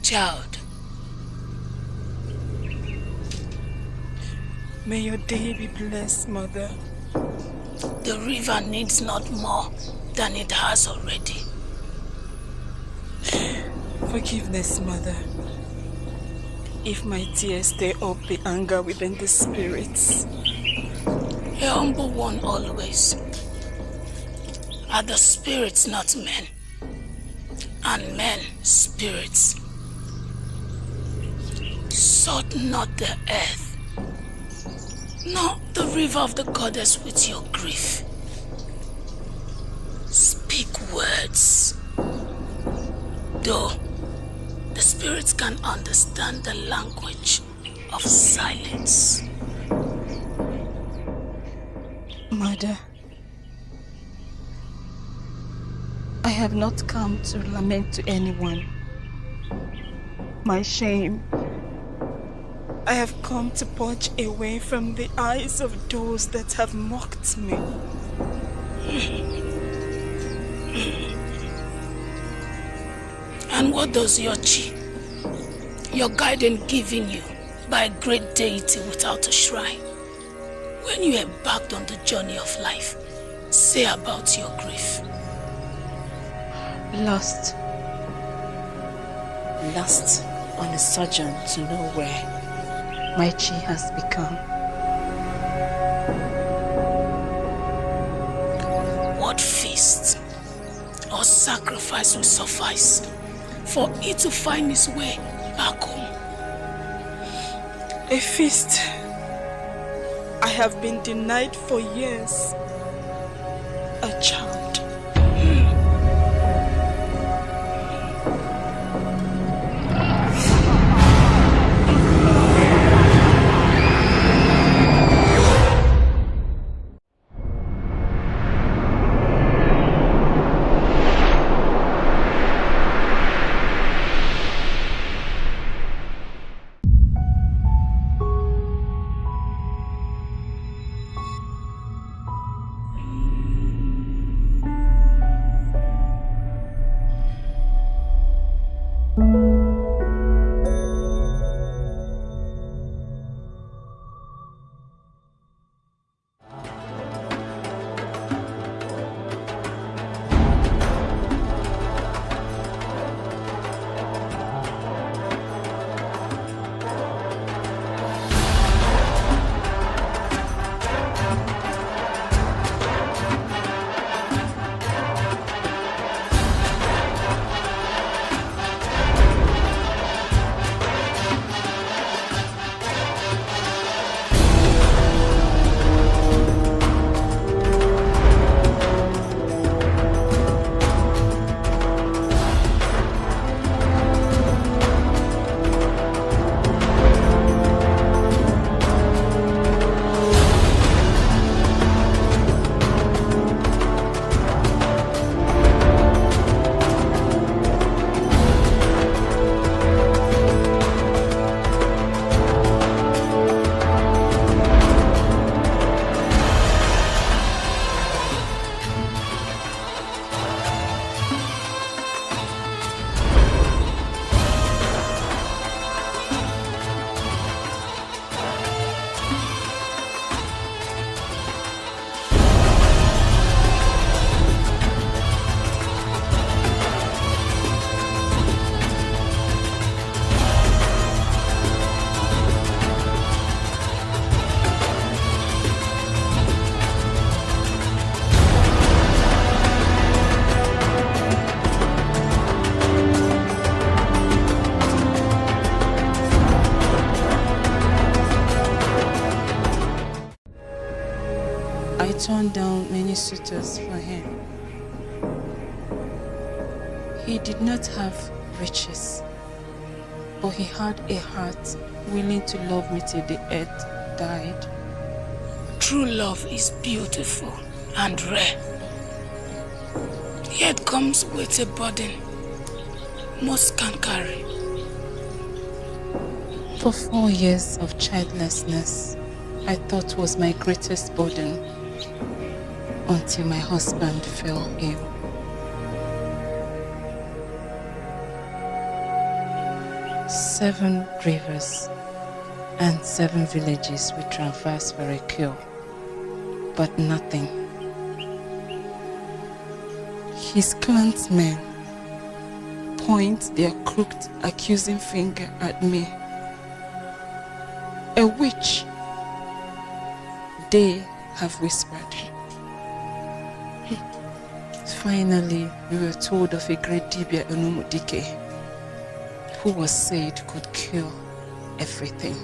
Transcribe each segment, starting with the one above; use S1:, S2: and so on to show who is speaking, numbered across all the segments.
S1: Child,
S2: may your day be blessed, Mother.
S1: The river needs not more than it has already.
S2: Forgiveness, Mother. If my tears stir up the anger within the spirits.
S1: A humble one always. Are the spirits not men? And men spirits. Sort not the earth, nor the river of the goddess with your grief. Speak words. Though the spirits can understand the language of silence.
S2: Mother, I have not come to lament to anyone. My shame. I have come to purge away from the eyes of those that have mocked me.
S1: And what does your chi, your guidance given you by a great deity without a shrine, when you embarked on the journey of life, say about your grief?
S2: Lost on a sojourn to nowhere. My chi has become.
S1: What feast or sacrifice will suffice for it to find its way back home?
S2: A feast I have been denied for years. A child. Turned down many suitors for him. He did not have riches, But he had a heart willing to love me till the earth died.
S1: True love is beautiful and rare. Yet comes with a burden most can't carry.
S2: For 4 years of childlessness, I thought was my greatest burden until my husband fell ill. Seven rivers and 7 villages we traversed for a cure, but nothing. His clansmen point their crooked, accusing finger at me. A witch, they have whispered. Finally, we were told of a great Dibia Onumudike, who was said could cure everything.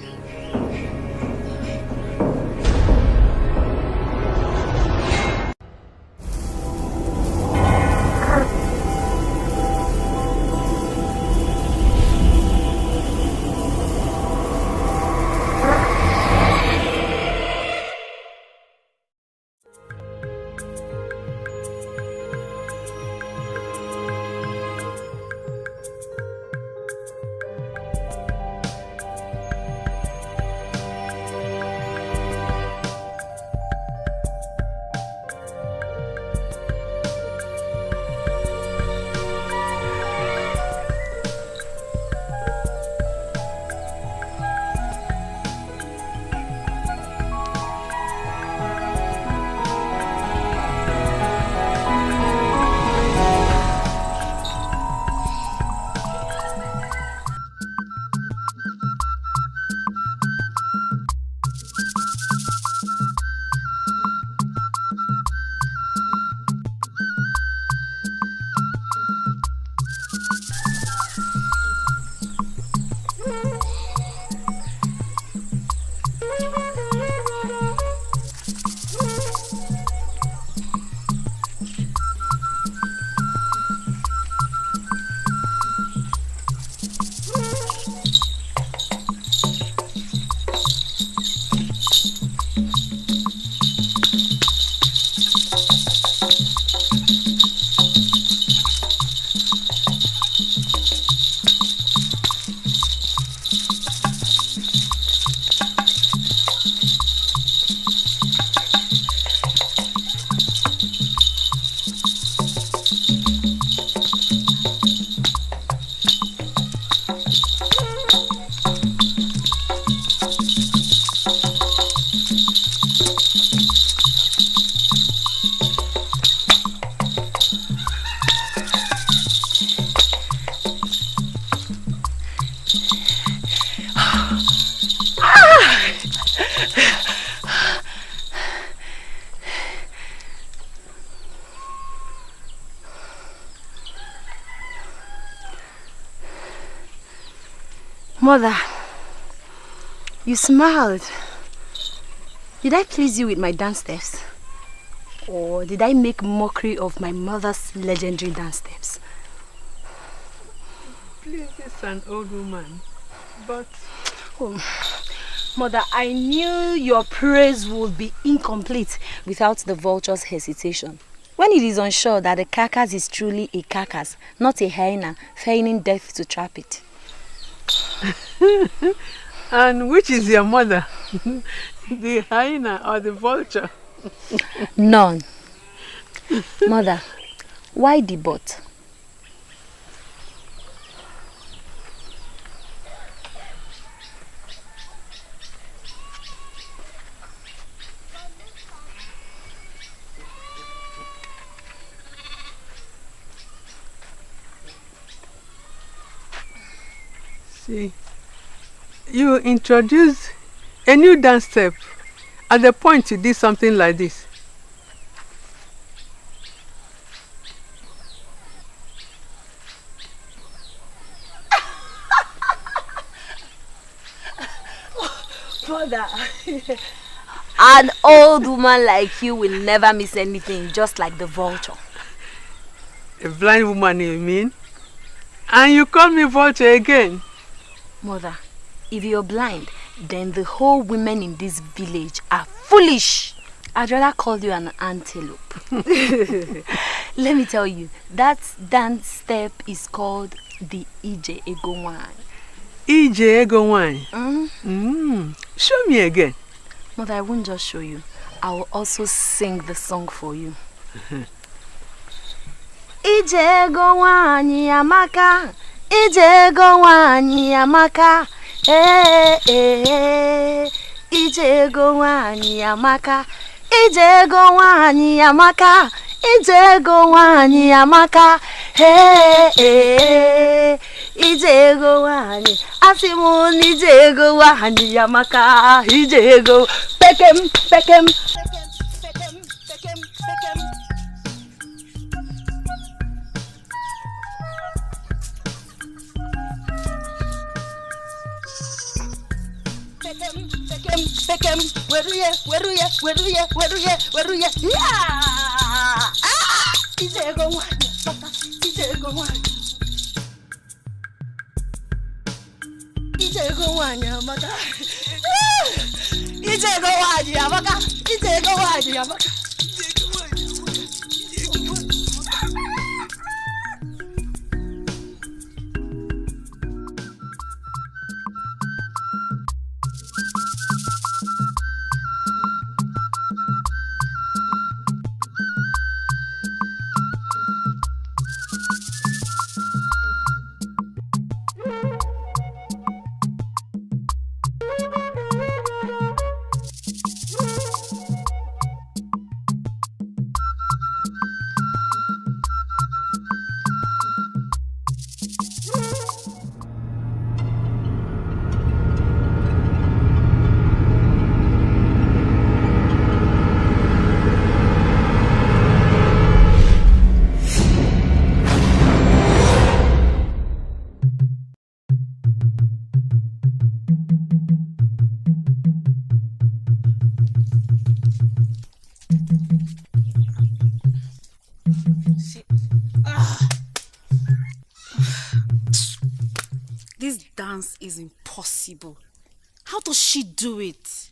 S3: Mother, you smiled. Did I please you with my dance steps? Or did I make mockery of my mother's legendary dance steps?
S4: Please, it's an old woman, but...
S3: Oh, Mother, I knew your praise would be incomplete without the vulture's hesitation. When it is unsure that the carcass is truly a carcass, not a hyena, feigning death to trap it.
S4: And which is your mother? The hyena or the vulture?
S3: None. Mother, why the but?
S4: See, you introduce a new dance step at the point you did something like this.
S3: Mother, an old woman like you will never miss anything, just like the vulture.
S4: A blind woman, you mean? And you call me vulture again?
S3: Mother, if you're blind, then the whole women in this village are foolish. I'd rather call you an antelope. Let me tell you, that dance step is called the Ije Ego Wine.
S4: Ije Ego Wine? Show me again.
S3: Mother, I won't just show you. I will also sing the song for you. Ije Ego Wine Amaka, Ije Ego Wine Amaka, Ije Ego Wine Amaka. Ije Ego Wine Amaka, Ije Ego Wine Amaka, Ije Ego Wine, Asimun Ije Ego Wine Amaka, Ije Ego, Pekem, Pekem, Pekem, Pekem, Pekem. Pekem, where you? Yeah! Ije Ego Wine, Ije Ego Wine. Ije Ego Wine, Amaka. Ije Ego Wine, Amaka. Ije Ego Wine, Amaka.
S5: Is impossible. How does she do it?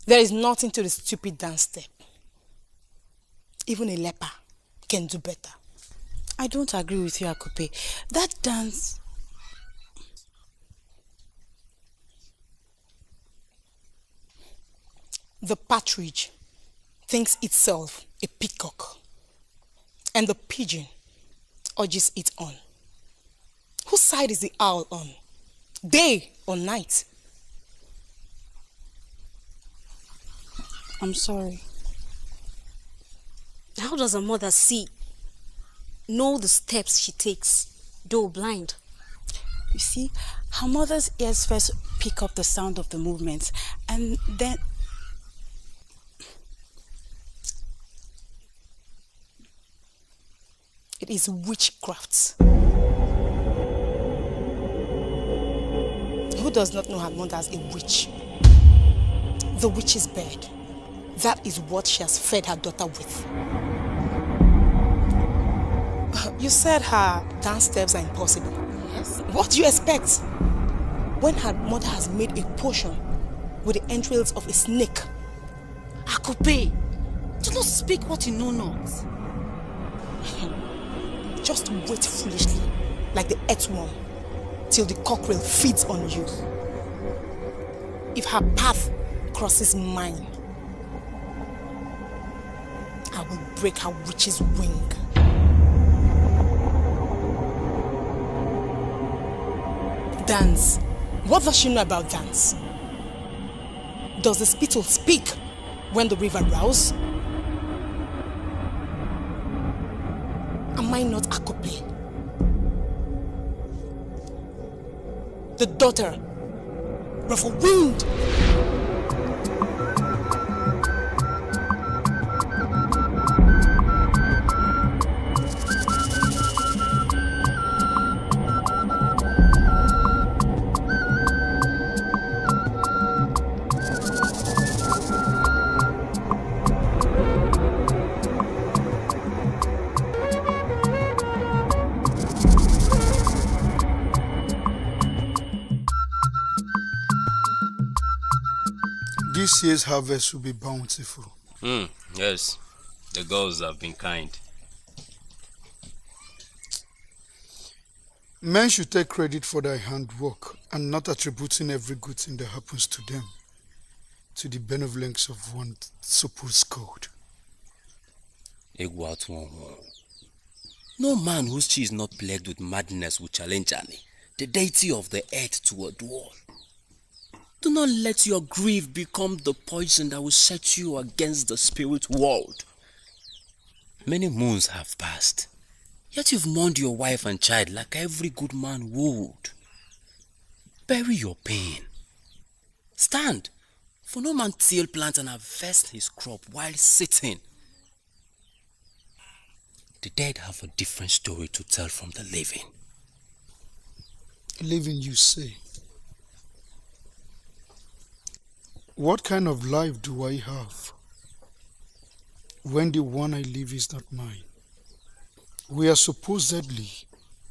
S1: There is nothing to the stupid dance step. Even a leper can do better.
S5: I don't agree with you, Akupe. That dance...
S1: The partridge thinks itself a peacock, and the pigeon urges it on. Whose side is the owl on? Day or night?
S5: I'm sorry. How does a mother know the steps she takes, though blind? You see, her mother's ears first pick up the sound of the movements, and then...
S1: It is witchcraft. Who does not know her mother as a witch? The witch's bed. That is what she has fed her daughter with. You said her dance steps are impossible.
S5: Yes.
S1: What do you expect? When her mother has made a potion with the entrails of a snake.
S5: Akupe, do not speak what you know not.
S1: Just wait foolishly, like the earthworm, till the cockerel feeds on you. If her path crosses mine, I will break her witch's wing. Dance. What does she know about dance? Does the spittle speak when the river roars? Am I not Akupe? The daughter of a wind.
S6: This year's harvest will be bountiful.
S7: Yes, the gods have been kind.
S6: Men should take credit for their handwork and not attributing every good thing that happens to them to the benevolence of one supposed god.
S7: No man whose chi is not plagued with madness will challenge Ani, the deity of the earth, to a duel. Do not let your grief become the poison that will set you against the spirit world. Many moons have passed, yet you've mourned your wife and child like every good man would. Bury your pain. Stand, for no man till plant and harvest his crop while sitting. The dead have a different story to tell from the living.
S6: Living, you say? What kind of life do I have when the one I live is not mine? We are supposedly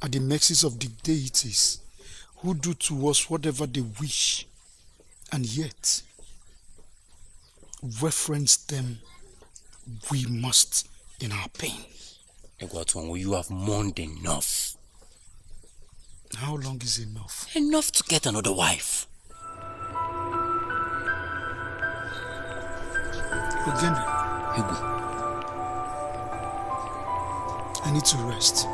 S6: at the mercies of the deities who do to us whatever they wish, and yet reference them we must in our pain.
S7: Egwatuango, you have mourned enough.
S6: How long is enough?
S7: Enough to get another wife.
S6: Again,
S7: Egu.
S6: I need to rest.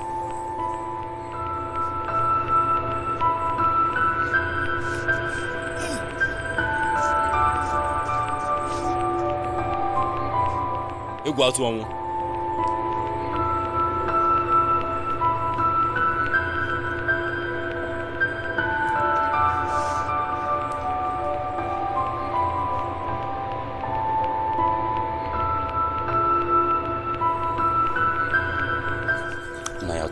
S7: Egwatuango.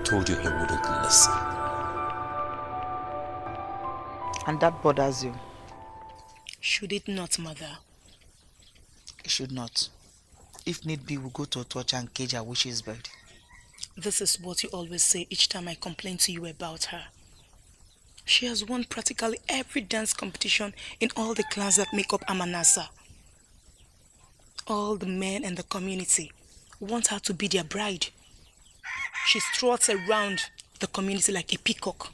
S7: Told you he wouldn't listen.
S8: And that bothers you?
S1: Should it not, mother?
S8: It should not. If need be, we'll go to Otocha and cage her witch's bird.
S1: This is what you always say each time I complain to you about her. She has won practically every dance competition in all the clans that make up Amanasa. All the men in the community want her to be their bride. She struts around the community like a peacock,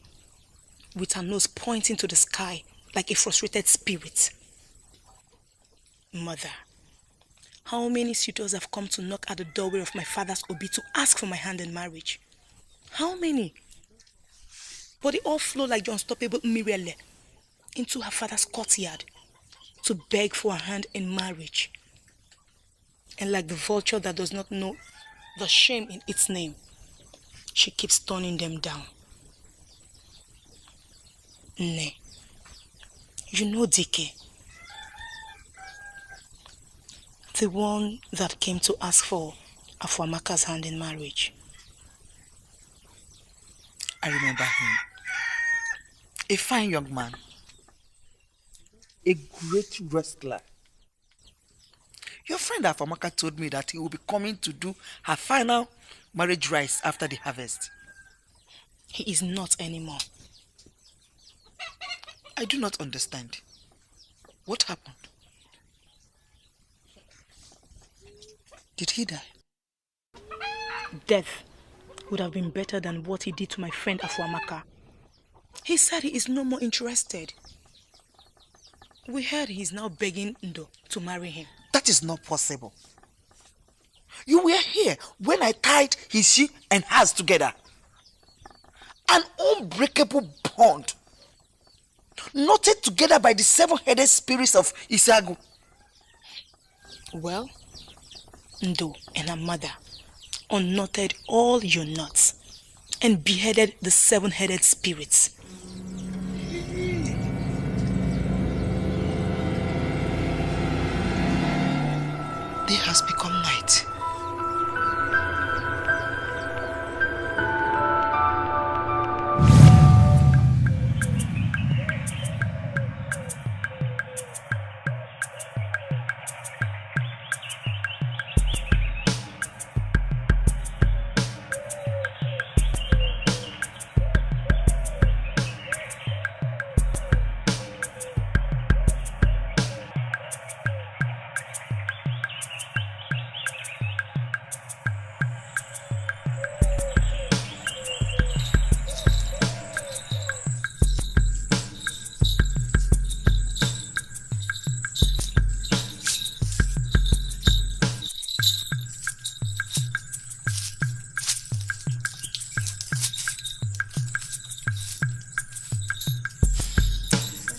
S1: with her nose pointing to the sky like a frustrated spirit. Mother, how many suitors have come to knock at the doorway of my father's obi to ask for my hand in marriage? How many? But they all flow like the unstoppable Mirielle into her father's courtyard to beg for her hand in marriage. And like the vulture that does not know the shame in its name, she keeps turning them down. Nay, you know Dike, the one that came to ask for Afuamaka's hand in marriage.
S8: I remember him. A fine young man. A great wrestler. Your friend Afamaka told me that he will be coming to do her final marriage rites after the harvest.
S1: He is not anymore.
S8: I do not understand. What happened? Did he die?
S1: Death would have been better than what he did to my friend Afuamaka. He said he is no more interested. We heard he is now begging Ndo to marry him.
S8: That is not possible. You were here when I tied his she and hers together. An unbreakable bond, knotted together by the seven-headed spirits of Isagu.
S1: Well, Ndo and her mother unknotted all your knots and beheaded the seven-headed spirits.
S8: Day has become night.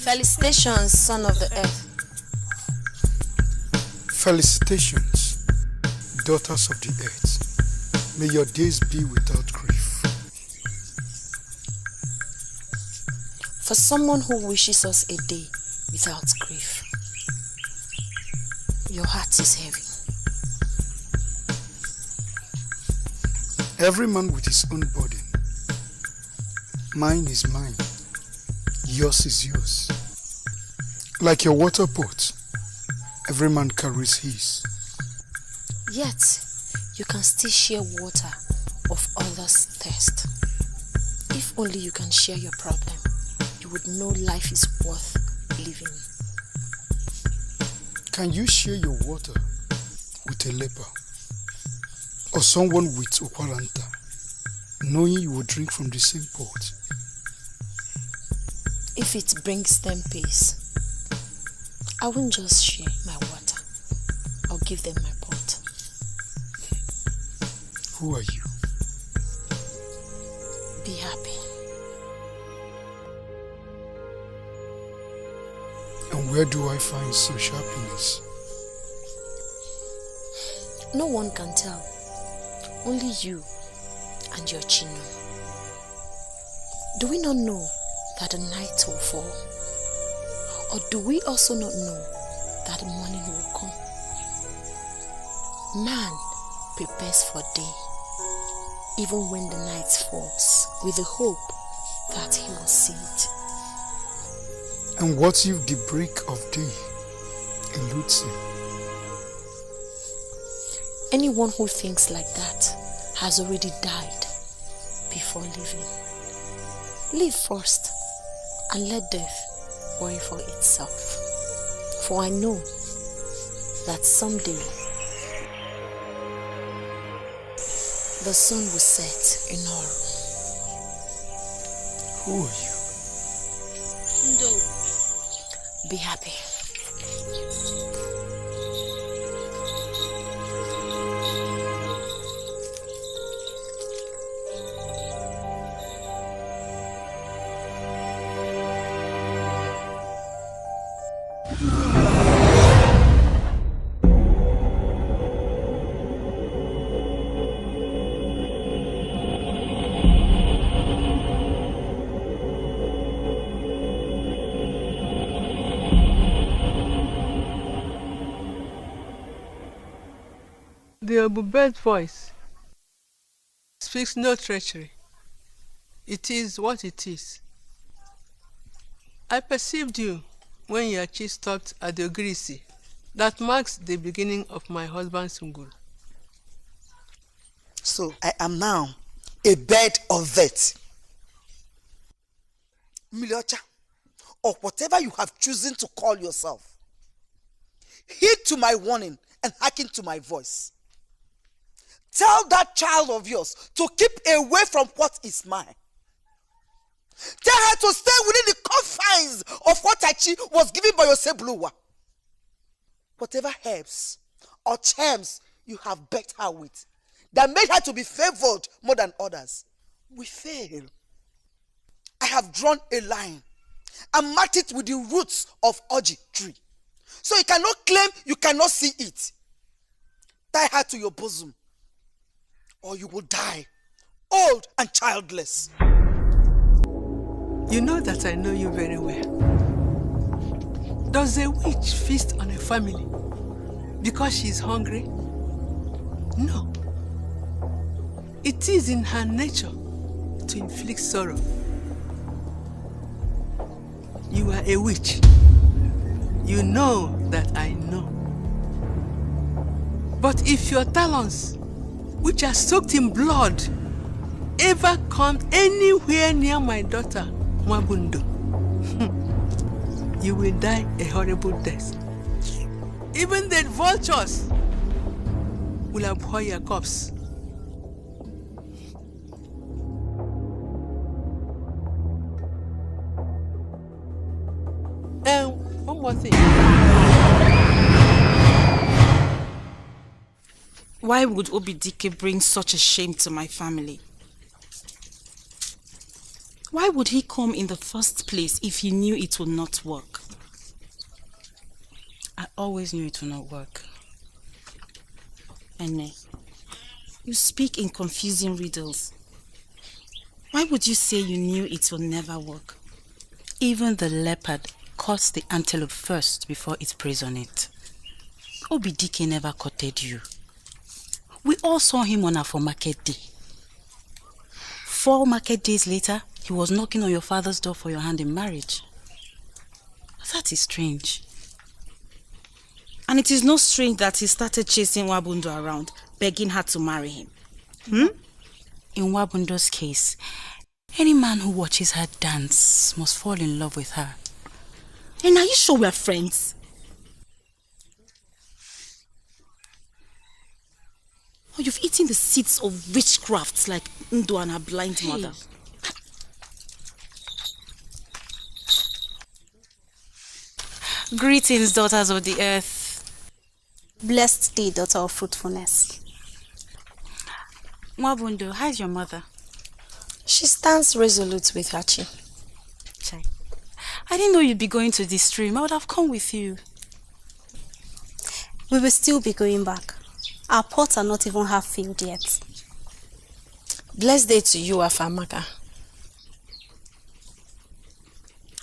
S3: Felicitations, son of the earth.
S6: Felicitations, daughters of the earth. May your days be without grief.
S3: For someone who wishes us a day without grief, your heart is heavy.
S6: Every man with his own burden. Mine is mine. Yours is yours. Like your water pot, every man carries his.
S3: Yet, you can still share water of others' thirst. If only you can share your problem, you would know life is worth living.
S6: Can you share your water with a leper or someone with Okwaranta, knowing you will drink from the same pot?
S3: If it brings them peace, I won't just share my water. I'll give them my pot.
S6: Who are you?
S3: Be happy.
S6: And where do I find such happiness?
S3: No one can tell. Only you and your Chino. Do we not know that the night will fall? Or do we also not know that the morning will come? Man prepares for day, even when the night falls, with the hope that he will see it.
S6: And what if the break of day eludes him?
S3: Anyone who thinks like that has already died before living. Live first and let death worry for itself. For I know that someday the sun will set in Oro.
S6: Who are you?
S3: No. Be happy.
S4: The Obube's voice speaks no treachery. It is what it is. I perceived you when your chief stopped at the Ogirisi. That marks the beginning of my husband's Nguru.
S8: So I am now a bed of vet. Miliocha, or whatever you have chosen to call yourself, heed to my warning and hearken to my voice. Tell that child of yours to keep away from what is mine. Tell her to stay within the confines of what Okechi was given by your Sebluwa. Whatever herbs or charms you have begged her with that made her to be favored more than others will fail. I have drawn a line and marked it with the roots of Oji tree. So you cannot claim you cannot see it. Tie her to your bosom, or you will die, old and childless.
S4: You know that I know you very well. Does a witch feast on a family because she is hungry? No. It is in her nature to inflict sorrow. You are a witch. You know that I know. But if your talons, which are soaked in blood, ever come anywhere near my daughter, Mwabundo, you will die a horrible death. Even the vultures will abhor your corpse. And one more thing.
S5: Why would Obidike bring such a shame to my family? Why would he come in the first place if he knew it would not work? I always knew it would not work. Ene, you speak in confusing riddles. Why would you say you knew it will never work? Even the leopard cuts the antelope first before it preys on it. Obidike never courted you. We all saw him on our market day. 4 market days later, he was knocking on your father's door for your hand in marriage. That is strange. And it is not strange that he started chasing Wabundo around, begging her to marry him. In Wabundo's case, any man who watches her dance must fall in love with her. And are you sure we're friends? Oh, you've eaten the seeds of witchcraft like Ndo and her blind mother. Greetings, daughters of the earth.
S9: Blessed day, daughter of fruitfulness.
S5: Mwabundo, how's your mother?
S9: She stands resolute with her chi.
S5: Chai. I didn't know you'd be going to this stream. I would have come with you.
S9: We will still be going back. Our pots are not even half filled yet.
S1: Blessed day to you, Afamaka.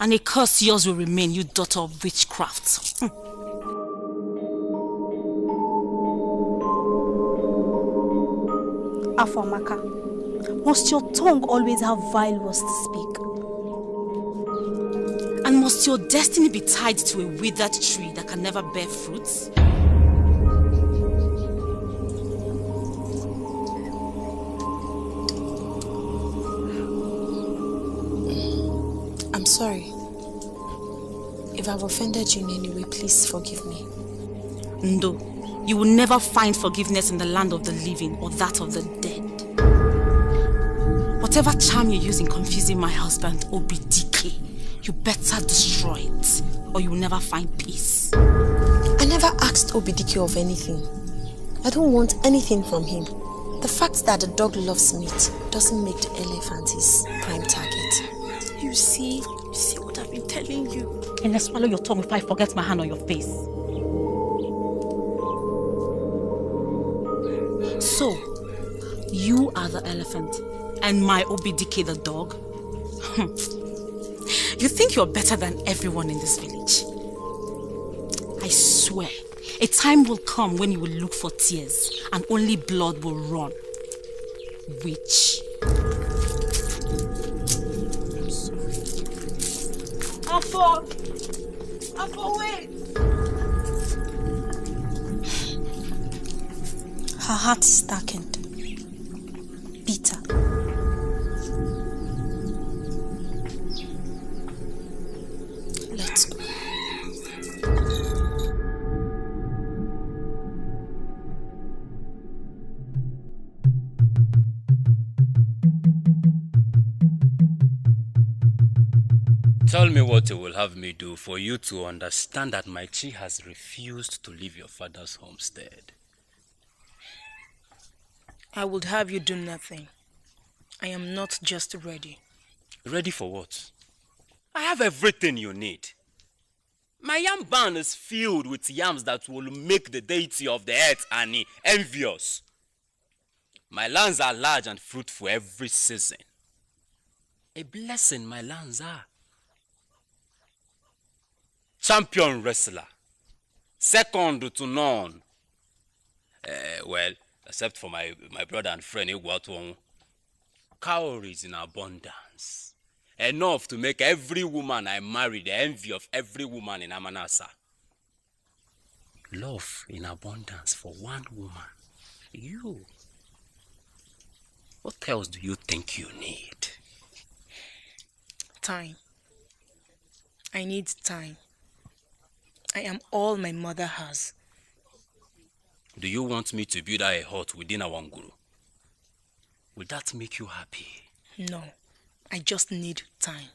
S5: And a curse yours will remain, you daughter of witchcraft.
S9: Afamaka, must your tongue always have vile words to speak?
S5: And must your destiny be tied to a withered tree that can never bear fruits?
S1: I'm sorry. If I've offended you in any way, please forgive me.
S5: No, you will never find forgiveness in the land of the living or that of the dead. Whatever charm you use in confusing my husband, Obidike, you better destroy it, or you will never find peace.
S1: I never asked Obidike of anything. I don't want anything from him. The fact that the dog loves meat doesn't make the elephant his prime target.
S5: You see what I've been telling you. And let's swallow your tongue if I forget my hand on your face. So, you are the elephant, and my Obidike the dog? You think you're better than everyone in this village? I swear, a time will come when you will look for tears, and only blood will run. Witch. Afo, wait!
S9: Her heart is darkened, bitter.
S1: Let's go.
S7: Tell me what you will have me do for you to understand that my chi has refused to leave your father's homestead.
S10: I would have you do nothing. I am not just ready.
S7: Ready for what? I have everything you need. My yam barn is filled with yams that will make the deity of the earth, Ani, envious. My lands are large and fruitful every season. A blessing my lands are. Champion wrestler. Second to none. Well, except for my brother and friend Igwatuong. Cowries in abundance. Enough to make every woman I marry the envy of every woman in Amanasa. Love in abundance for one woman. You. What else do you think you need?
S10: Time. I need time. I am all my mother has.
S7: Do you want me to build a hut within our Nguru? Will that make you happy?
S10: No, I just need time.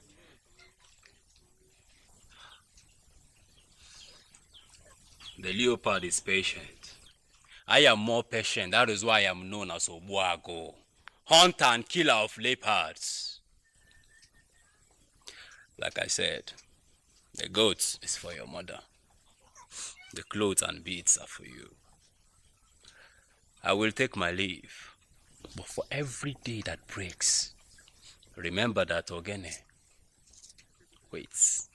S7: The leopard is patient. I am more patient. That is why I am known as Obuago, hunter and killer of leopards. Like I said, the goat is for your mother. The clothes and beads are for you. I will take my leave, but for every day that breaks, remember that Ogene waits.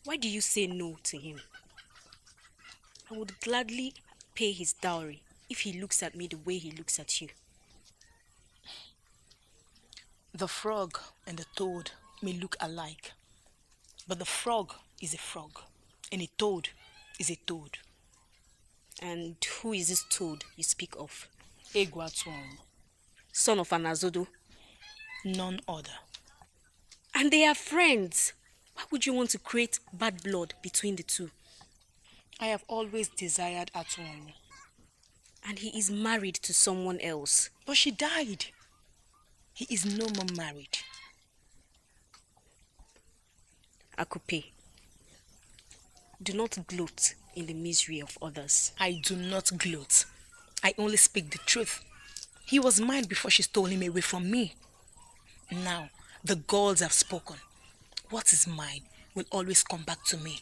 S10: Why do you say no to him? I would gladly pay his dowry if he looks at me the way he looks at you. The frog and the toad may look alike, but the frog is a frog and a toad is a toad.
S3: And who is this toad you speak of?
S10: Egwatuon,
S3: Son of Anazodo.
S10: none other.
S3: And they are friends. Why would you want to create bad blood between the two?
S10: I have always desired Atuon.
S3: And he is married to someone else.
S10: But she died. He is no more married.
S3: Akupe, do not gloat in the misery of others.
S10: I do not gloat. I only speak the truth. He was mine before she stole him away from me. Now, the gods have spoken. What is mine will always come back to me.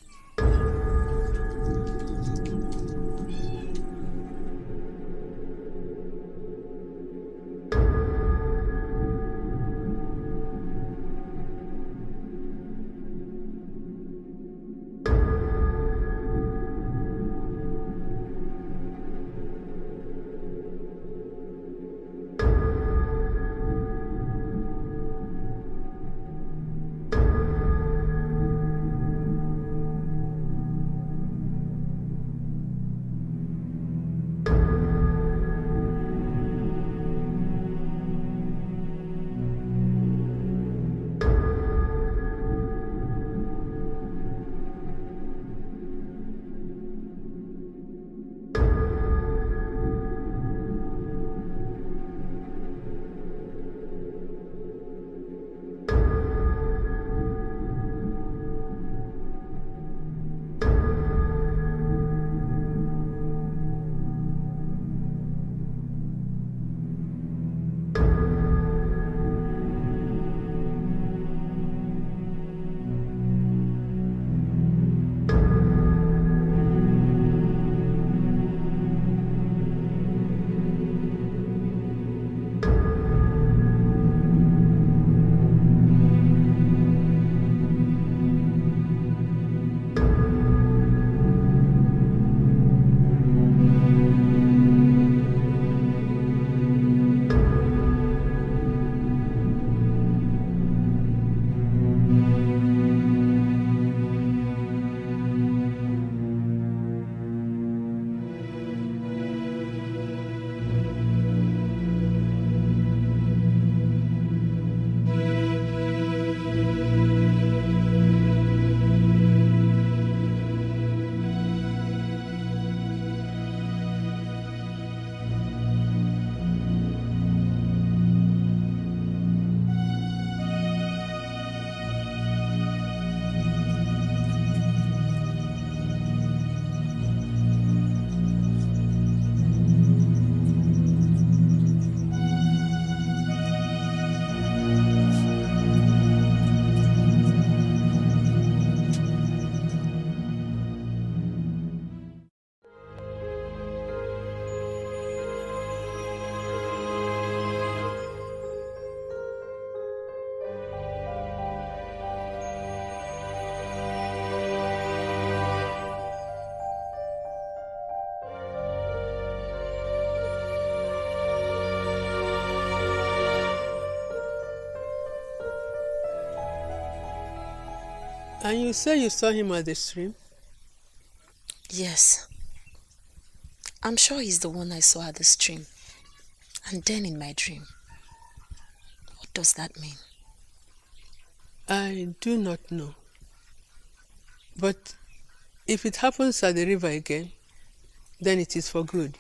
S4: And you say you saw him at the stream?
S3: Yes. I'm sure he's the one I saw at the stream. And then in my dream. What does that mean?
S4: I do not know. But if it happens at the river again, then it is for good.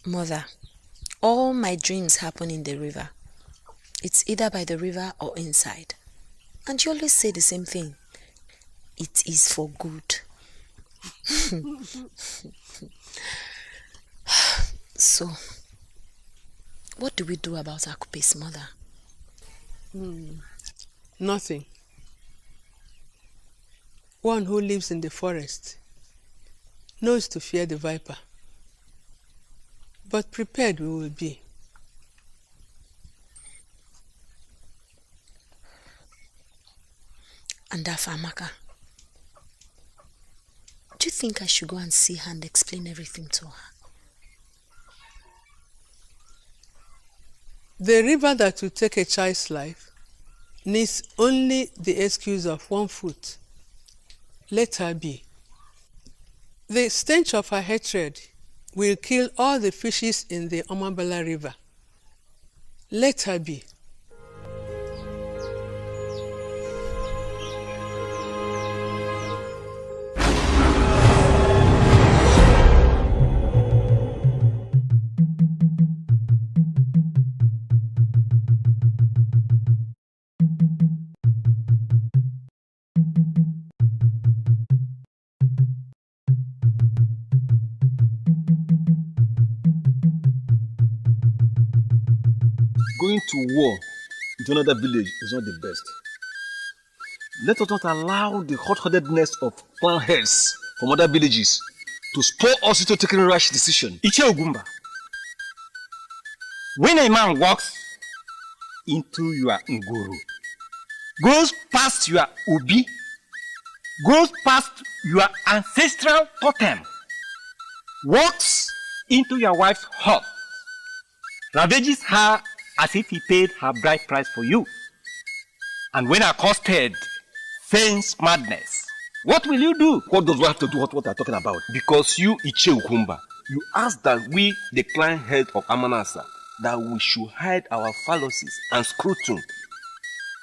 S3: Mother, all my dreams happen in the river. It's either by the river or inside. And you always say the same thing. It is for good. So, what do we do about Akupe's mother?
S4: Nothing. One who lives in the forest knows to fear the viper. But prepared we will be.
S3: And Afamaka, do you think I should go and see her and explain everything to her?
S4: The river that will take a child's life needs only the excuse of one foot. Let her be. The stench of her hatred will kill all the fishes in the Omabala River. Let her be.
S11: Going to war into another village is not the best. Let us not allow the hot-headedness of clan heads from other villages to spur us into taking a rash decision.
S12: Iche Ogumba, when a man walks into your nguru, goes past your ubi, goes past your ancestral totem, walks into your wife's hut, ravages her as if he paid her bride price for you, and when accosted, feigns madness, what will you do?
S11: What does one have to do with what they're talking about?
S12: Because you, Iche Ogumba,
S11: You asked that we, the clan head of Amanasa, that we should hide our phalluses and scrotum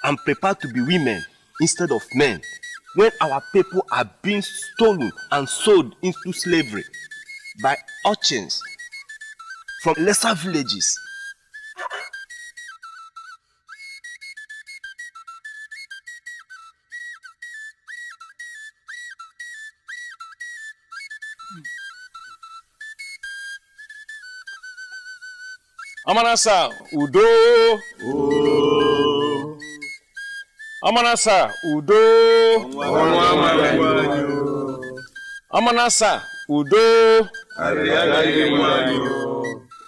S11: and prepare to be women instead of men when our people are being stolen and sold into slavery by urchins from lesser villages.
S13: Amanasa Udo. Amanasa Udo. Amanasa Udo.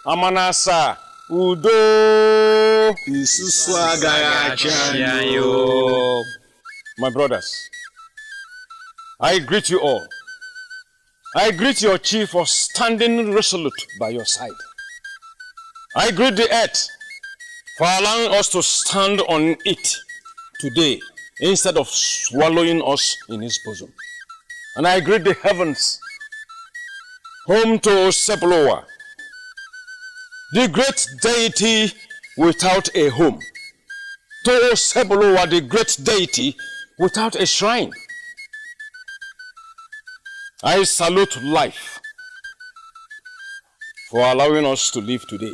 S13: Amanasa Udo. My brothers, I greet you all. I greet your chief for standing resolute by your side. I greet the earth for allowing us to stand on it today instead of swallowing us in his bosom. And I greet the heavens, home to Osebloa, the great deity without a home, to Osebloa, the great deity without a shrine. I salute life for allowing us to live today.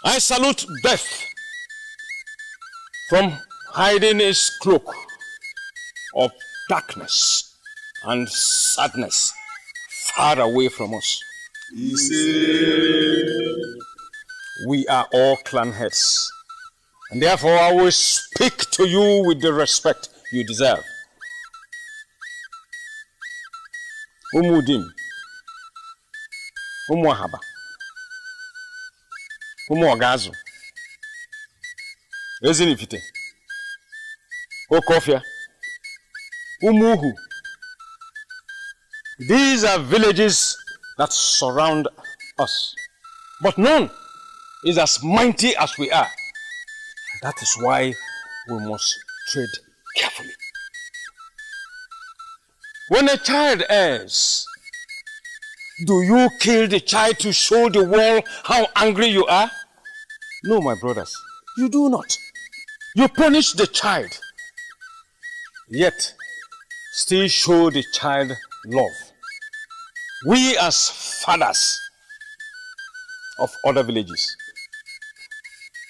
S13: I salute death from hiding his cloak of darkness and sadness far away from us. We are all clan heads, and therefore I will speak to you with the respect you deserve. Umudim, Umuahaba, Umuagazu, Ezinifite, Okofia, Umuhu. These are villages that surround us, but none is as mighty as we are. That is why we must tread carefully. When a child errs, do you kill the child to show the world how angry you are? No, my brothers, you do not. You punish the child, yet still show the child love. We as fathers of other villages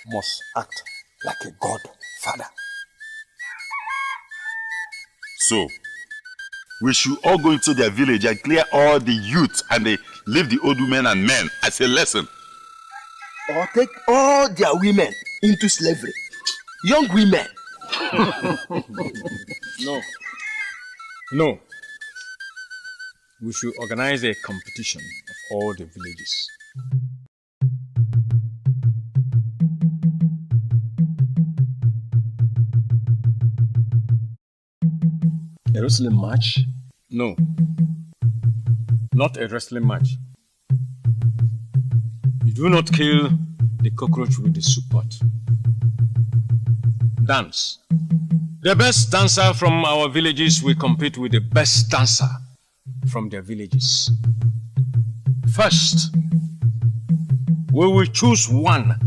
S13: must act like a godfather.
S14: So, we should all go into their village and clear all the youth and they leave the old women and men as a lesson.
S11: Or take all their women into slavery. Young women.
S13: No. We should organize a competition of all the villages.
S7: A wrestling match?
S13: No. Not a wrestling match. You do not kill the cockroach with the soup pot. Dance. The best dancer from our villages will compete with the best dancer from their villages. First, we will choose one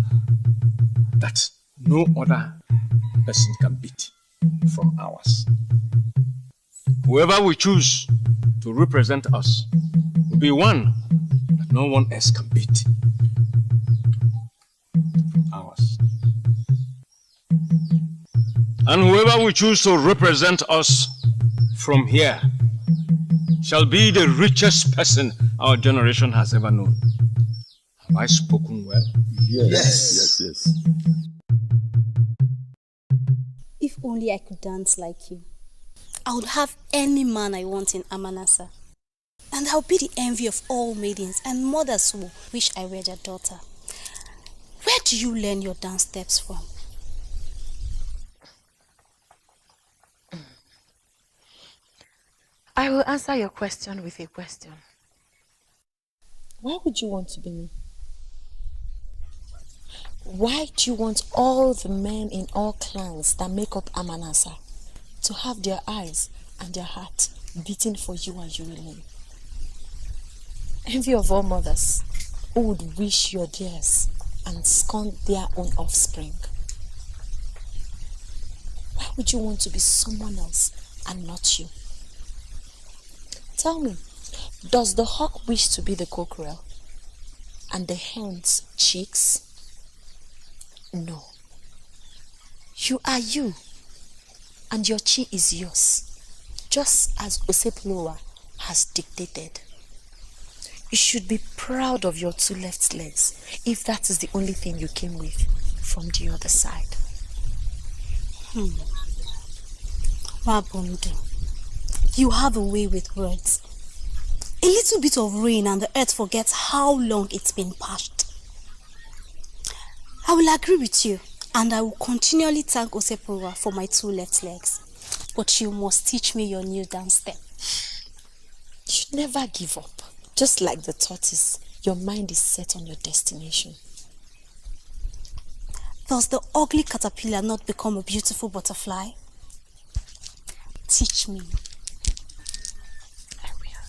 S13: that no other person can beat from ours. Whoever we choose to represent us will be one that no one else can beat. Ours. And whoever we choose to represent us from here shall be the richest person our generation has ever known. Have I spoken well?
S11: Yes.
S9: If only I could dance like you, I would have any man I want in Amanasa. And I'll be the envy of all maidens and mothers who wish I were their daughter. Where do you learn your dance steps from?
S10: I will answer your question with a question.
S15: Why would you want to be me? Why do you want all the men in all clans that make up Amanasa to have their eyes and their heart beating for you and you alone? Envy of all mothers who would wish your theirs and scorn their own offspring. Why would you want to be someone else and not you? Tell me, does the hawk wish to be the cockerel and the hen's chicks? No. You are you, and your chi is yours, just as Oseploa has dictated. You should be proud of your two left legs, if that is the only thing you came with from the other side.
S9: Wabundu, you have a way with words. A little bit of rain and the earth forgets how long it's been parched. I will agree with you, and I will continually thank Oseploa for my two left legs. But you must teach me your new dance step.
S15: You should never give up. Just like the tortoise, your mind is set on your destination.
S9: Does the ugly caterpillar not become a beautiful butterfly? Teach me.
S15: I will.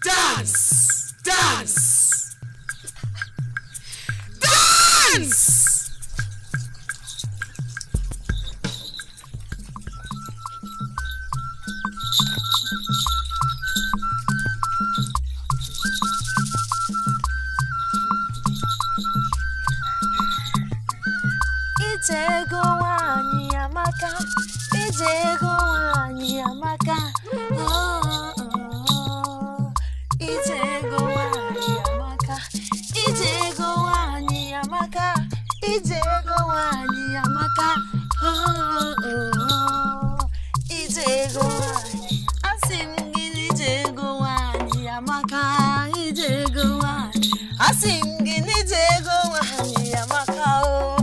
S16: Dance! Dance! Dance!
S17: Ijego wanyi amaka, ijego wanyi amaka, oh, oh. Ijego wanyi amaka, ijego wanyi amaka, ijego wanyi amaka, oh, oh. Ijego wanyi, asingili ijego wanyi amaka, ijego wanyi, asingili ijego wanyi amaka, oh.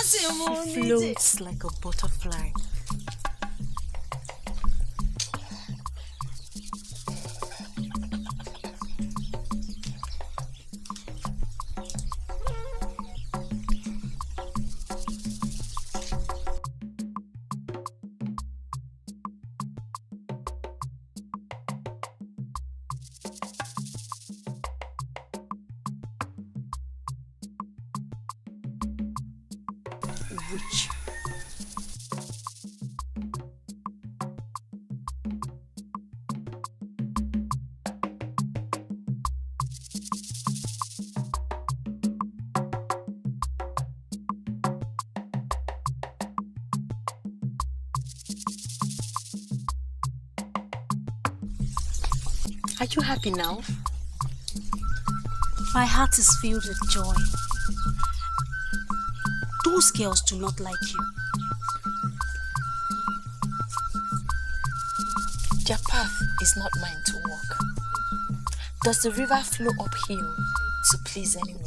S15: She floats like a butterfly. witch. Are you happy now?
S9: My heart is filled with joy. Those girls do not like you.
S15: Their path is not mine to walk. Does the river flow uphill to please anyone?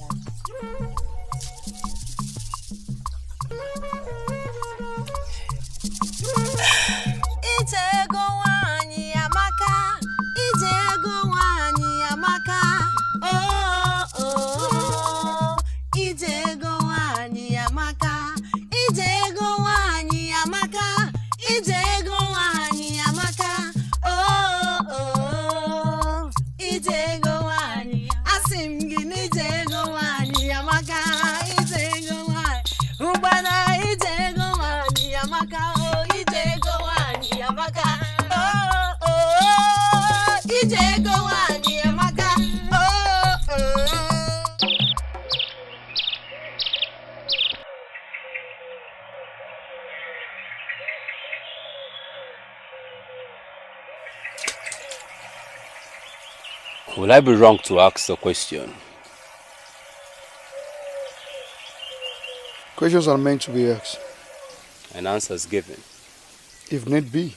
S7: Will I be wrong to ask a question?
S6: Questions are meant to be asked.
S7: And answers given.
S6: If need be.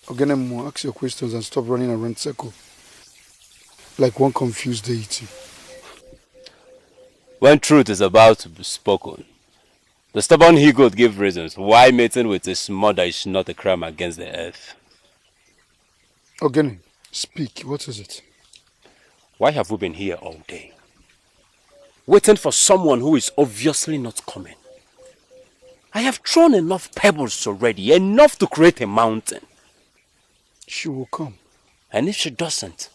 S6: Ogenemo, ask your questions and stop running around circle like one confused deity.
S7: When truth is about to be spoken, the stubborn he-goat give reasons why mating with his mother is not a crime against the earth.
S6: Ogene, speak. What is it?
S7: Why have we been here all day? Waiting for someone who is obviously not coming. I have thrown enough pebbles already, enough to create a mountain.
S6: She will come.
S7: And if she doesn't?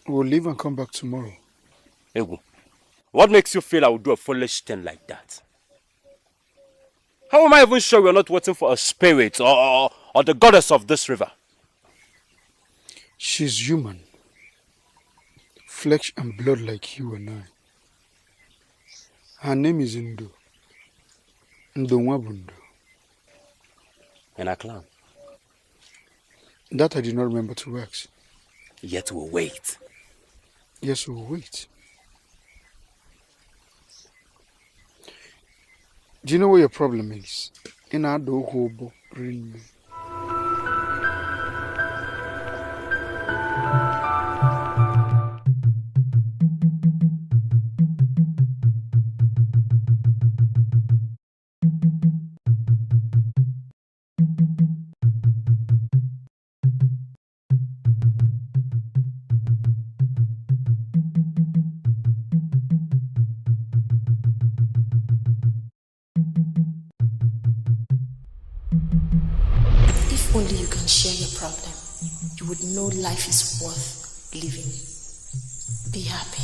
S6: We'll leave and come back tomorrow.
S7: Egu, what makes you feel I would do a foolish thing like that? How am I even sure we're not waiting for a spirit or the goddess of this river?
S6: She's human. Flesh and blood like you and I. Her name is Ndo. Ndonwabundo.
S7: And a clown?
S6: That I did not remember to ask.
S7: Yet we'll wait.
S6: Yes, we'll wait. Do you know what your problem is? In our dohobo ring.
S15: Only you can share your problem. You would know life is worth living. Be happy.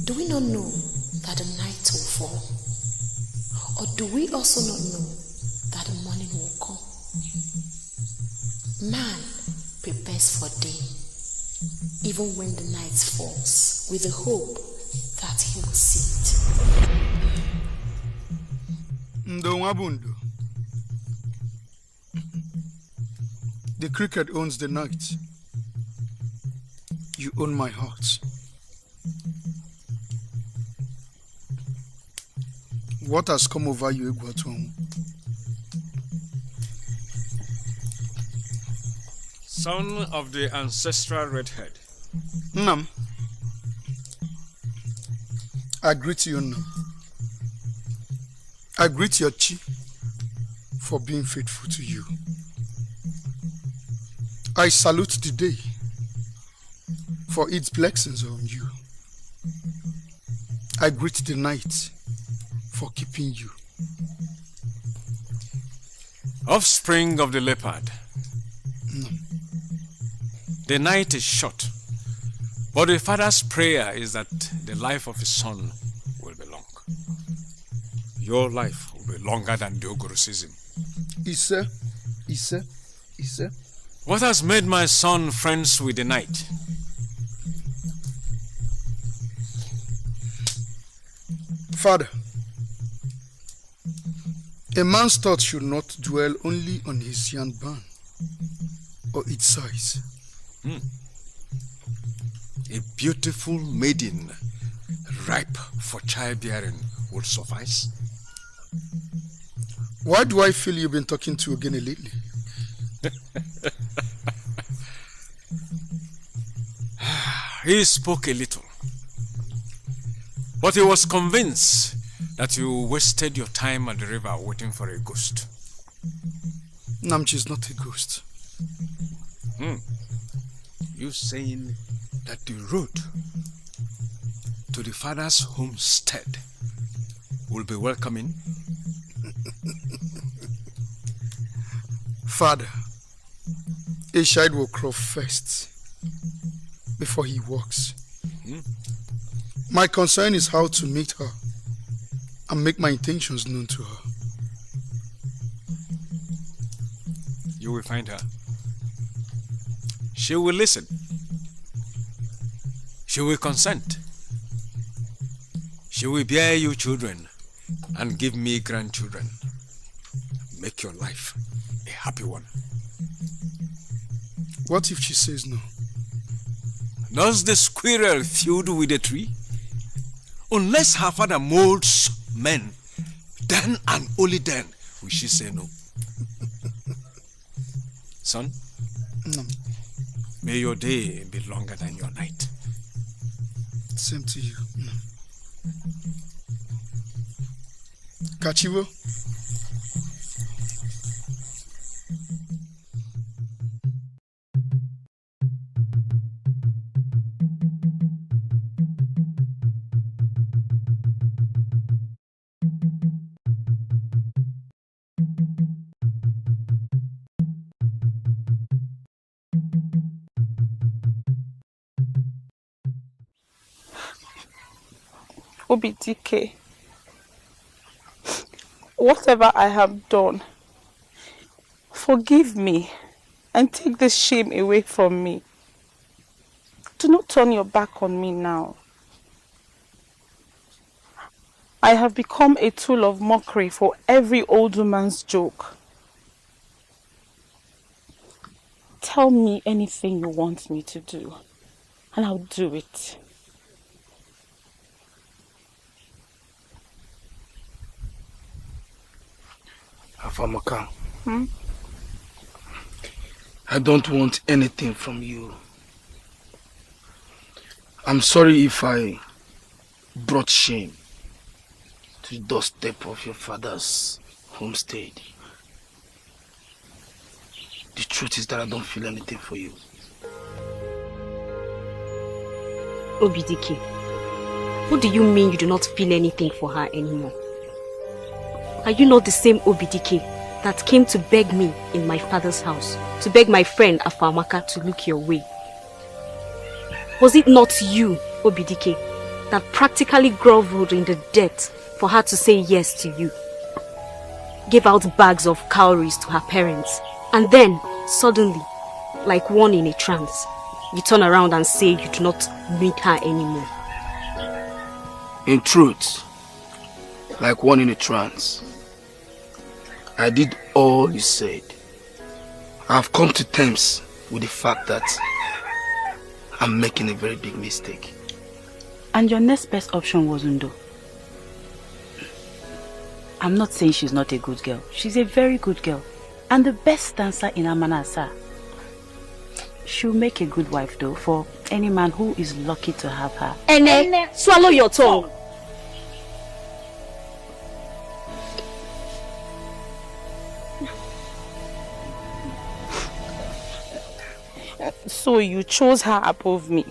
S15: Do we not know that the night will fall? Or do we also not know that the morning will come? Man prepares for day, even when the night falls, with the hope that he will see it.
S6: Ndonwabundo. The cricket owns the night. You own my heart. What has come over you, Egwatuomu?
S13: Son of the ancestral redhead.
S6: Nam. I greet you, Nam. I greet your chi for being faithful to you. I salute the day for its blessings on you. I greet the night for keeping you.
S13: Offspring of the leopard.
S6: No.
S13: The night is short, but the father's prayer is that the life of his son will be long. your life will be longer than the Ogoro season.
S6: Ise.
S13: What has made my son friends with the night?
S6: Father, a man's thoughts should not dwell only on his young barn or its size.
S13: A beautiful maiden, ripe for childbearing, would suffice.
S6: Why do I feel you've been talking to Ogene lately?
S13: He spoke a little, but he was convinced that you wasted your time at the river waiting for a ghost.
S6: Namchi is not a ghost.
S13: You saying that the road to the father's homestead will be welcoming?
S6: Father, a child will crawl first before he walks. My concern is how to meet her and make my intentions known to her.
S13: You will find her. She will listen. She will consent. She will bear you children and give me grandchildren. Make your life a happy one.
S6: What if she says no?
S13: Does the squirrel feud with the tree? Unless her father molds men, then and only then will she say no. Son, may your day be longer than your night.
S6: Same to you. Kachivo?
S2: OBDK, whatever I have done, forgive me and take this shame away from me. Do not turn your back on me now. I have become a tool of mockery for every old woman's joke. Tell me anything you want me to do, and I'll do it.
S18: Afamaka, I don't want anything from you. I'm sorry if I brought shame to the doorstep of your father's homestead. The truth is that I don't feel anything for you.
S19: Obidike, what do you mean you do not feel anything for her anymore? Are you not the same Obidike that came to beg me in my father's house, to beg my friend Afamaka to look your way? Was it not you, Obidike, that practically groveled in the dirt for her to say yes to you? Gave out bags of cowries to her parents, and then, suddenly, like one in a trance, you turn around and say you do not need her anymore.
S18: In truth, like one in a trance, I did all you said. I've come to terms with the fact that I'm making a very big mistake.
S5: And your next best option was Undo. I'm not saying she's not a good girl. She's a very good girl. And the best dancer in Amanasa. She'll make a good wife though for any man who is lucky to have her.
S19: Ene, swallow your tongue.
S2: So you chose her above me?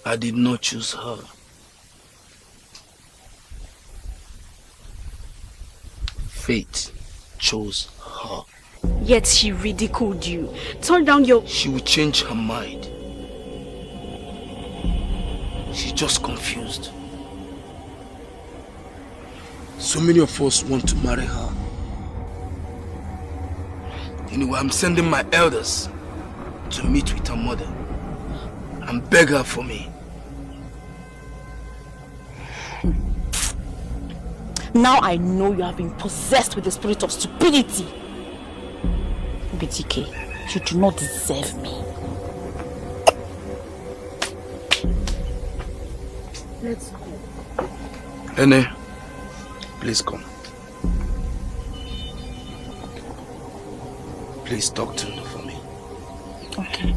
S18: I did not choose her. Fate chose her.
S19: Yet she ridiculed you. Turned down your...
S18: She will change her mind. She's just confused. So many of us want to marry her. Anyway, I'm sending my elders to meet with her mother and beg her for me.
S15: Now I know you have been possessed with the spirit of stupidity. BTK, you do not deserve me. Let's go.
S18: Ene, please come. Please talk to her for me.
S15: Okay.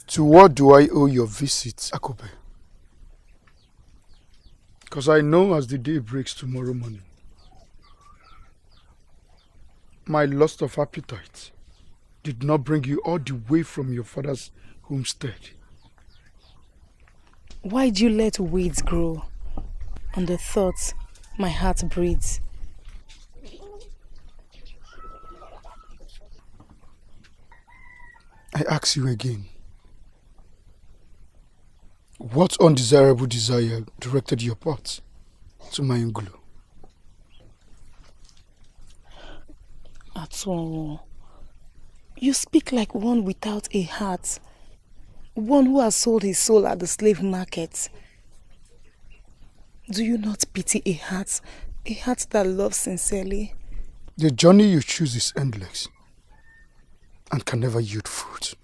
S6: To what do I owe your visit, Akobe? Because I know as the day breaks tomorrow morning, my loss of appetite did not bring you all the way from your father's homestead.
S10: Why'd you let weeds grow on the thoughts my heart breeds?
S6: I ask you again, what undesirable desire directed your path to my Ngulu?
S10: Atwonwo, you speak like one without a heart, one who has sold his soul at the slave market. Do you not pity a heart that loves sincerely?
S6: The journey you choose is endless and can never yield fruit.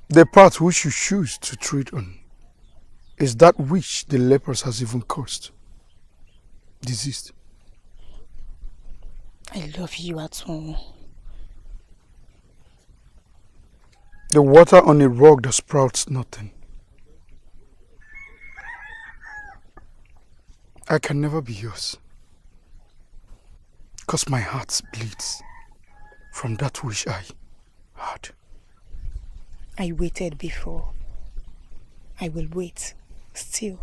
S6: The path which you choose to tread on is that which the lepers has even caused. Disease.
S10: I love you, Atwonwo.
S6: The water on a rock that sprouts nothing. I can never be yours, because my heart bleeds from that which I had.
S10: I waited before. I will wait still.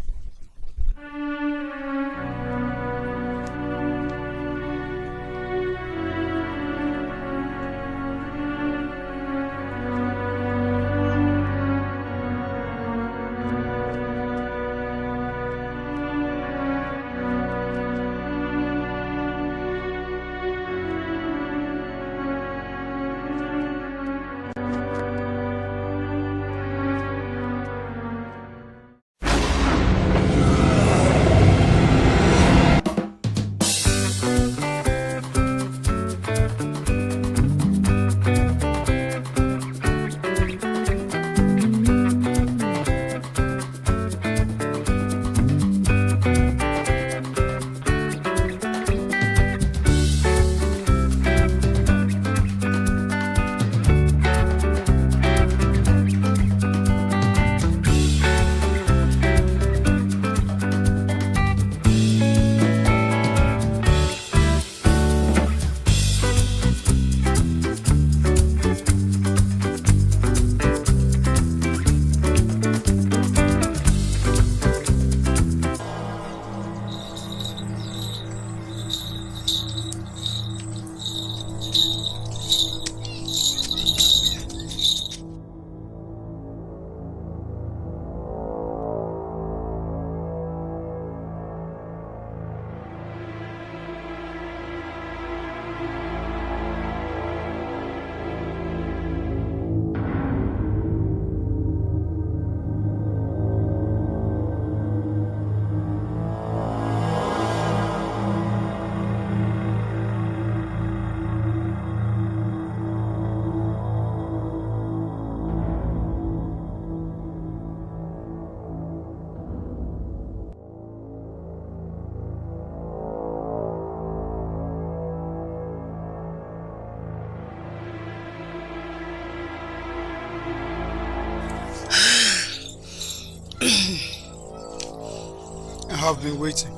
S6: I have been waiting.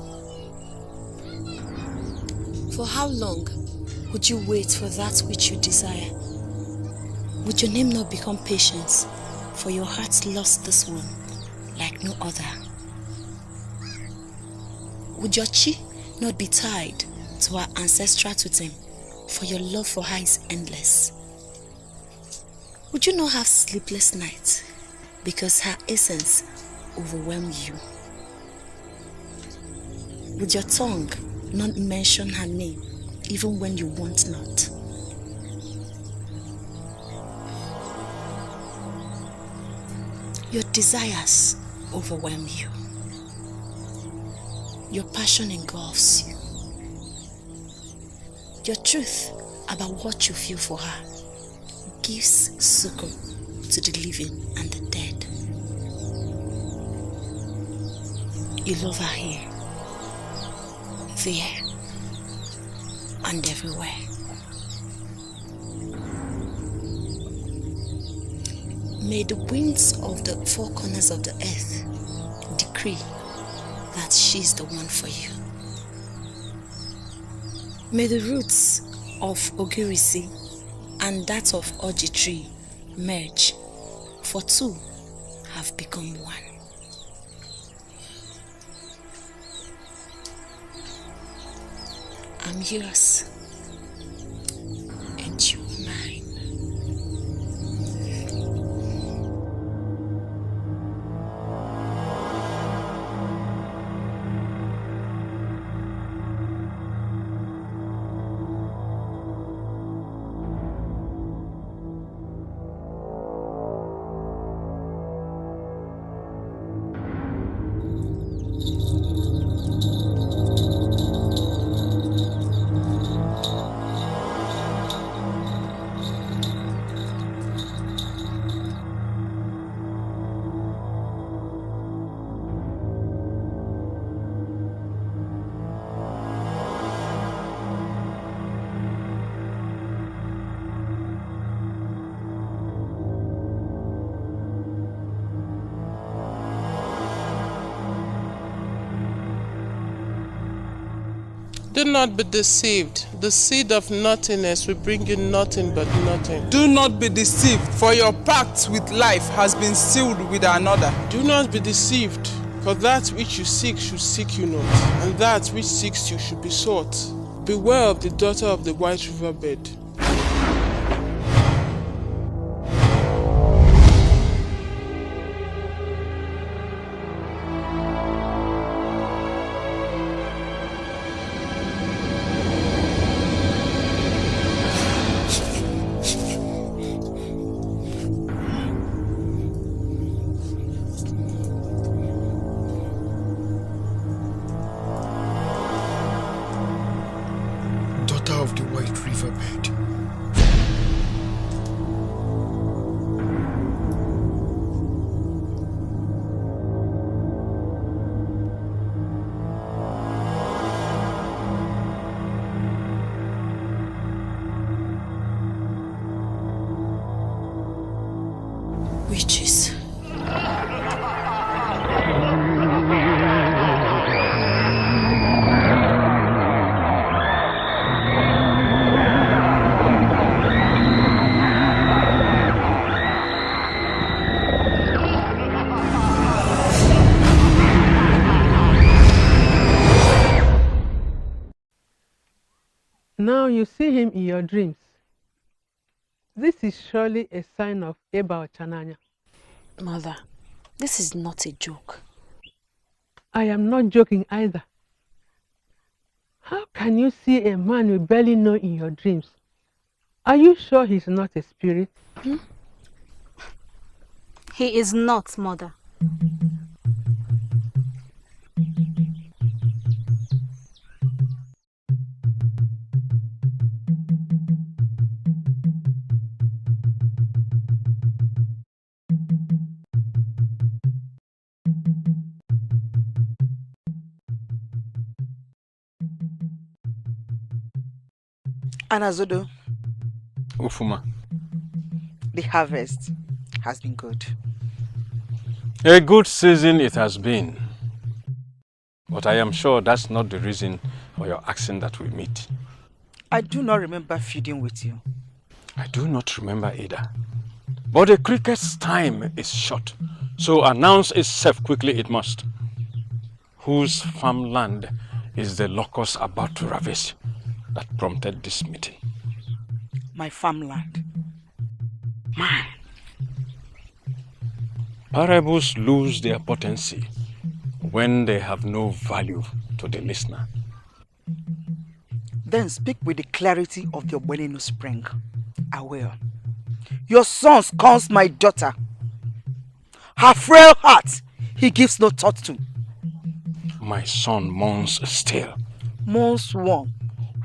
S15: For how long would you wait for that which you desire? Would your name not become patience, for your heart lost this one like no other? Would your chi not be tied to our ancestral totem, for your love for her is endless? Would you not have sleepless nights because her essence overwhelmed you? Would your tongue not mention her name even when you want not? Your desires overwhelm you. Your passion engulfs you. Your truth about what you feel for her gives succor to the living and the dead. You love her here, there, and everywhere. May the winds of the four corners of the earth decree that she's the one for you. May the roots of Ogirisi and that of Oji tree merge, for two have become one. I'm yours, and you're mine.
S20: Do not be deceived. The seed of nothingness will bring you nothing but nothing.
S21: Do not be deceived, for your pact with life has been sealed with another.
S20: Do not be deceived, for that which you seek should seek you not, and that which seeks you should be sought. Beware of the daughter of the white riverbed.
S15: Witches.
S4: Now you see him in your dreams. This is surely a sign of Eba Ochananya.
S19: Mother, this is not a joke.
S4: I am not joking either. How can you see a man you barely know in your dreams? Are you sure he's not a spirit?
S9: He is not, Mother.
S8: Anazodo.
S13: Ufuma.
S8: The harvest has been good.
S13: A good season it has been. But I am sure that's not the reason for your asking that we meet.
S8: I do not remember feuding with you.
S13: I do not remember either. But the cricket's time is short, so announce itself quickly it must. Whose farmland is the locust about to ravage that prompted this meeting?
S8: My farmland. Mine.
S13: Parables lose their potency when they have no value to the listener.
S8: Then speak with the clarity of the Obenenu spring. I will. Your son scorns my daughter. Her frail heart he gives no thought to.
S13: My son mourns still.
S8: Mourns one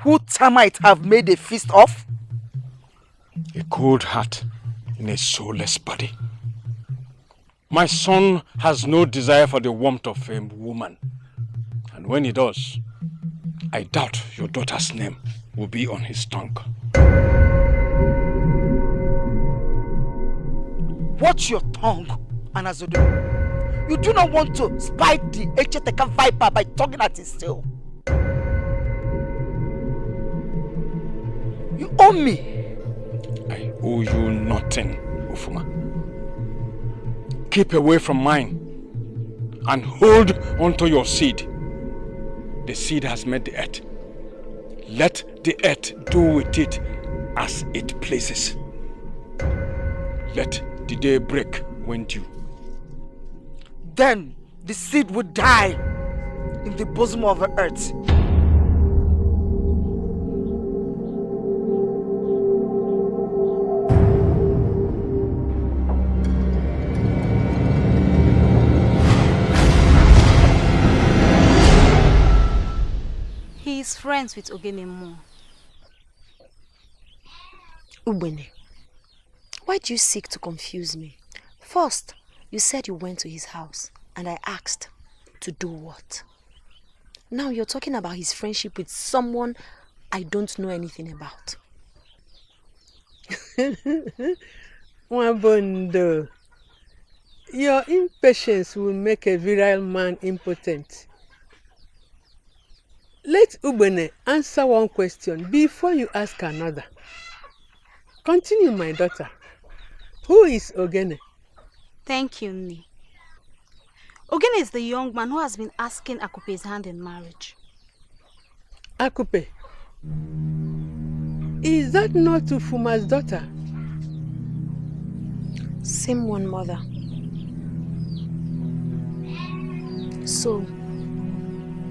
S8: who termite have made a feast of?
S13: A cold heart in a soulless body. My son has no desire for the warmth of a woman. And when he does, I doubt your daughter's name will be on his tongue.
S8: Watch your tongue, Anazodo. You do not want to spite the Echeteka viper by tugging at his tail. You owe me.
S13: I owe you nothing, Ufuma. Keep away from mine and hold onto your seed. The seed has met the earth. Let the earth do with it as it pleases. Let the day break when due.
S8: Then the seed would die in the bosom of the earth.
S3: He is friends with Ogenemo.
S15: Ubene, why do you seek to confuse me? First, you said you went to his house, and I asked, to do what? Now you're talking about his friendship with someone I don't know anything about.
S4: Wabondo, your impatience will make a virile man impotent. Let Ubene answer one question before you ask another. Continue, my daughter. Who is Ogene?
S9: Thank you, Nni. Ogene is the young man who has been asking Akupe's hand in marriage.
S4: Akupe? Is that not Ufuma's daughter?
S15: Same one, mother. So,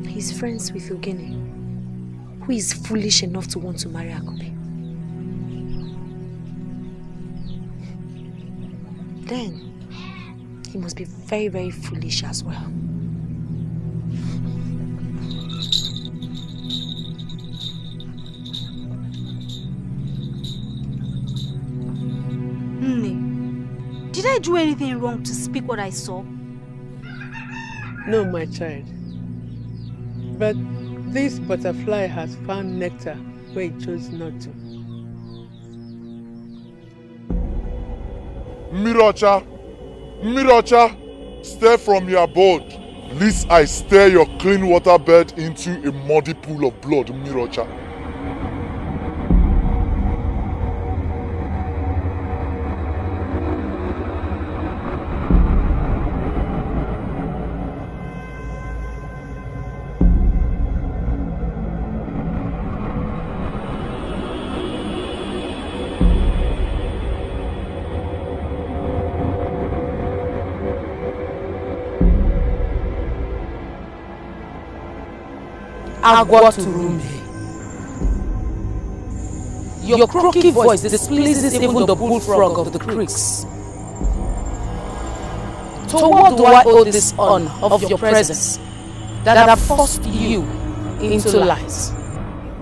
S15: he's friends with Ogene, who is foolish enough to want to marry Akupe. Then, he must be very, very foolish as well.
S9: Nne, did I do anything wrong to speak what I saw?
S4: No, my child. But this butterfly has found nectar where it chose not to.
S1: Mirocha, stir from your abode, lest I stir your clean water bed into a muddy pool of blood, Mirocha.
S22: Agwaturume. Your croaky voice displeases even the bullfrog of the creeks. To what do I owe this honor of your presence that have forced you into lies?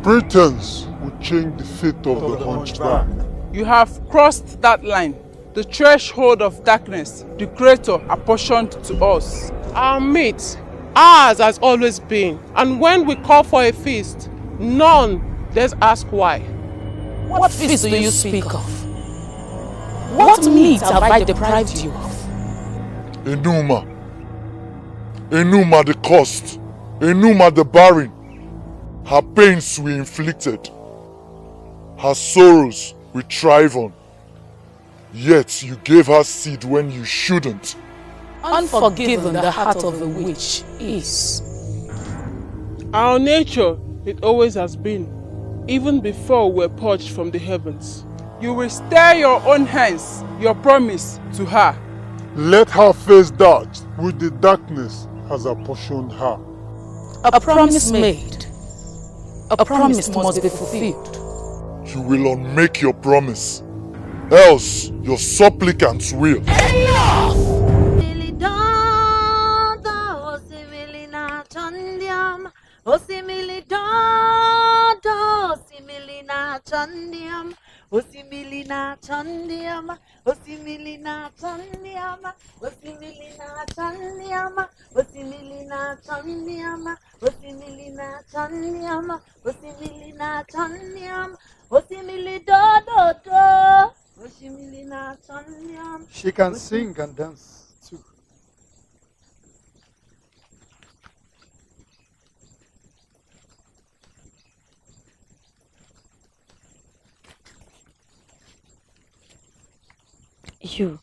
S1: Pretense will change the fate of the hunchback.
S21: You have crossed that line, the threshold of darkness the Creator apportioned to us. Our mate, ours has always been, and when we call for a feast, none dares ask why.
S22: What feast do you speak of? What meat have I deprived you of?
S1: Enuma the cursed, Enuma the barren. Her pains we inflicted, her sorrows we thrive on. Yet you gave her seed when you shouldn't.
S22: Unforgiven the heart of a witch is.
S21: Our nature, it always has been, even before we were purged from the heavens. You will stir your own hands, your promise to her.
S1: Let her face that with the darkness has apportioned her.
S22: A promise made. A promise must be fulfilled.
S1: You will unmake your promise, else your supplicants will.
S17: Osimilina chandiama, osimilina chandiama, osimilina chandiama, osimilina chandiama, osimilina chandiama, osimilina chandiama, osimili do do do, osimilina chandiama.
S6: She can sing and dance too.
S19: You,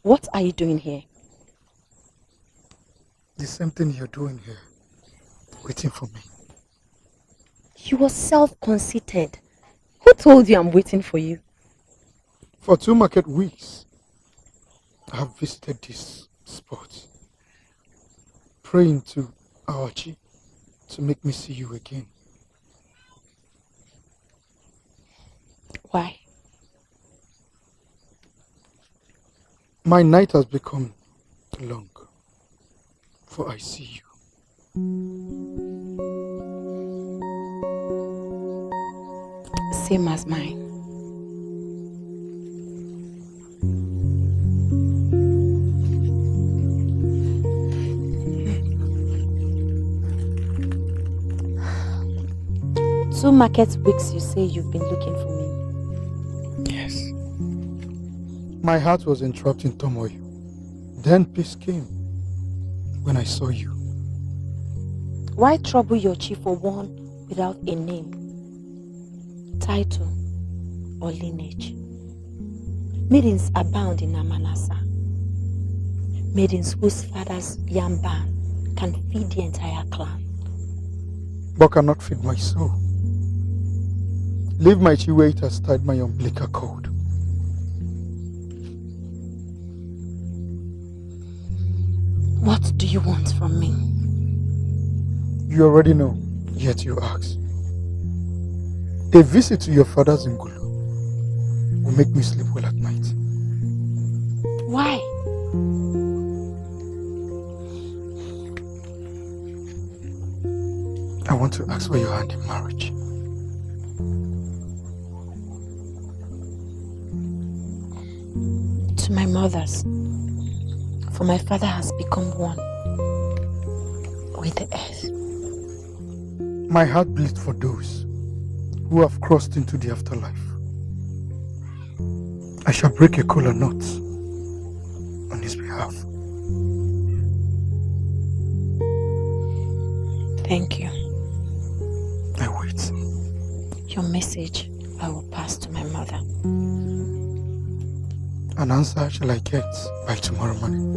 S19: what are you doing here?
S6: The same thing you're doing here, waiting for me.
S19: You were self-conceited. Who told you I'm waiting for you?
S6: For 2 market weeks, I have visited this spot, praying to Awachi to make me see you again.
S19: Why?
S6: My night has become long, for I see you.
S19: Same as mine. Two market weeks you say you've been looking for me.
S6: Yes. My heart was entrapped in turmoil. Then peace came when I saw you.
S19: Why trouble your chief for one without a name, title, or lineage? Maidens abound in Amanasa. Maidens whose father's yam ban can feed the entire clan.
S6: But cannot feed my soul. Leave my chi where it has tied my umbilical cord.
S19: What do you want from me?
S6: You already know, yet you ask. A visit to your father's Ngulu will make me sleep well at night.
S19: Why?
S6: I want to ask for your hand in marriage.
S19: To my mother's. For my father has become one with the earth.
S6: My heart bleeds for those who have crossed into the afterlife. I shall break a kola knot on his behalf.
S19: Thank you.
S6: I wait.
S19: Your message I will pass to my mother.
S6: An answer shall I get by tomorrow morning?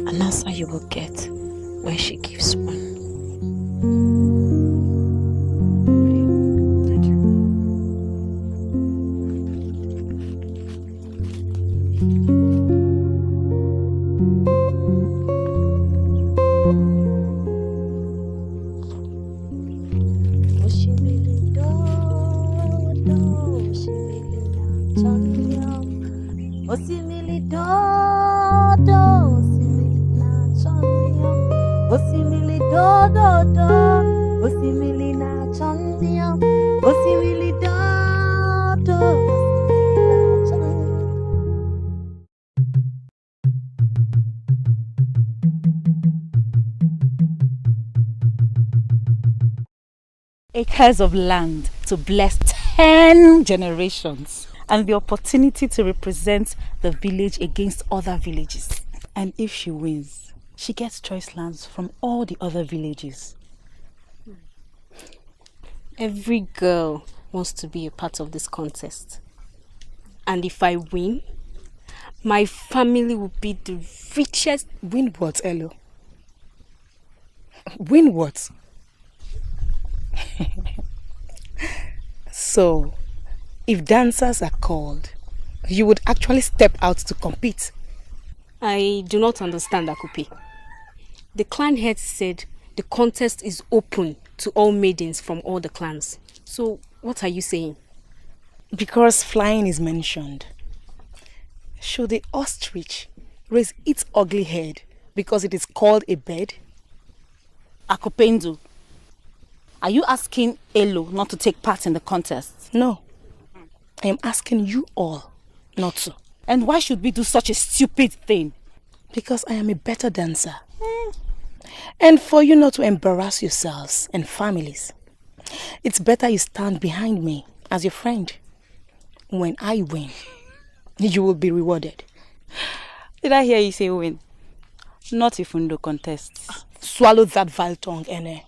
S19: An answer you will get when she gives one.
S6: Thank you.
S5: Acres of land to bless 10 generations, and the opportunity to represent the village against other villages. And if she wins, she gets choice lands from all the other villages.
S19: Every girl wants to be a part of this contest. And if I win, my family will be the richest.
S10: Win what, Elo? Win what? So, if dancers are called, you would actually step out to compete
S19: I do not understand, Akupe. The clan head said the contest is open to all maidens from all the clans. So, what are you saying?
S10: Because flying is mentioned. Should the ostrich raise its ugly head because it is called a bird?
S5: Akupendo, are you asking Elo not to take part in the contest?
S10: No. I am asking you all not to.
S5: And why should we do such a stupid thing?
S10: Because I am a better dancer. And for you not to embarrass yourselves and families, it's better you stand behind me as your friend. When I win, you will be rewarded.
S5: Did I hear you say win? Not even the contest.
S10: Swallow that vile tongue, Ene.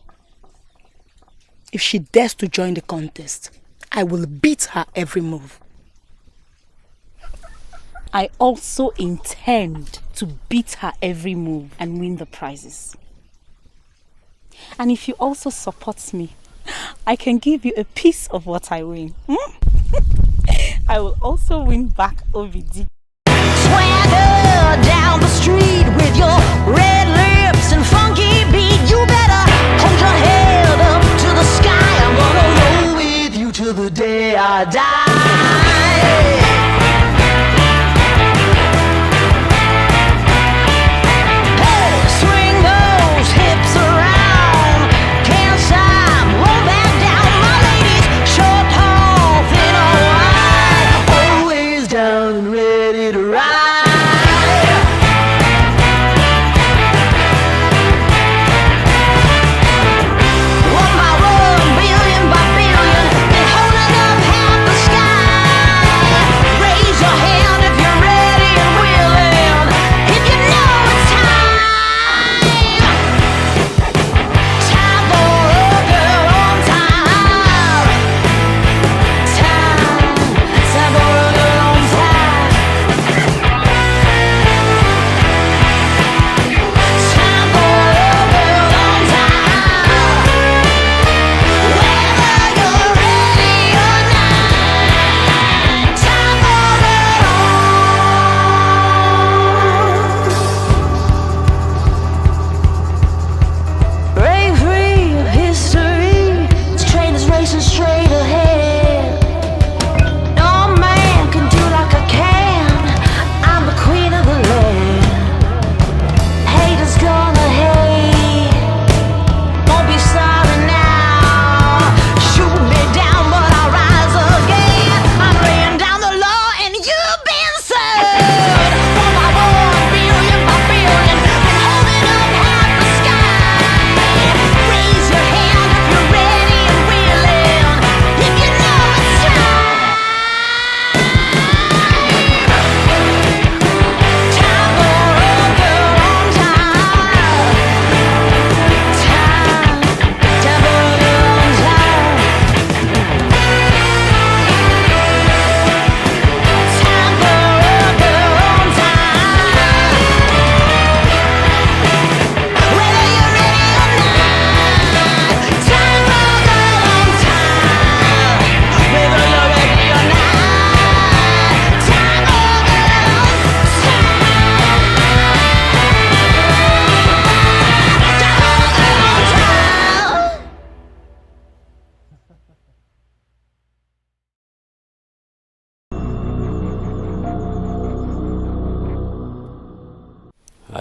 S10: If she dares to join the contest, I will beat her every move.
S5: I also intend to beat her every move and win the prizes. And if you also support me, I can give you a piece of what I win. I will also win back OBD.
S16: Swagger down the street with your red lips and funky beat. You better hold your head up to the sky. I'm gonna roll with you till the day I die.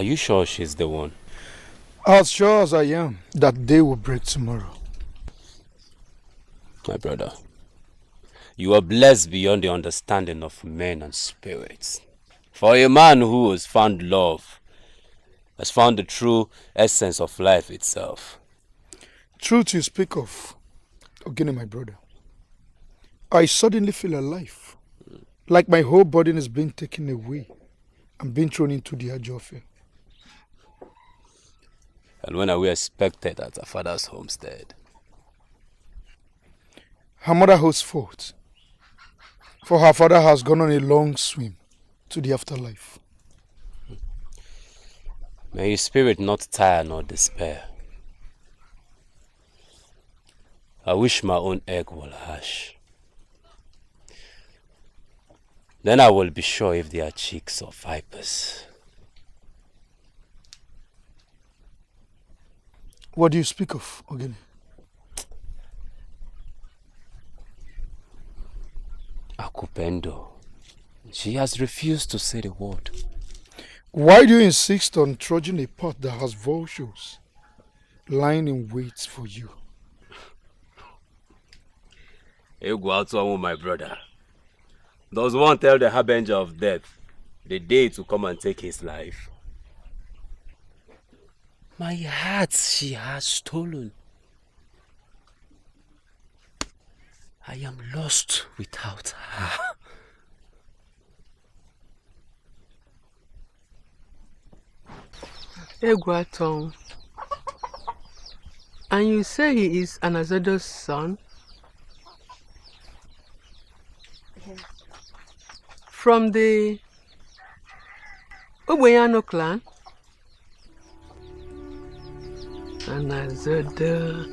S7: Are you sure she's the one?
S6: As sure as I am that day will break tomorrow.
S7: My brother, you are blessed beyond the understanding of men and spirits. For a man who has found love, has found the true essence of life itself.
S6: Truth you speak of, Ogini, my brother. I suddenly feel alive. Like my whole body is being taken away and being thrown into the Ajofia.
S7: And when are we expected at her father's homestead?
S6: Her mother holds forth, for her father has gone on a long swim to the afterlife.
S7: May his spirit not tire nor despair. I wish my own egg will hatch. Then I will be sure if they are chicks or vipers.
S6: What do you speak of, Ogene?
S7: Akupendo. She has refused to say the word.
S6: Why do you insist on trudging a path that has vultures lying in wait for you?
S7: Egwatu, my brother. Does one tell the harbinger of death the day to come and take his life? My heart she has stolen. I am lost without her.
S4: Egwatu. And you say he is Anazodo's son? From the Oboyano clan? Anazodo.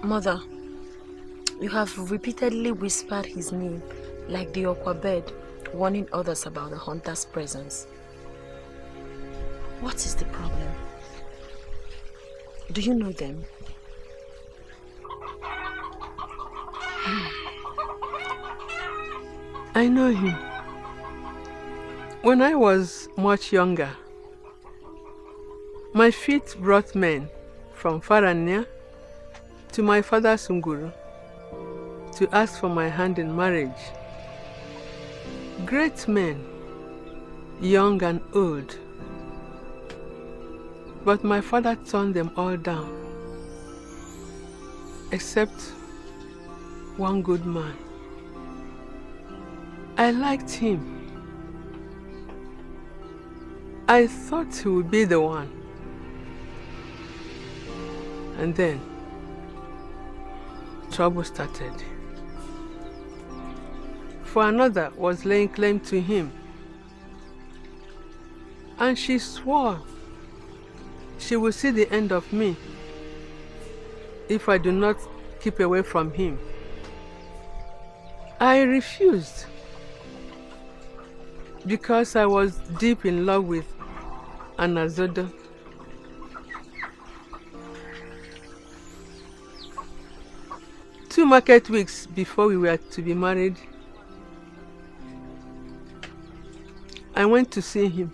S15: Mother, you have repeatedly whispered his name like the Okwa bird, warning others about the hunter's presence. What is the problem? Do you know them?
S4: I know him. When I was much younger, my feet brought men from far and near to my father's Nguru to ask for my hand in marriage. Great men, young and old. But my father turned them all down, except one good man. I liked him. I thought he would be the one. And then, trouble started. For another was laying claim to him. And she swore she will see the end of me if I do not keep away from him. I refused because I was deep in love with Anazodo. Two market weeks before we were to be married, I went to see him.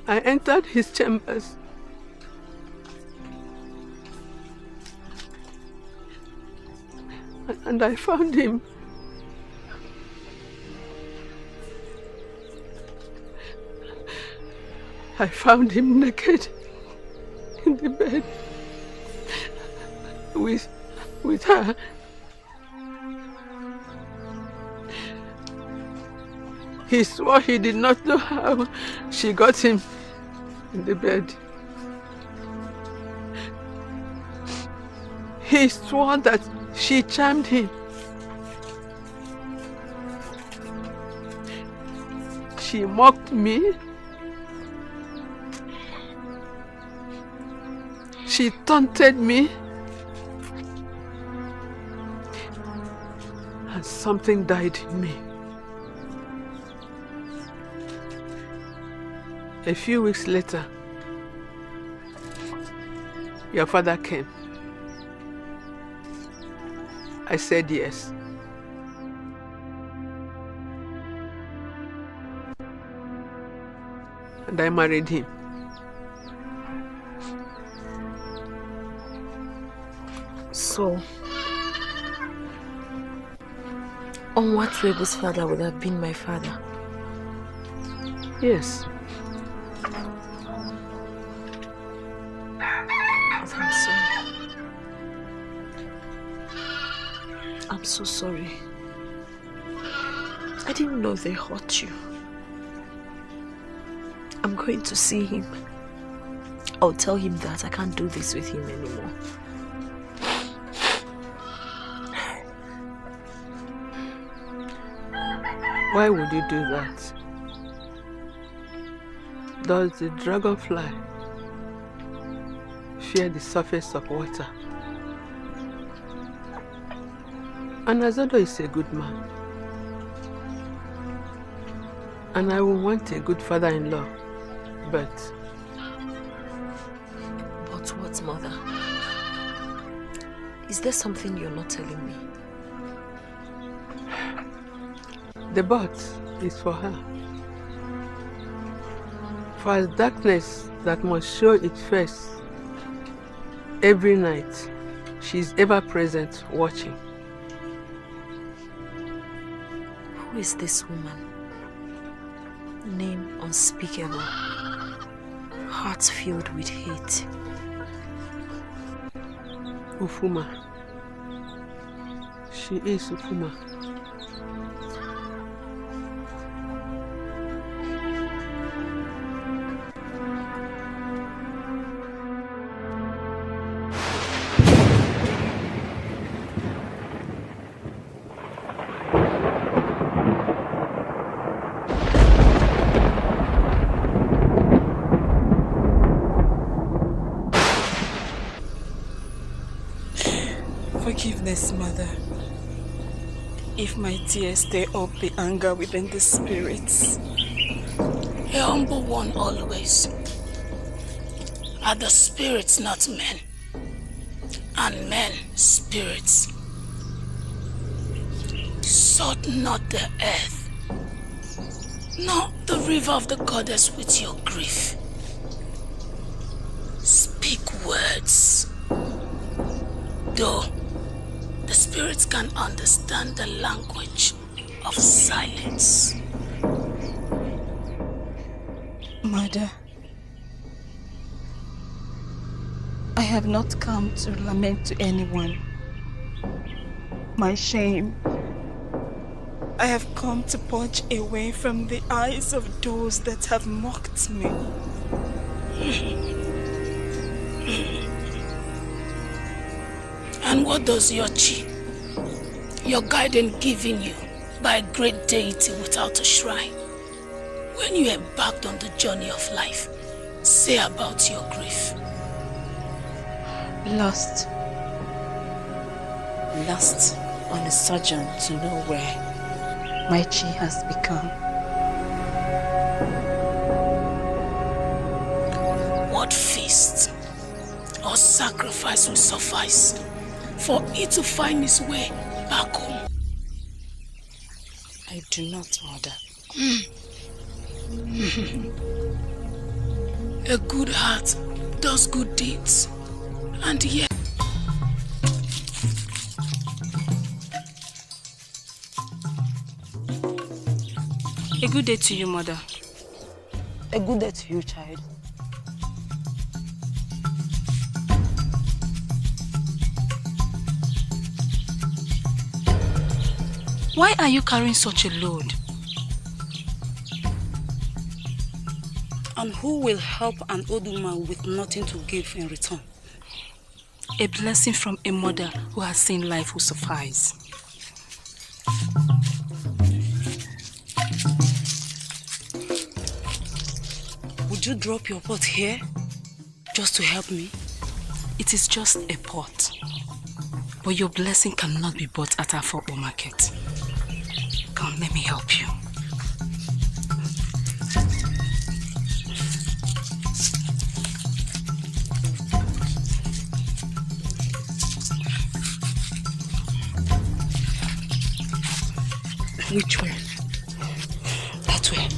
S4: I entered his chambers. And I found him. I found him naked in the bed with her. He swore he did not know how she got him in the bed. He swore that she charmed him. She mocked me. She taunted me. And something died in me. A few weeks later, your father came. I said yes. And I married him.
S15: So, Onwatwebu's father would have been my father?
S4: Yes.
S15: I'm so sorry. I didn't know they hurt you. I'm going to see him. I'll tell him that I can't do this with him anymore.
S4: Why would you do that? Does the dragonfly fear the surface of water? Anazodo is a good man. And I will want a good father-in-law. But
S15: what, Mother? Is there something you're not telling me?
S4: the but is for her. For as darkness that must show its face every night, she is ever present watching.
S15: Who is this woman? Name unspeakable, hearts filled with hate.
S4: Ufuma. She is Ufuma.
S2: Forgiveness, Mother. If my tears stir up the anger within the spirits.
S12: A humble one always. Are the spirits not men? And men spirits. Salt not the earth, nor the river of the goddess with your grief. Speak words. Though the spirits can understand the language of silence.
S2: Mother, I have not come to lament to anyone. My shame. I have come to purge away from the eyes of those that have mocked me.
S12: And what does your chi, your guidance given you by a great deity without a shrine, when you embarked on the journey of life, say about your grief?
S2: Lost on a sojourn to nowhere, my chi has become.
S12: What feast or sacrifice will suffice for it to find its way back home?
S2: I do not, Mother.
S12: A good heart does good deeds, and yet
S2: A good day to you, Mother.
S3: A good day to you, child.
S2: Why are you carrying such a load?
S5: And who will help an old woman with nothing to give in return?
S2: A blessing from a mother who has seen life will suffice.
S5: Would you drop your pot here just to help me?
S2: It is just a pot. But your blessing cannot be bought at Afro market. Come, let me help you.
S5: Which way? That way.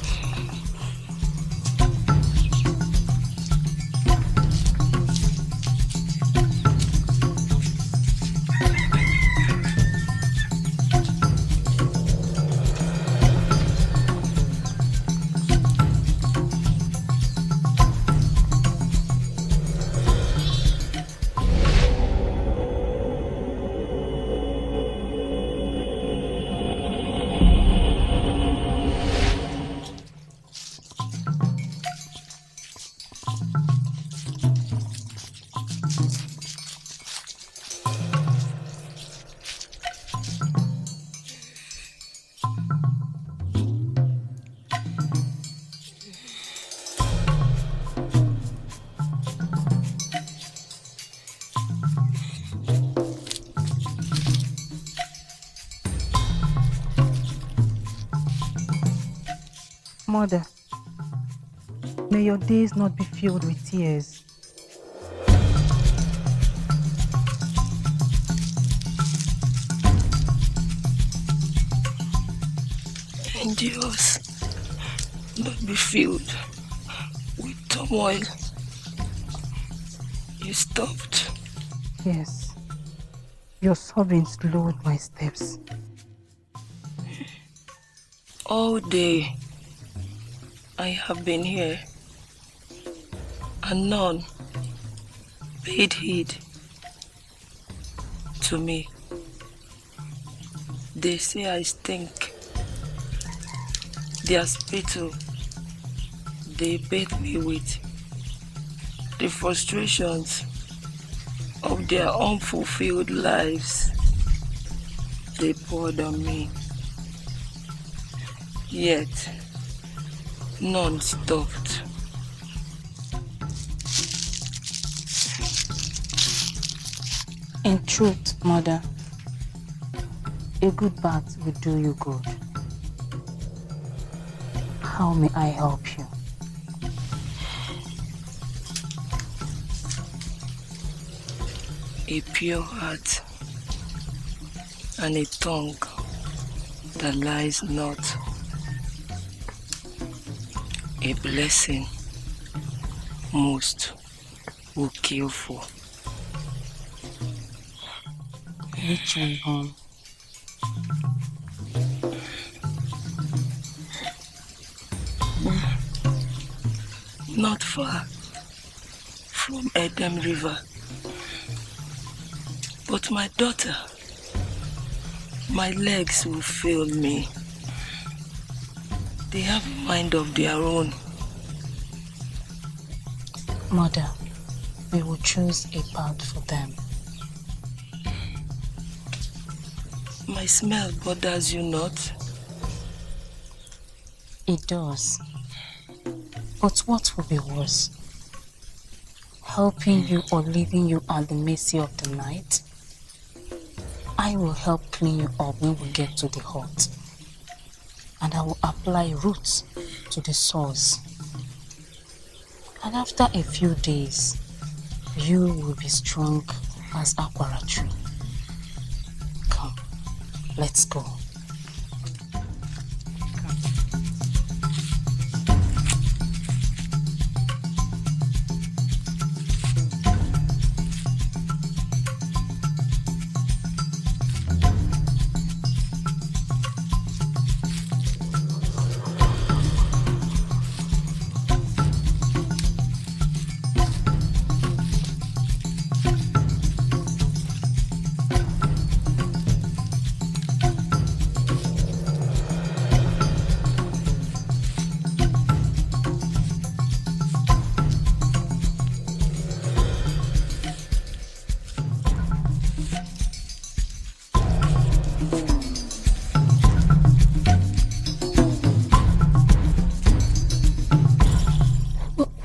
S11: Mother, may your days not be filled with tears.
S12: And yours not be filled with turmoil. You stopped.
S11: Yes, your sobbing slowed my steps.
S12: All day I have been here, and none paid heed to me. They say I stink. Their spittle they bathe me with. The frustrations of their unfulfilled lives they poured on me. Yet none stopped.
S11: In truth, Mother, a good bath will do you good. How may I help you?
S12: A pure heart and a tongue that lies not. A blessing most will kill for.
S11: Which one, home?
S12: Not far from Edem River. But my daughter, my legs will fail me. They have a mind of their own.
S11: Mother, we will choose a path for them.
S12: My smell bothers you not?
S11: It does. But what will be worse? Helping you or leaving you at the mercy of the night? I will help clean you up when we get to the hut. And I will apply roots to the sores. And after a few days, you will be strong as aquara tree. Come, let's go.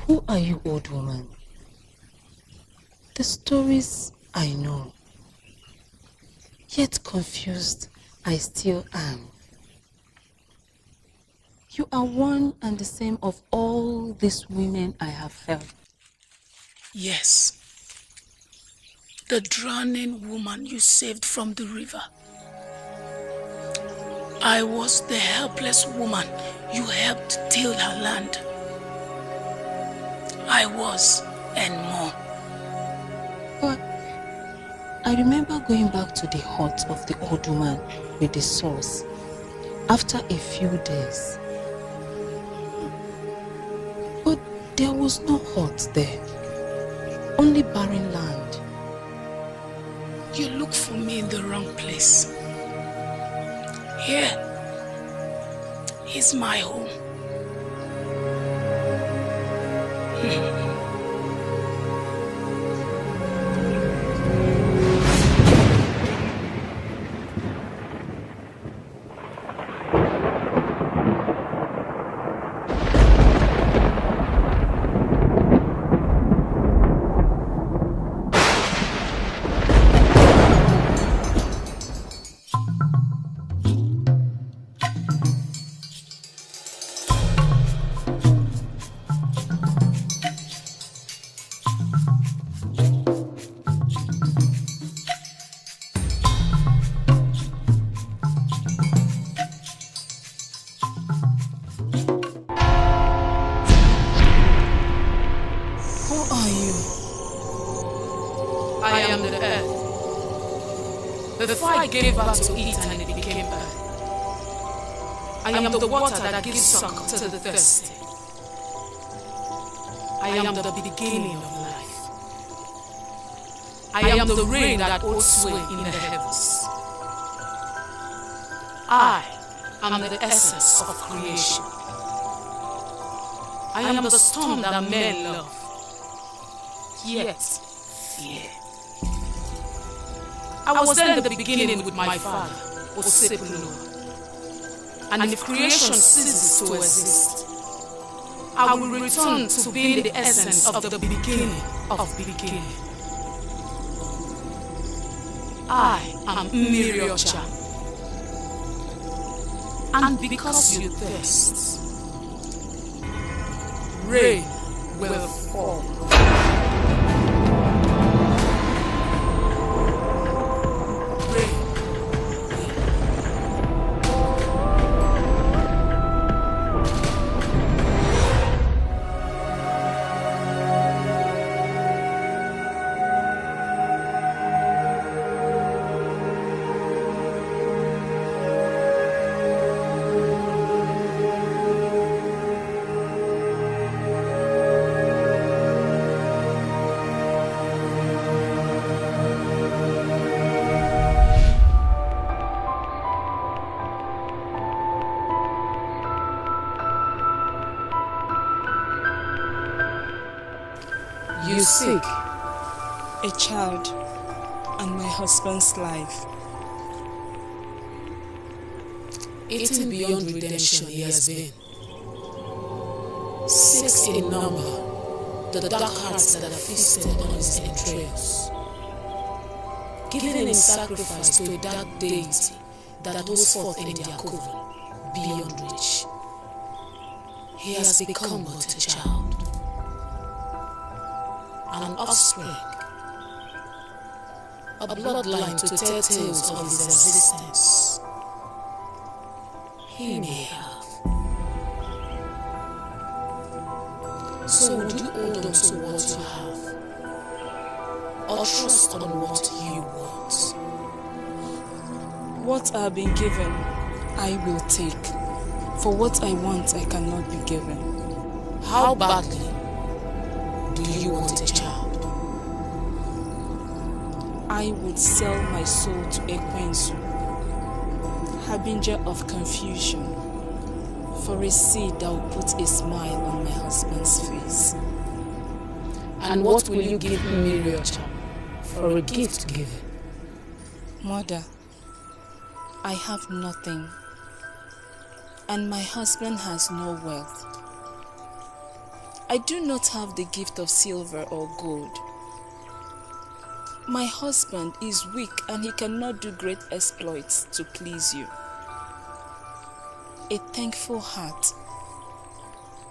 S11: Who are you, old woman? The stories I know. Yet confused, I still am. You are one and the same of all these women I have held.
S12: Yes. The drowning woman you saved from the river. I was the helpless woman you helped till her land. I was, and more.
S11: But I remember going back to the hut of the old woman with the sauce after a few days. But there was no hut there, only barren land.
S12: You look for me in the wrong place. Here is my home.
S22: before I gave birth to it and it became earth. I am the water that gives suck to the thirsty. I am the beginning of life. I am the rain that holds sway in the heavens. I am the essence of creation. I am the storm that men love, yet fear. I was then the beginning with my father, Osepulu. And if creation ceases to exist, I will return to being the essence of the beginning of beginning. I am Miriocha. And because you thirst, rain will fall. You seek
S2: a child and my husband's life.
S22: Eaten beyond redemption he has been. 6 in number, the dark hearts that have feasted on his entrails. Given in sacrifice to a dark deity that holds forth in their coven, beyond reach. He has become but a child. An offspring, a bloodline to tell tales of his existence. He may have. So would you hold on to what you have, or trust on what you want?
S2: What I've been given, I will take. For what I want, I cannot be given.
S22: How badly do you want a child?
S2: I would sell my soul to Ekwensu, harbinger of confusion, for a seed that will put a smile on my husband's face.
S22: And what will you give Miriocha for a gift given?
S2: Mother, I have nothing, and my husband has no wealth. I do not have the gift of silver or gold. My husband is weak and he cannot do great exploits to please you. A thankful heart,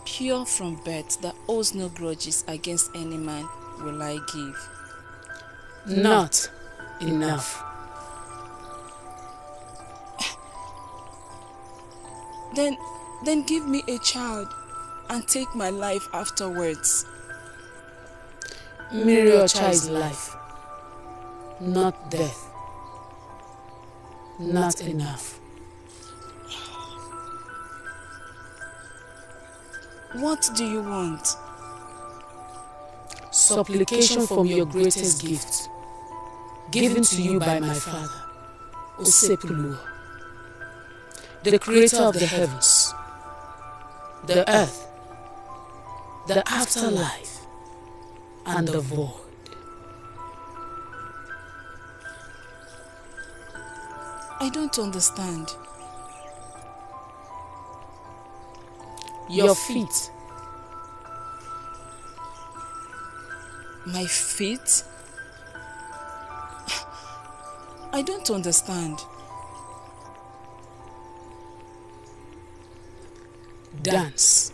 S2: pure from birth, that owes no grudges against any man, will I give.
S22: Not enough.
S2: Then give me a child and take my life afterwards.
S22: Miriocha is life, not death. Not enough.
S2: What do you want?
S22: Supplication from your greatest gift, given to you by my father, Osepulu, the creator of the heavens, the earth, the afterlife, and the void.
S2: I don't understand.
S22: Your feet.
S2: My feet? I don't understand.
S22: Dance.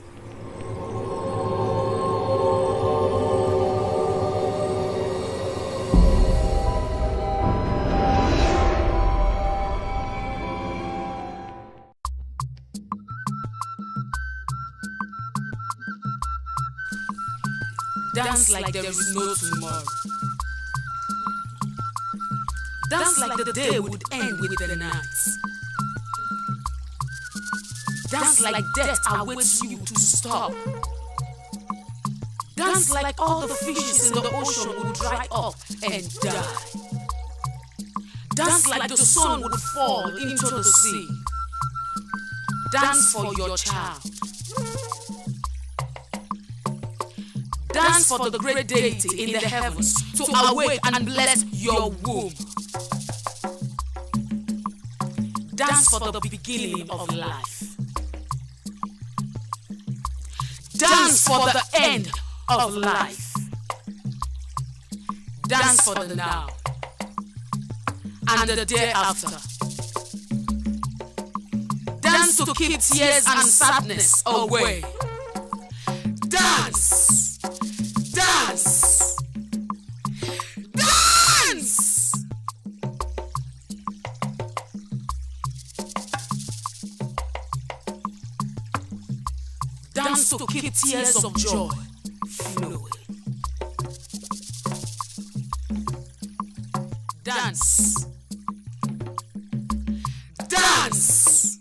S22: Dance like there is no tomorrow. Dance like the day would end with the night. Dance like death awaits you to stop. Dance like all the fishes in the ocean would dry up and die. Dance like the sun would fall into the sea. Dance for your child. Dance for the great deity in the heavens to awake and bless your womb. Dance for the beginning of life. Dance for the end of life. Dance for the now and the day after. Dance to keep tears and sadness away. Dance! Dance! Dance! Dance to keep tears of joy flowing. Dance. Dance.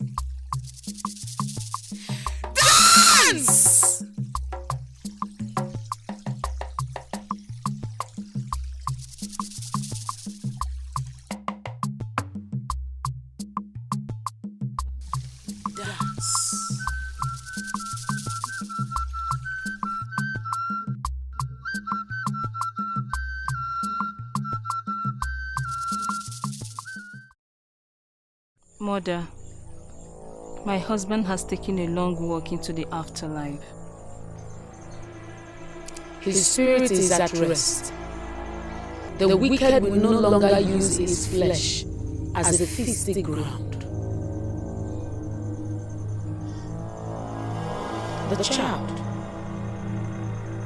S22: Dance.
S2: Mother, my husband has taken a long walk into the afterlife.
S22: His spirit is at rest. The wicked will no longer use his flesh as a feasting ground. The child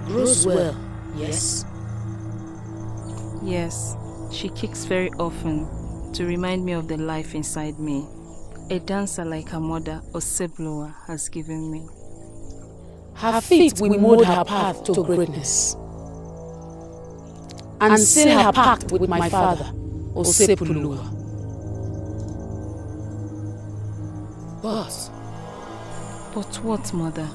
S22: grows well, yes?
S2: Yes, she kicks very often to remind me of the life inside me. A dancer like her mother, Osebloa, has given me.
S22: Her feet will mold her path to greatness and seal her pact with my father, Osebloa.
S2: But what, Mother?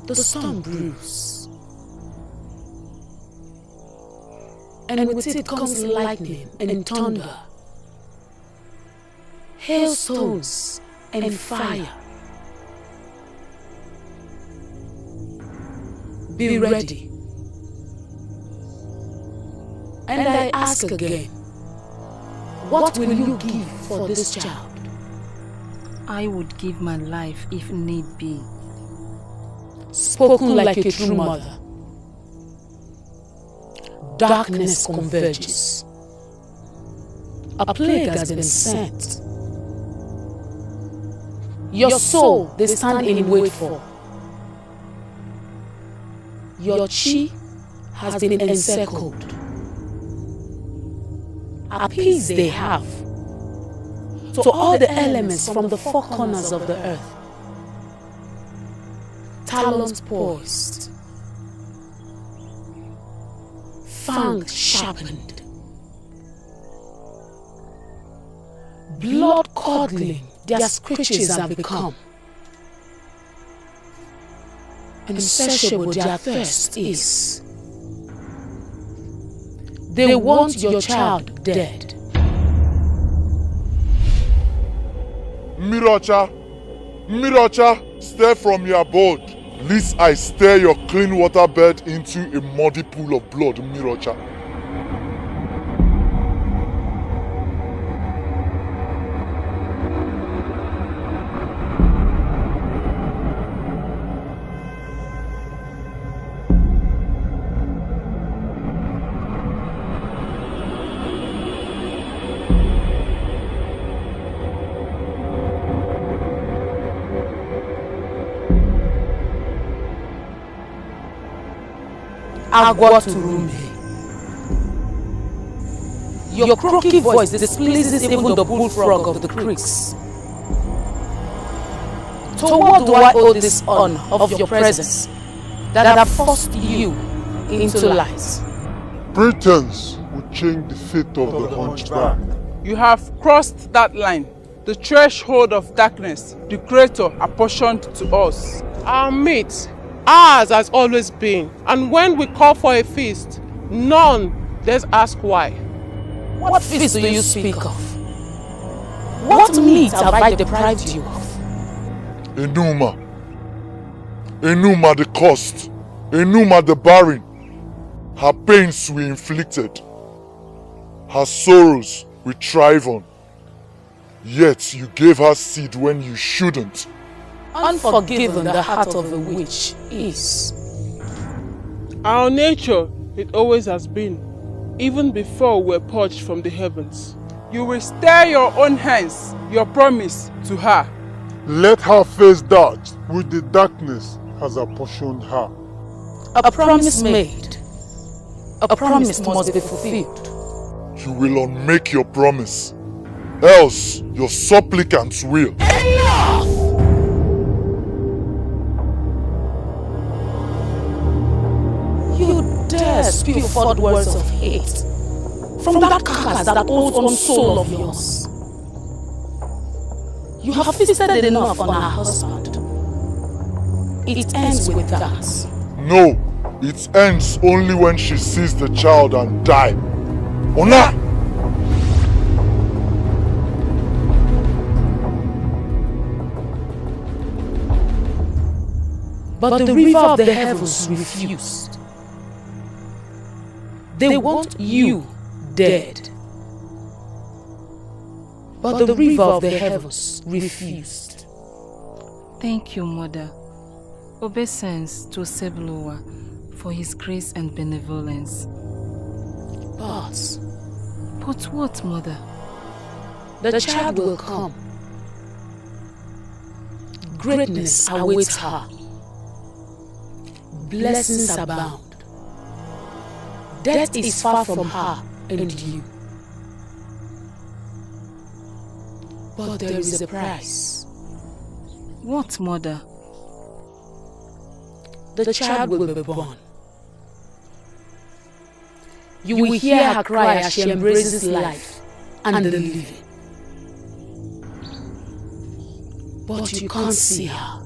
S22: The storm brews, and with it comes lightning and thunder, hailstones and fire. Be ready. And I ask again, what will you give for this child?
S2: I would give my life if need be.
S22: Spoken like a true mother. Darkness converges. A plague has been sent. Your soul they stand in wait for. Your chi has been encircled. A peace they have to all the elements from the four corners of the earth. Talons poised, fangs sharpened, blood curdling their screeches have become. Insatiable their thirst is. They want your child dead.
S1: Mirocha, Mirocha, stir from your abode, lest I stir your clean water bed into a muddy pool of blood, Mirocha.
S22: Agwaturume. Your croaky voice displeases even the bullfrog of the creeks. To what do I owe this honor of your presence that have forced you into lies?
S1: Pretense will change the fate of the hunchback.
S21: You have crossed that line, the threshold of darkness the Creator apportioned to us. Our mate, ours has always been, and when we call for a feast, none dares ask why.
S22: What feast do you speak of? What meat have I deprived you of?
S1: Enuma. Enuma the cursed. Enuma the barren. Her pains we inflicted. Her sorrows we thrive on. Yet you gave her seed when you shouldn't.
S22: Unforgiven the heart of a witch is.
S20: Our nature, it always has been, even before we were purged from the heavens.
S21: You will stay your own hands, your promise to her.
S1: Let her face that which the darkness has apportioned her.
S22: A promise made. A promise must be fulfilled.
S1: You will unmake your promise, else your supplicants will.
S22: Enough! You dare spew forth words of hate from that carcass that holds one soul of yours. You have feasted enough on her husband. It ends with that.
S1: No, it ends only when she sees the child and die. Ona!
S22: But the river of the heavens refused. They want you dead. But the river of the heavens refused.
S2: Thank you, Mother. Obeisance to Seblowa for his grace and benevolence. But what, Mother?
S22: The child will come. Greatness awaits her. Blessings abound. Death is far from her and you. But there is a price.
S2: What, Mother?
S22: The child will be born. You will hear her cry as she embraces life and the living. But you can't see her.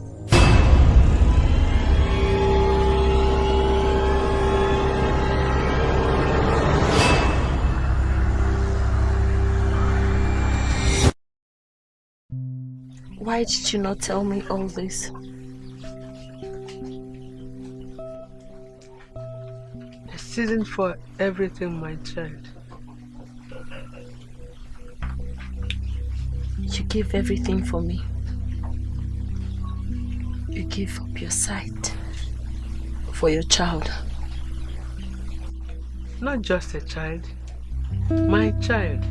S15: Why did you not tell me all this?
S4: A season for everything, my child.
S15: You give everything for me. You give up your sight for your child.
S4: Not just a child, my child,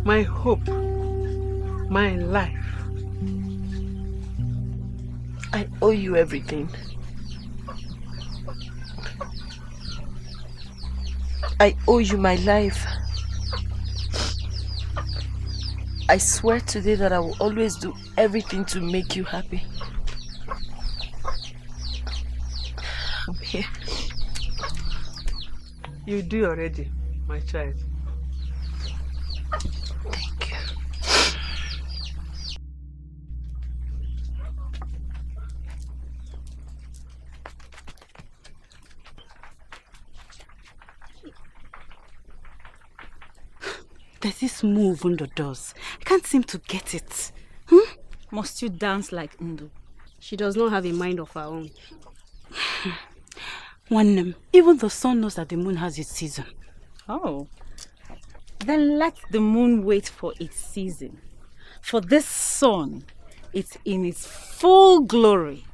S4: my hope, my life.
S15: I owe you everything. I owe you my life. I swear today that I will always do everything to make you happy. I'm here.
S4: You do already, my child.
S15: Thank you.
S5: There's this move Ndo does. I can't seem to get it. Must you dance like Ndo?
S19: She does not have a mind of her own.
S5: Even the sun knows that the moon has its season.
S19: Oh. Then let the moon wait for its season. For this sun, it's in its full glory.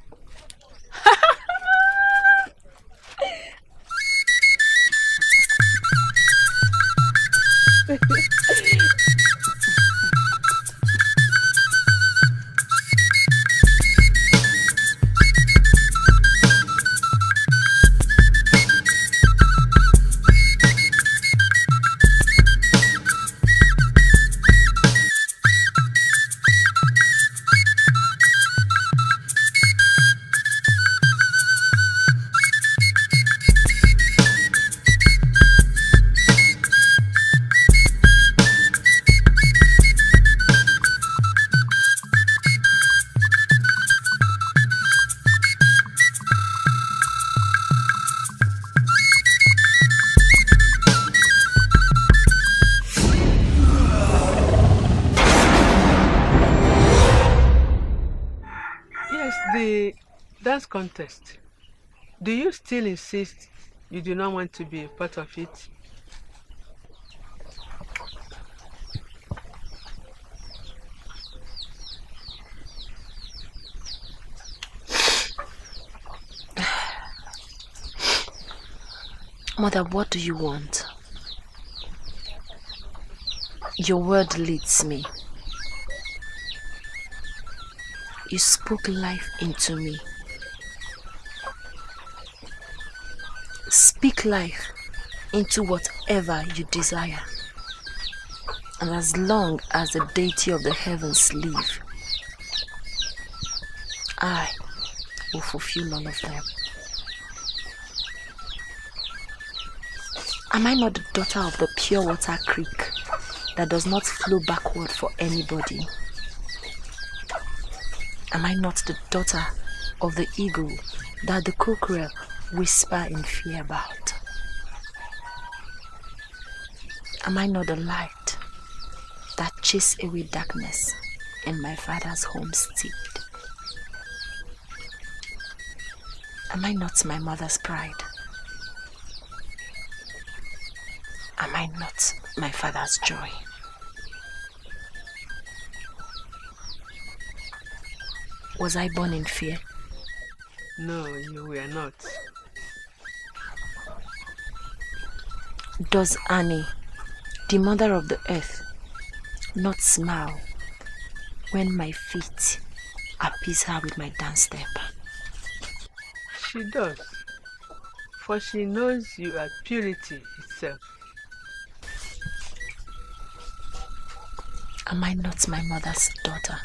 S4: the dance contest, do you still insist you do not want to be a part of it?
S15: Mother, what do you want? Your word leads me. You spoke life into me. Speak life into whatever you desire. And as long as the deity of the heavens live, I will fulfill all of them. Am I not the daughter of the pure water creek that does not flow backward for anybody? Am I not the daughter of the eagle that the cockerel whisper in fear about? Am I not the light that chase away darkness in my father's homestead? Am I not my mother's pride? Am I not my father's joy? Was I born in fear?
S4: No, you were not.
S15: Does Annie, the mother of the earth, not smile when my feet appease her with my dance step?
S4: She does, for she knows you are purity itself.
S15: Am I not my mother's daughter?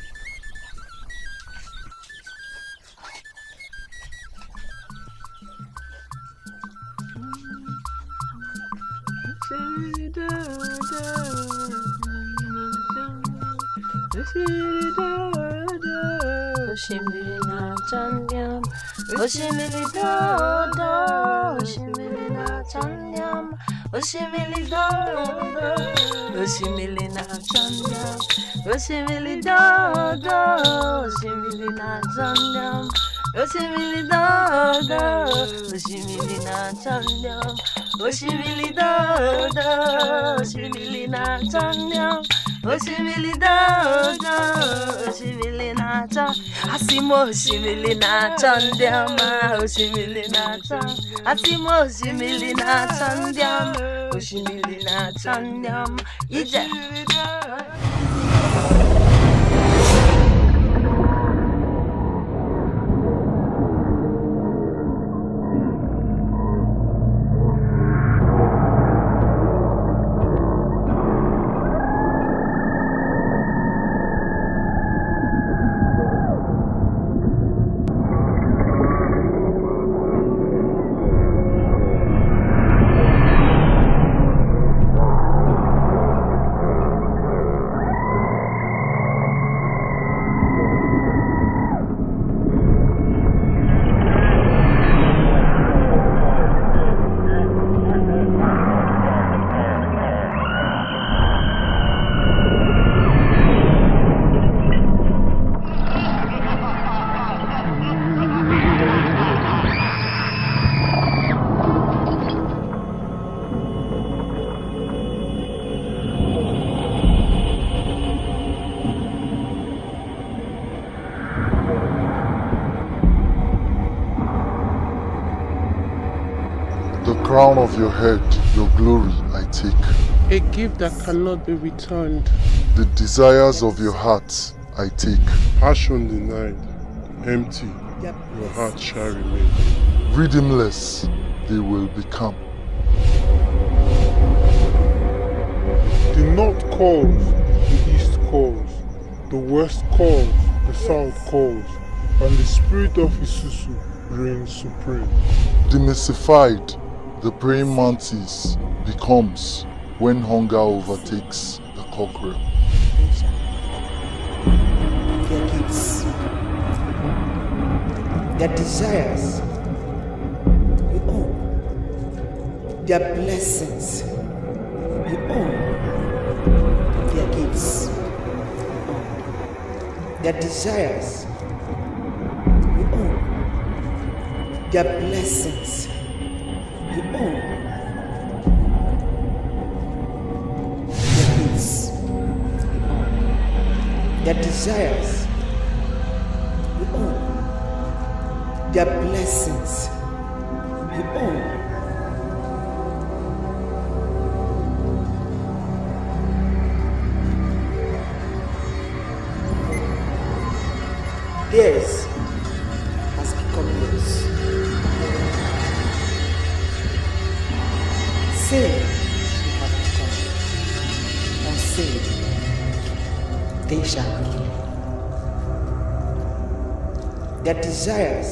S16: Oshimilina Chandyam, Oshimili Dodo, Oshimilina Chandyam, Oshimili Dodo, Oshimilina Chandyam, Oshimili Dodo, Oshimilina Chandyam, Oshimili Dodo, Oshimilina Chandyam, Oshimili Dodo, Oshimilina Chandyam, Oshimili Dodo, Oshimilina Chandyam, Asimo Oshimilina Chandyam, Oshimilina Chandyam, Asimo Oshimilina Chandyam, Oshimilina Chandyam, Ije.
S1: Crown of your head, your glory I take.
S20: A gift that cannot be returned.
S1: The desires of your heart I take.
S20: Passion denied, empty, your heart shall remain.
S1: Redeemless they will become.
S20: The north calls, the east calls, the west calls, the south calls, and the spirit of Isusu reigns supreme.
S1: Demystified, the praying mantis becomes when hunger overtakes the cockerel.
S14: Their gifts, their desires, you own. Their blessings, you own. Their gifts, you own. Their desires, their blessings, you own. Their gifts, you own. Their desires, you own. Their blessings, you own. Theirs has become yours. Sin you have become. On sin they shall remain. Their desires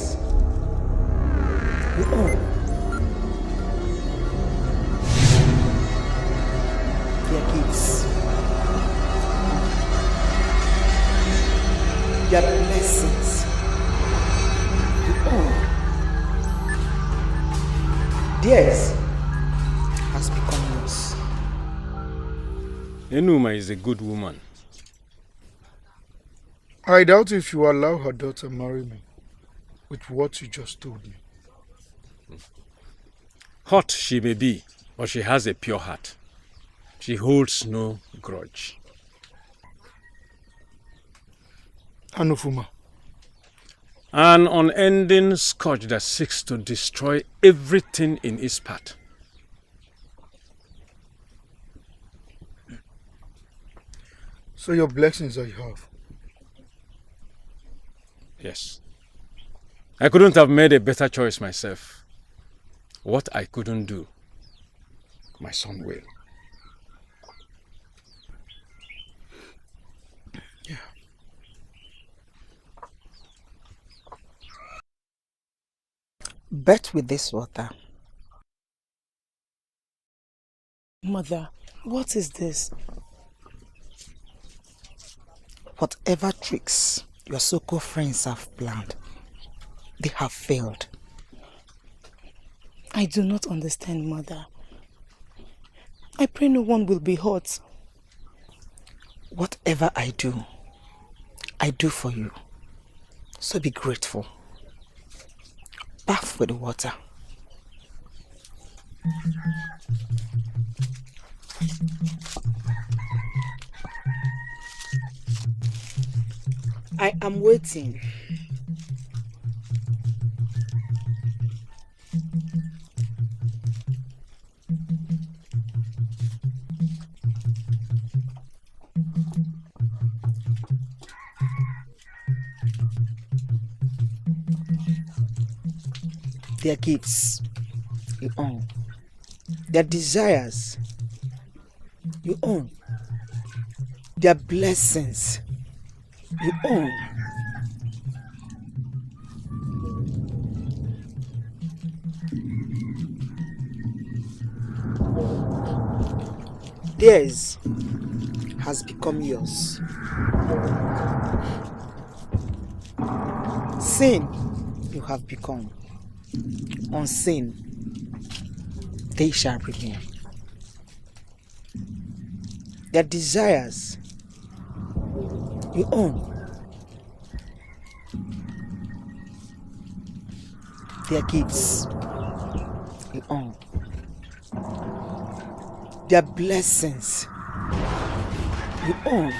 S14: you own. Their gifts, their blessings, you own. Theirs has become yours.
S13: Enuma is a good woman.
S6: I doubt if you allow her daughter marry me with what you just told me.
S13: Hot she may be, but she has a pure heart. She holds no grudge.
S6: Anufuma.
S13: An unending scourge that seeks to destroy everything in its path.
S6: So your blessings I have.
S13: Yes. I couldn't have made a better choice myself. What I couldn't do, my son will.
S6: Yeah.
S8: Bet with this water.
S10: Mother, what is this?
S8: Whatever tricks your so-called friends have planned, they have failed.
S10: I do not understand, Mother. I pray no one will be hurt.
S8: Whatever I do for you. So be grateful. Bath with the water. I am waiting. Their gifts, you own. Their desires, you own. Their blessings, you own. Theirs has become yours. Sin you have become. On sin they shall remain. Their desires you own. Their gifts you own. Their blessings you own.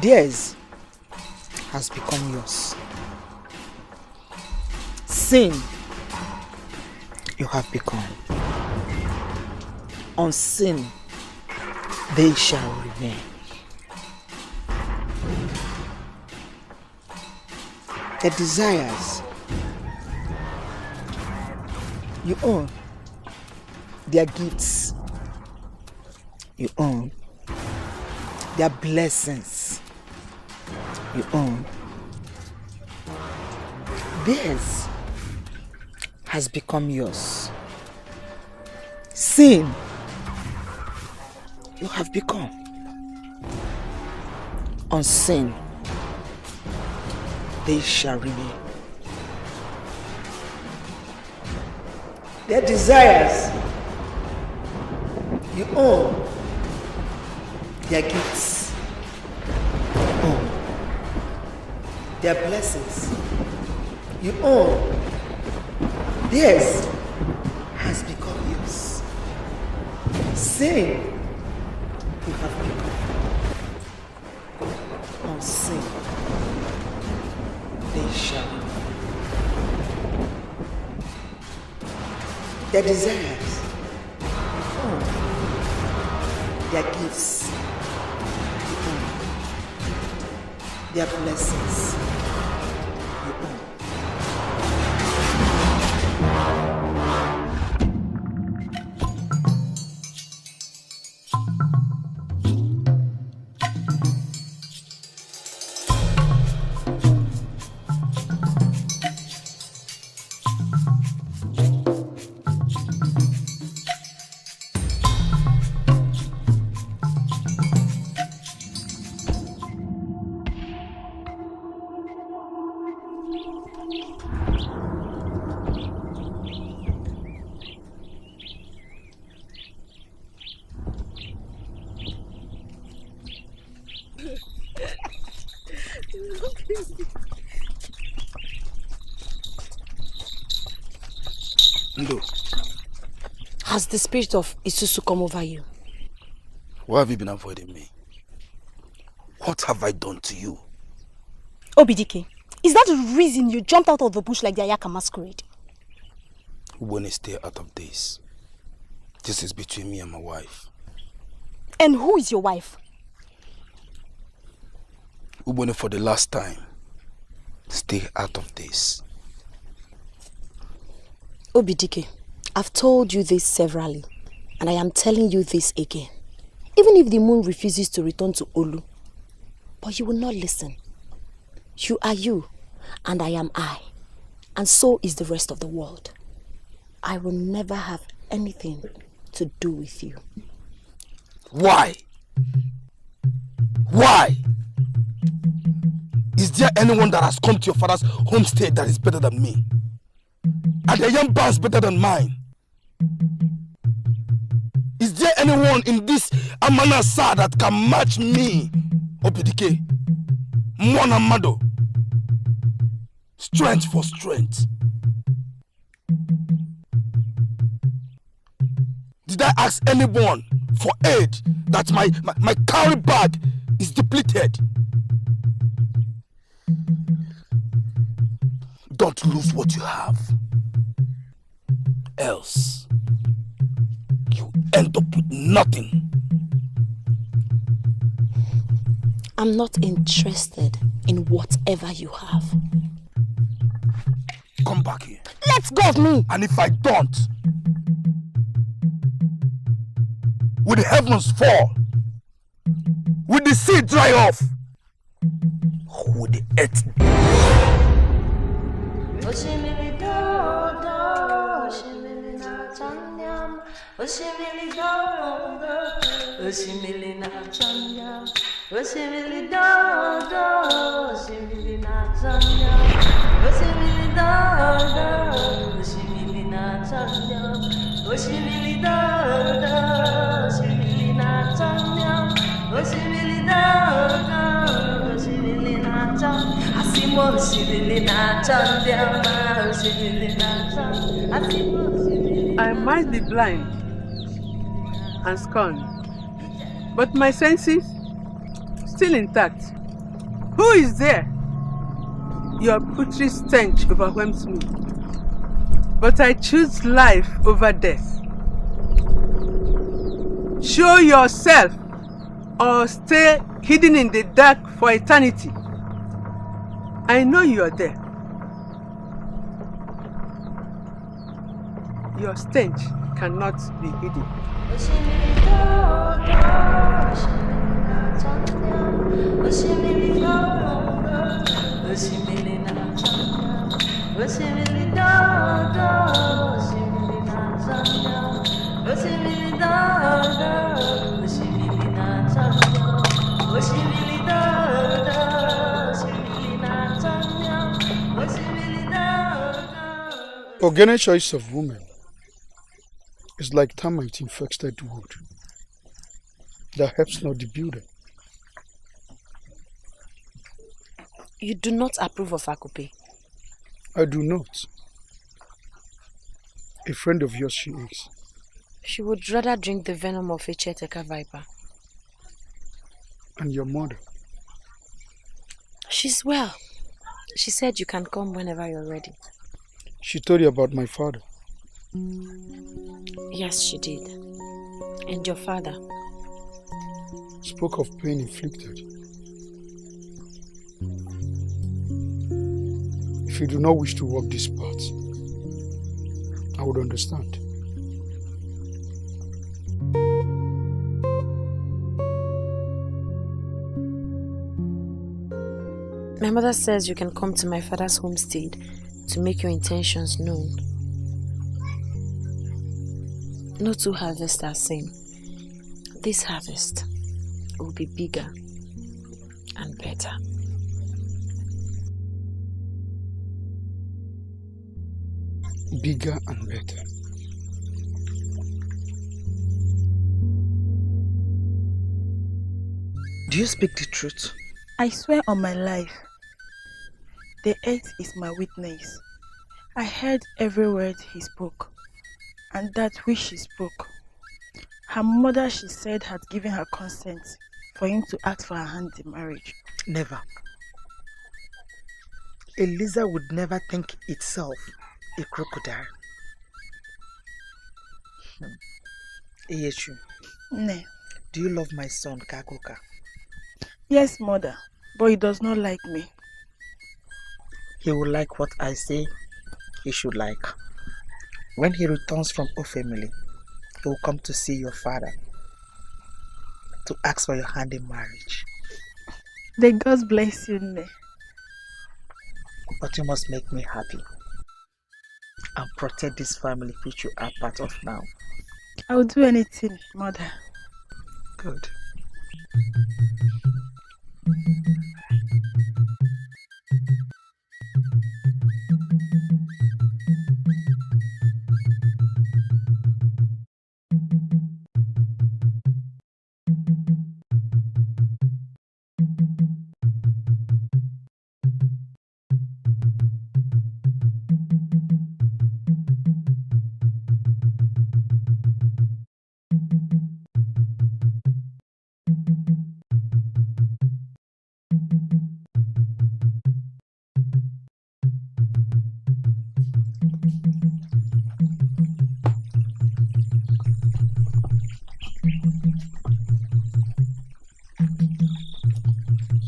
S8: Theirs has become yours. Sin you have become. On sin they shall remain. Their desires you own. Their gifts you own. Their blessings you own. Theirs has become yours. Sin you have become. On sin they shall remain. Their desires you own. Their gifts you own. Their blessings
S14: you own, theirs has become yours. Sin, you have become. On sin, they shall remain. Their desires, their gifts, their blessings, you own.
S19: Has the spirit of Isusu come over you?
S9: Why have you been avoiding me? What have I done to you?
S3: Obidike, is that the reason you jumped out of the bush like the Ayaka masquerade?
S9: When stay out of this. This is between me and my wife.
S3: And who is your wife?
S9: Ubone, for the last time, stay out of this.
S3: Obidike, I've told you this severally, and I am telling you this again. Even if the moon refuses to return to Olu, but you will not listen. You are you, and I am I, and so is the rest of the world. I will never have anything to do with you.
S9: Why? Why? Is there anyone that has come to your father's homestead that is better than me? Are the young bands better than mine? Is there anyone in this Amanasa that can match me? Obidike, Mwana Mado. Strength for strength. Did I ask anyone for aid that my carry bag is depleted? Don't lose what you have. Else, you end up with nothing.
S3: I'm not interested in whatever you have.
S9: Come back here.
S3: Let go of me!
S9: And if I don't, will the heavens fall? Will the sea dry off? Or will the earth
S4: I might be blind and scorned, but my senses still intact. Who is there? Your putrid stench overwhelms me, but I choose life over death. Show yourself or stay hidden in the dark for eternity. I know you are there. Your stench cannot be hidden.
S6: Organic choice of woman is like termite infested wood that helps not the builder.
S19: You do not approve of Akupe.
S6: I do not. A friend of yours she is.
S19: She would rather drink the venom of a Cheteka viper.
S6: And your mother?
S19: She's well. She said you can come whenever you're ready.
S6: She told you about my father?
S19: Yes, she did. And your father?
S6: Spoke of pain inflicted. If you do not wish to walk this path, I would understand.
S19: My mother says you can come to my father's homestead to make your intentions known. No two harvests are same. This harvest will be bigger and better.
S6: Bigger and better.
S8: Do you speak the truth?
S2: I swear on my life. The earth is my witness. I heard every word he spoke, and that which she spoke. Her mother, she said, had given her consent for him to ask for her hand in marriage.
S8: Never. A lizard would never think itself a crocodile. Iyechu,
S2: Ne.
S8: do you love my son, Kakoka?
S2: Yes, mother, but he does not like me.
S8: He will like what I say he should like. When he returns from Ofemili, he will come to see your father to ask for your hand in marriage.
S2: May God bless you, Ne.
S8: But you must make me happy and protect this family which you are part of now.
S2: I will do anything, mother.
S8: Good.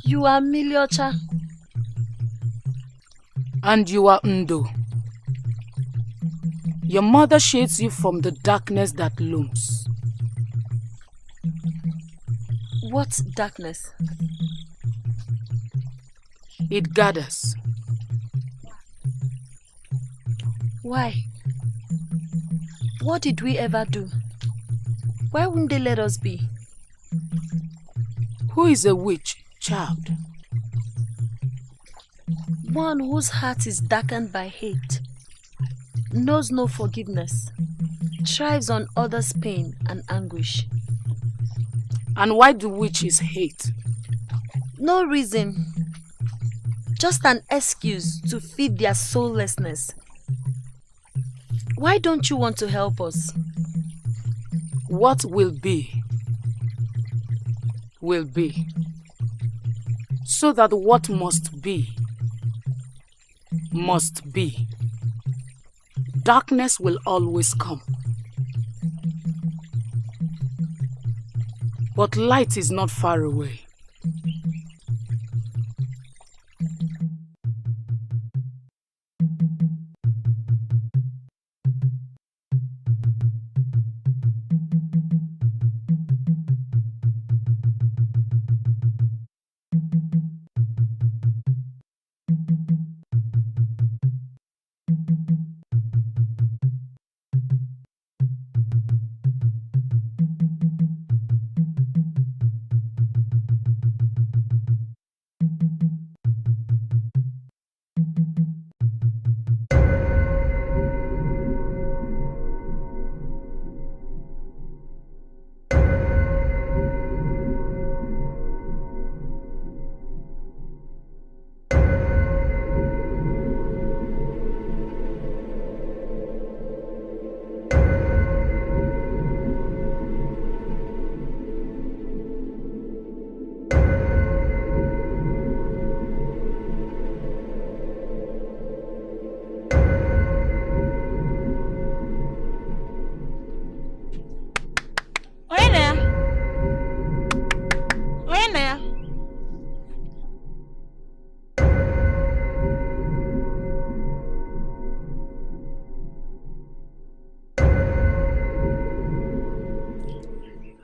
S19: You are Miliocha.
S22: And you are Ndo. Your mother shades you from the darkness that looms.
S19: What darkness?
S22: It gathers.
S19: Why? What did we ever do? Why wouldn't they let us be?
S22: Who is a witch, child?
S19: One whose heart is darkened by hate, knows no forgiveness, thrives on others' pain and anguish.
S22: And why do witches hate?
S19: No reason. Just an excuse to feed their soullessness. Why don't you want to help us?
S22: What will be, will be. So that what must be, must be. Darkness will always come. But light is not far away.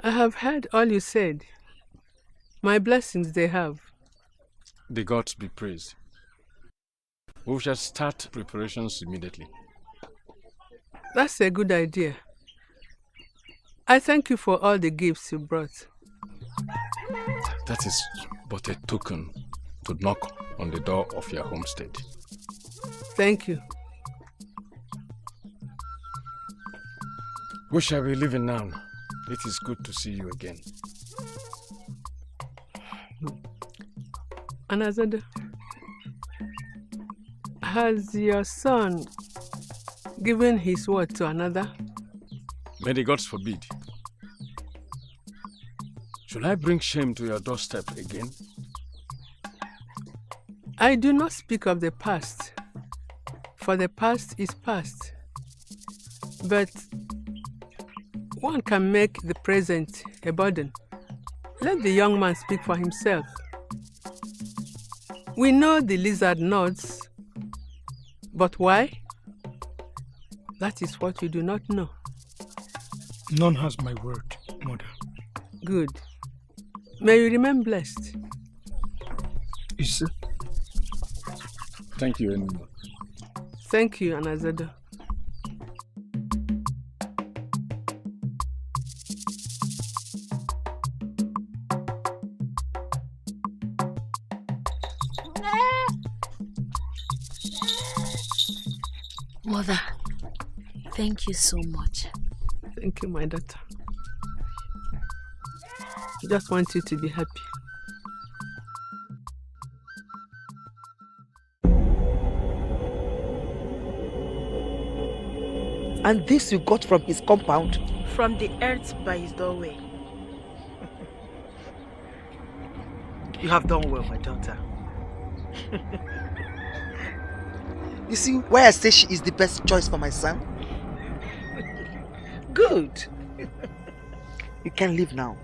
S4: I have heard all you said. My blessings they have.
S13: The gods be praised. We shall start preparations immediately.
S4: That's a good idea. I thank you for all the gifts you brought.
S13: That is but a token to knock on the door of your homestead.
S4: Thank you.
S13: We shall be leaving now. It is good to see you again.
S4: Anazada, has your son given his word to another?
S13: May the gods forbid. Should I bring shame to your doorstep again?
S4: I do not speak of the past, for the past is past. But one can make the present a burden. Let the young man speak for himself. We know the lizard nods, but why? That is what you do not know.
S6: None has my word, Mother.
S4: Good. May you remain blessed.
S6: Is it?
S13: Thank you, Enuma.
S4: Thank you, Anazada.
S3: Mother, thank you so much.
S4: Thank you, my daughter. I just want you to be happy.
S8: And this you got from his compound?
S2: From the earth by his doorway.
S8: You have done well, my daughter. You see why I say she is the best choice for my son? Good. You can leave now.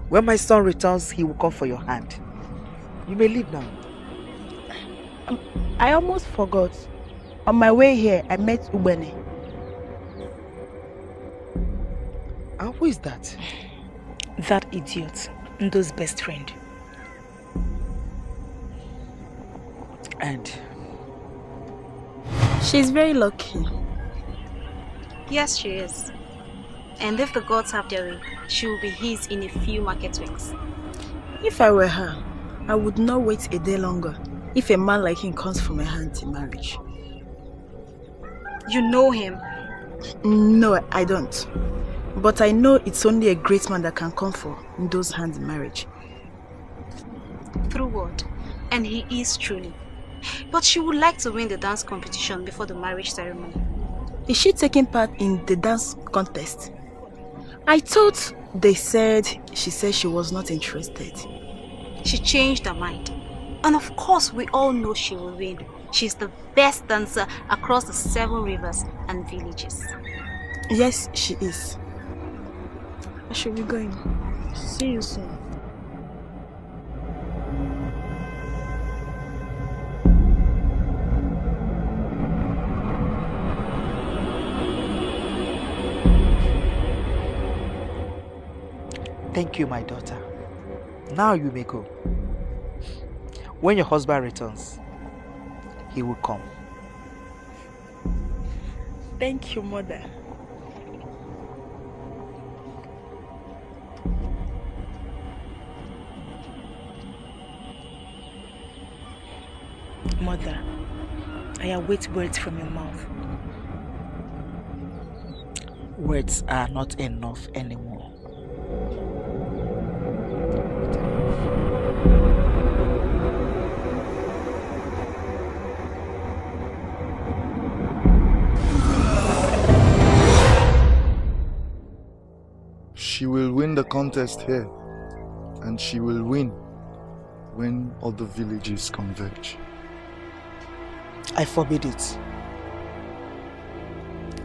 S8: When my son returns, he will come for your hand. You may leave now.
S2: I almost forgot. On my way here, I met Ubene.
S8: And who is that?
S10: That idiot, Ndo's best friend.
S8: And?
S2: She's very lucky.
S3: Yes, she is. And if the gods have their way, she will be his in a few market weeks.
S2: If I were her, I would not wait a day longer if a man like him comes for my hand in marriage.
S3: You know him?
S2: No, I don't. But I know it's only a great man that can come for Ndo's hand in marriage.
S3: Through word. And he is truly. But she would like to win the dance competition before the marriage ceremony.
S2: Is she taking part in the dance contest? I thought they said she said she was not interested.
S3: She changed her mind. And of course we all know she will win. She's the best dancer across the 7 rivers and villages.
S2: Yes, she is. I should be going. See you soon.
S8: Thank you, my daughter. Now you may go. When your husband returns, he will come.
S2: Thank you, Mother.
S10: Mother, I await words from your mouth.
S8: Words are not enough anymore.
S9: She will win the contest here, and she will win when other villages converge.
S8: I forbid it.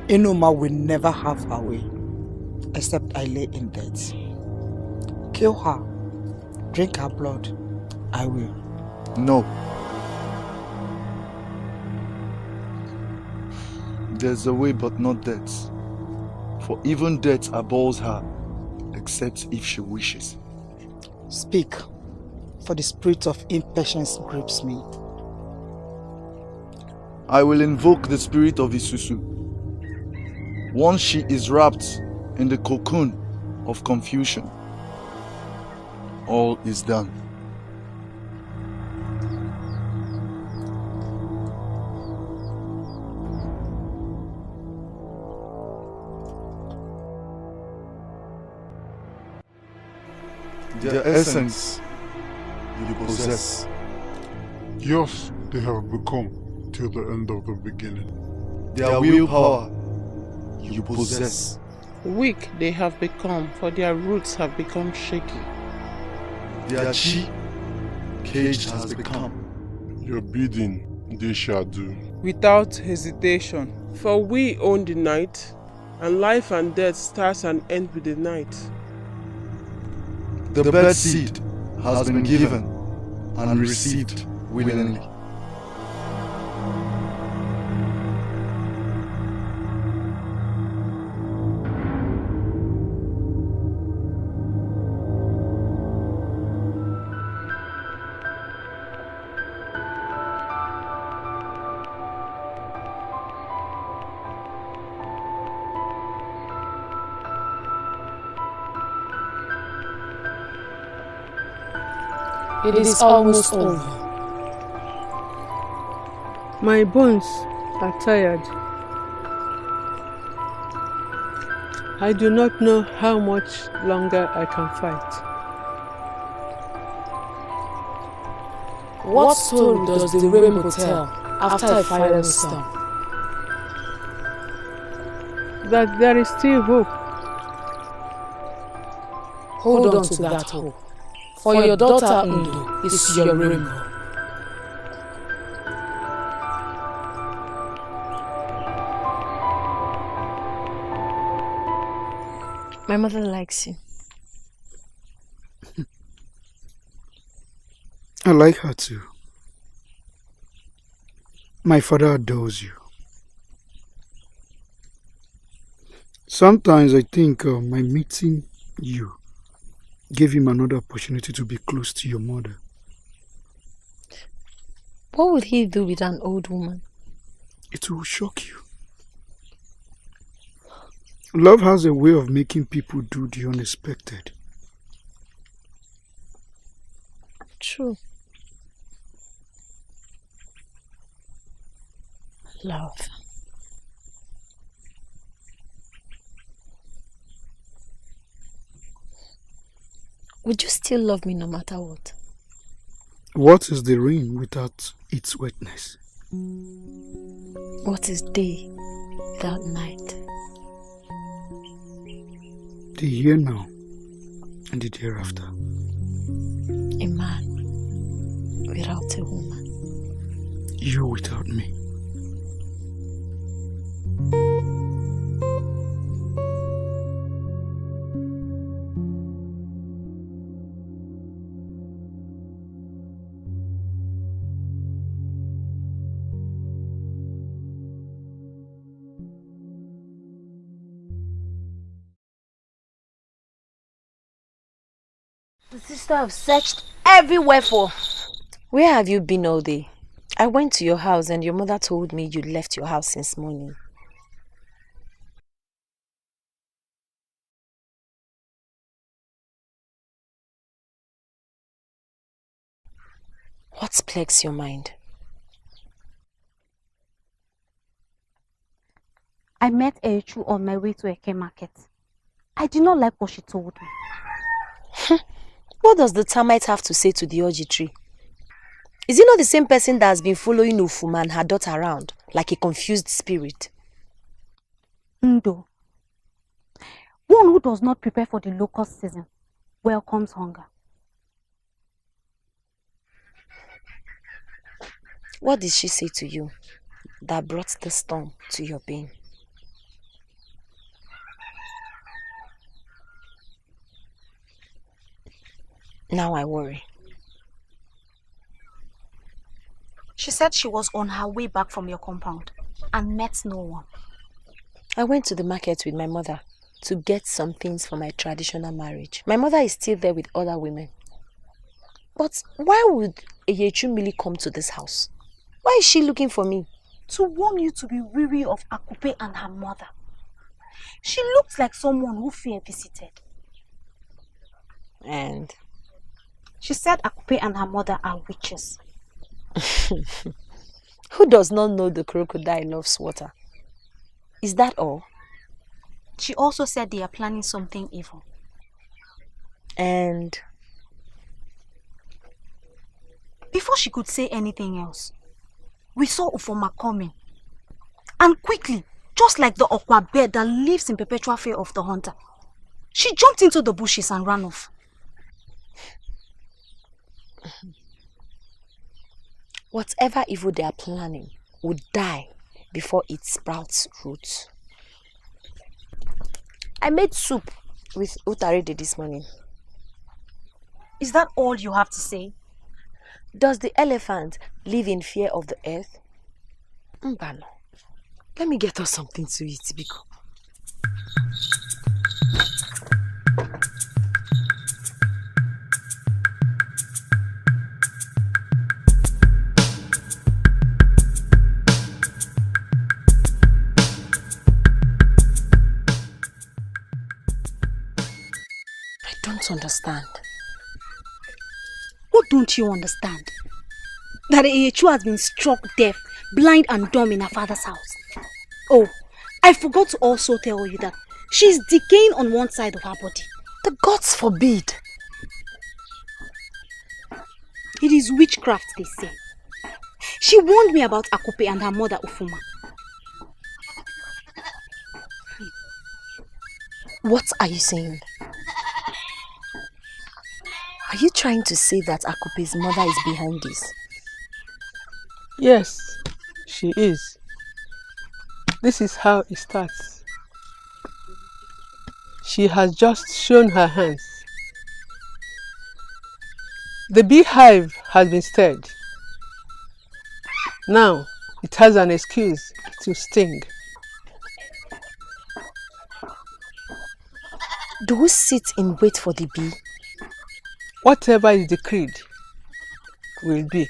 S8: Enuma will never have her way, except I lay in death. Kill her, drink her blood, I will.
S9: No. There's a way, but not death. For even death abhors her, except if she wishes.
S14: Speak, for the spirit of impatience grips me.
S9: I will invoke the spirit of Isusu. Once she is wrapped in the cocoon of confusion, all is done. Their essence you possess.
S20: Yours they have become till the end of the beginning.
S9: Their willpower you possess.
S21: Weak they have become, for their roots have become shaky.
S9: Their chi caged has become.
S20: Your bidding they shall do.
S21: Without hesitation, for we own the night, and life and death starts and ends with the night.
S9: The bird seed has been given and received willingly.
S22: It is almost over.
S4: My bones are tired. I do not know how much longer I can fight.
S22: What story does the rainbow tell after a fiery storm?
S4: That there is still hope.
S22: Hold on to that hope. For your daughter Ndo is your rainbow.
S3: My mother likes you.
S6: I like her too. My father adores you. Sometimes I think my meeting you gave him another opportunity to be close to your mother.
S3: What would he do with an old woman?
S6: It will shock you. Love has a way of making people do the unexpected.
S3: True. Love. Would you still love me no matter what?
S6: What is the rain without its wetness?
S3: What is day without night?
S6: The here now and the hereafter.
S3: A man without a woman.
S6: You without me.
S3: The sister have searched everywhere for. Where have you been all day? I went to your house and your mother told me you left your house since morning. What plagues your mind?
S17: I met Echu on my way to Eke market. I did not like what she told me.
S3: What does the termite have to say to the orgy tree? Is he not the same person that has been following Ufuma and her daughter around, like a confused spirit?
S17: Ndo. One who does not prepare for the locust season welcomes hunger.
S3: What did she say to you that brought the storm to your being? Now I worry.
S17: She said she was on her way back from your compound and met no one.
S3: I went to the market with my mother
S15: to get some things for my traditional marriage. My mother is still there with other women. But why would Yechumili come to this house? Why is she looking for me?
S17: To warn you to be weary of Akupe and her mother. She looks like someone who fear visited.
S15: And?
S17: She said Akupe and her mother are witches.
S15: Who does not know the crocodile loves water? Is that all?
S17: She also said they are planning something evil.
S15: And?
S17: Before she could say anything else, we saw Ufoma coming. And quickly, just like the Okwa bird that lives in perpetual fear of the hunter, she jumped into the bushes and ran off.
S15: Whatever evil they are planning would die before it sprouts roots. I made soup with utarede this morning.
S17: Is that all you have to say?
S15: Does the elephant live in fear of the earth? Mbano, let me get us something to eat, Biko. I don't understand.
S17: What don't you understand? That Eyechu has been struck deaf, blind and dumb in her father's house. Oh, I forgot to also tell you that she's decaying on one side of her body.
S15: The gods forbid.
S17: It is witchcraft, they say. She warned me about Akupe and her mother Ufuma.
S15: What are you saying? Are you trying to say that Akupe's mother is behind this?
S4: Yes, she is. This is how it starts. She has just shown her hands. The beehive has been stirred. Now it has an excuse to sting.
S15: Do we sit in wait for the bee?
S4: Whatever is decreed will be.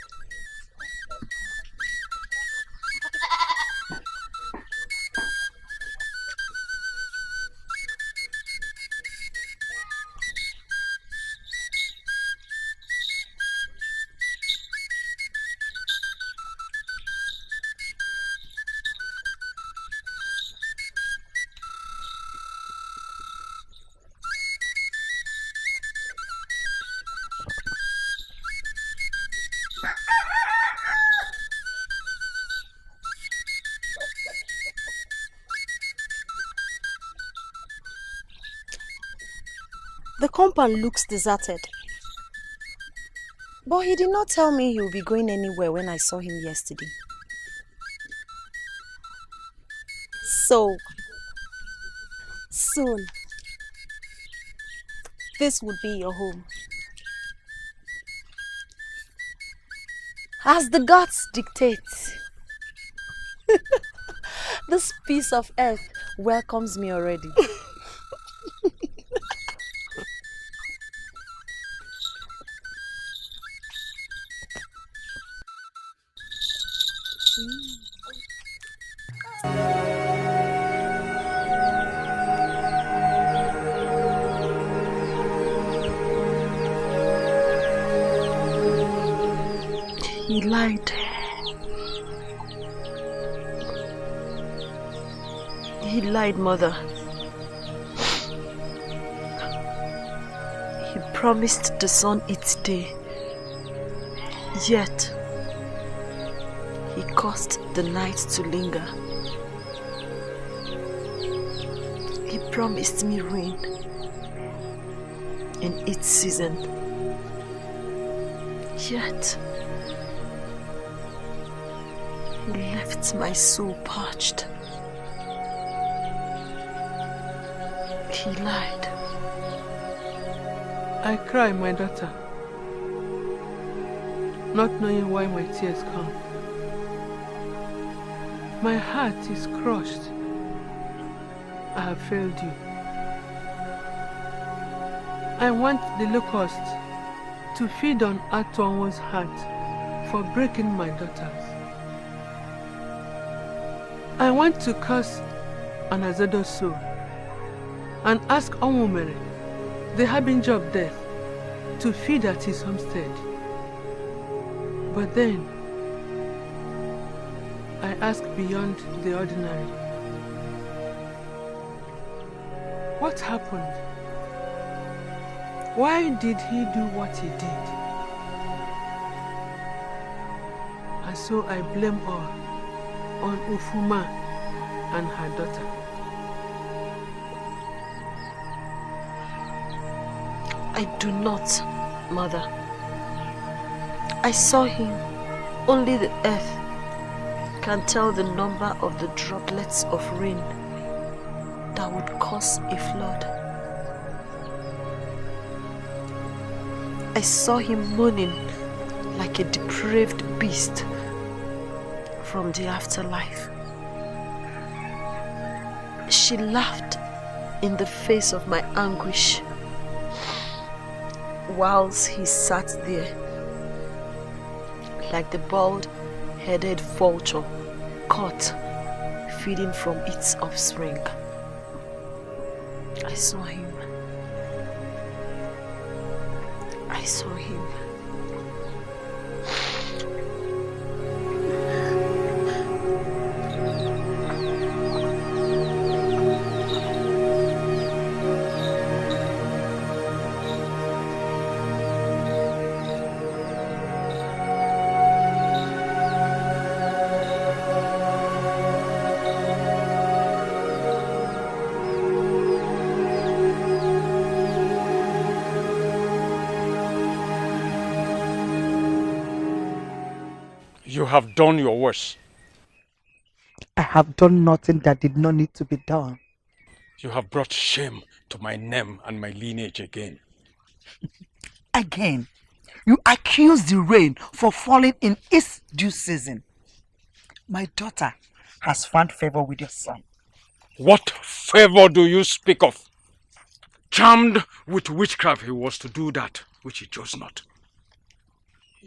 S17: The compound looks deserted.
S15: But he did not tell me he would be going anywhere when I saw him yesterday.
S17: So, soon, this would be your home.
S15: As the gods dictate. This piece of earth welcomes me already.
S2: He lied. He lied, Mother. He promised the sun its day. Yet, he caused the night to linger. He promised me rain in its season. Yet, he left my soul parched. He lied.
S4: I cry, my daughter, not knowing why my tears come. My heart is crushed. I have failed you. I want the locust to feed on Atonwo's heart for breaking my daughters. I want to curse Anazedo's soul and ask Onwumere, the harbinger of death, to feed at his homestead. But then, I ask beyond the ordinary. What happened? Why did he do what he did? And so I blame all on Ufuma and her daughter.
S2: I do not, Mother. I saw him. Only the earth can tell the number of the droplets of rain that would cause a flood. I saw him moaning like a depraved beast from the afterlife. She laughed in the face of my anguish whilst he sat there like the bald-headed vulture caught feeding from its offspring. I saw him. I saw him.
S13: You have done your worst.
S14: I have done nothing that did not need to be done.
S13: You have brought shame to my name and my lineage again.
S8: Again, you accuse the rain for falling in its due season. My daughter has found favor with your son.
S13: What favor do you speak of? Charmed with witchcraft, he was to do that which he chose not.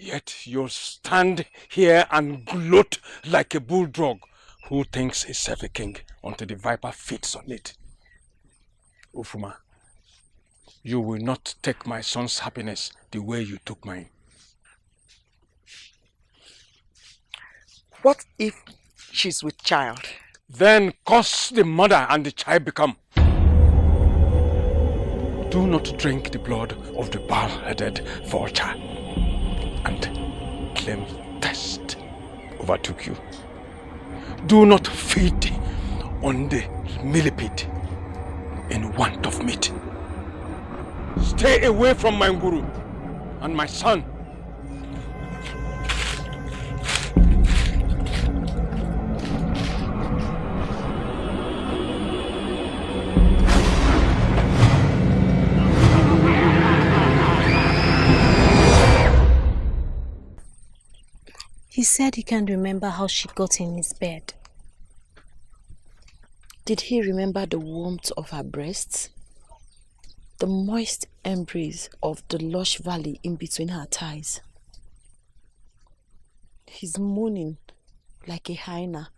S13: Yet you stand here and gloat like a bulldog who thinks himself a king until the viper feeds on it. Ufuma, you will not take my son's happiness the way you took mine.
S8: What if she's with child?
S13: Then curse the mother and the child become. Do not drink the blood of the bald-headed vulture and claim thirst overtook you. Do not feed on the millipede in want of meat. Stay away from my guru and my son.
S3: He said he can't remember how she got in his bed.
S2: Did he remember the warmth of her breasts? The moist embrace of the lush valley in between her thighs? He's moaning like a hyena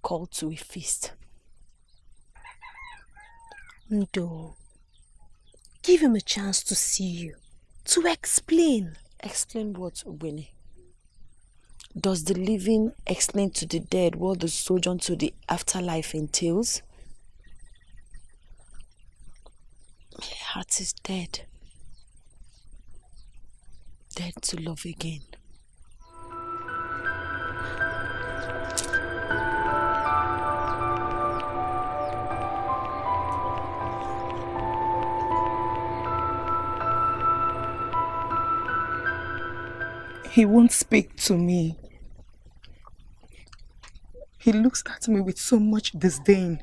S2: called to a feast.
S3: Ndo, give him a chance to see you, to explain.
S2: Explain what, Ugbene? Does the living explain to the dead what the sojourn to the afterlife entails? My heart is dead. Dead to love again.
S7: He won't speak to me. He looks at me with so much disdain.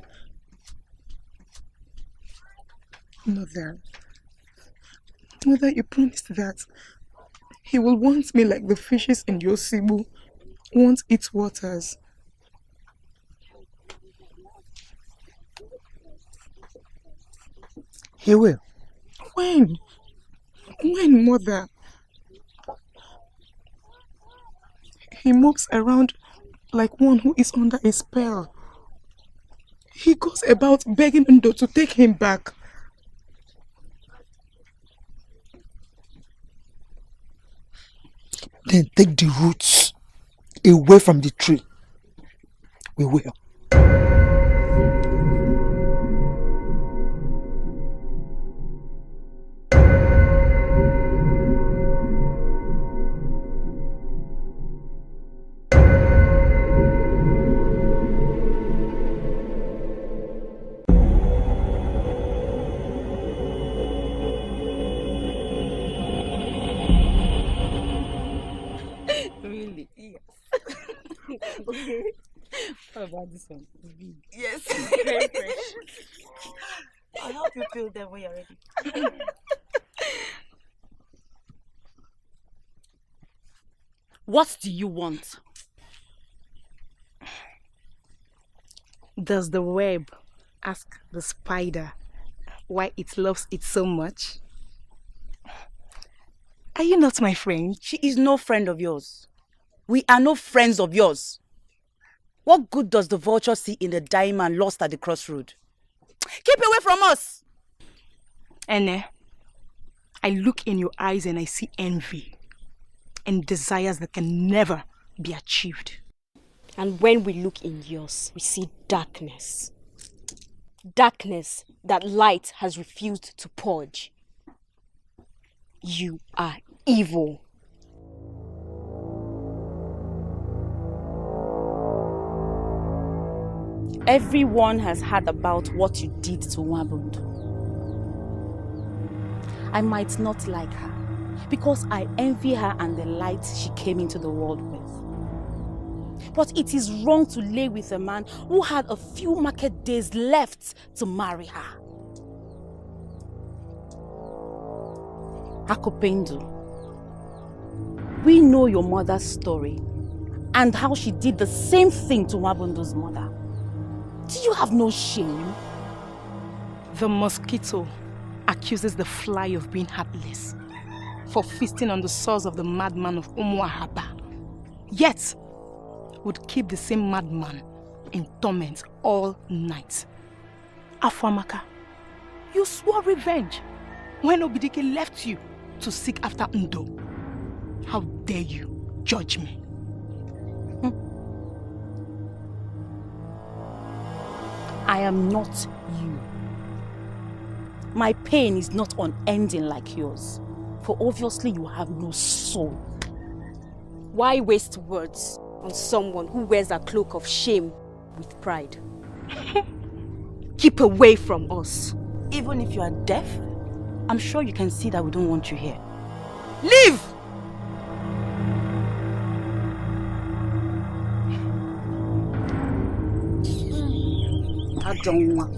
S7: Mother, you promised that he will want me like the fishes in your Sibu want its waters.
S14: He will.
S7: When? When, mother? He moves around like one who is under a spell. He goes about begging Ndo to take him back.
S14: Then take the roots away from the tree. We will.
S3: Really? Yes. Okay. What about this one? It's big.
S17: Yes.
S3: Very fresh.
S17: I'll help you peel them when you're ready.
S3: What do you want? Does the web ask the spider why it loves it so much? Are you not my friend?
S11: She is no friend of yours. We are no friends of yours. What good does the vulture see in the dying man lost at the crossroad? Keep away from us!
S3: Ene, I look in your eyes and I see envy and desires that can never be achieved.
S19: And when we look in yours, we see darkness. Darkness that light has refused to purge. You are evil. Everyone has heard about what you did to Wabund. I might not like her because I envy her and the light she came into the world with. But it is wrong to lay with a man who had a few market days left to marry her. Akopendo, we know your mother's story and how she did the same thing to Wabundo's mother. Do you have no shame?
S3: The mosquito accuses the fly of being heartless for feasting on the sores of the madman of Umuahaba. Yet, would keep the same madman in torment all night. Afamaka, you swore revenge when Obidike left you to seek after Ndo. How dare you judge me?
S19: I am not you. My pain is not unending like yours, for obviously you have no soul. Why waste words on someone who wears a cloak of shame with pride?
S3: Keep away from us.
S11: Even if you are deaf, I'm sure you can see that we don't want you here.
S3: Leave!
S11: I don't want.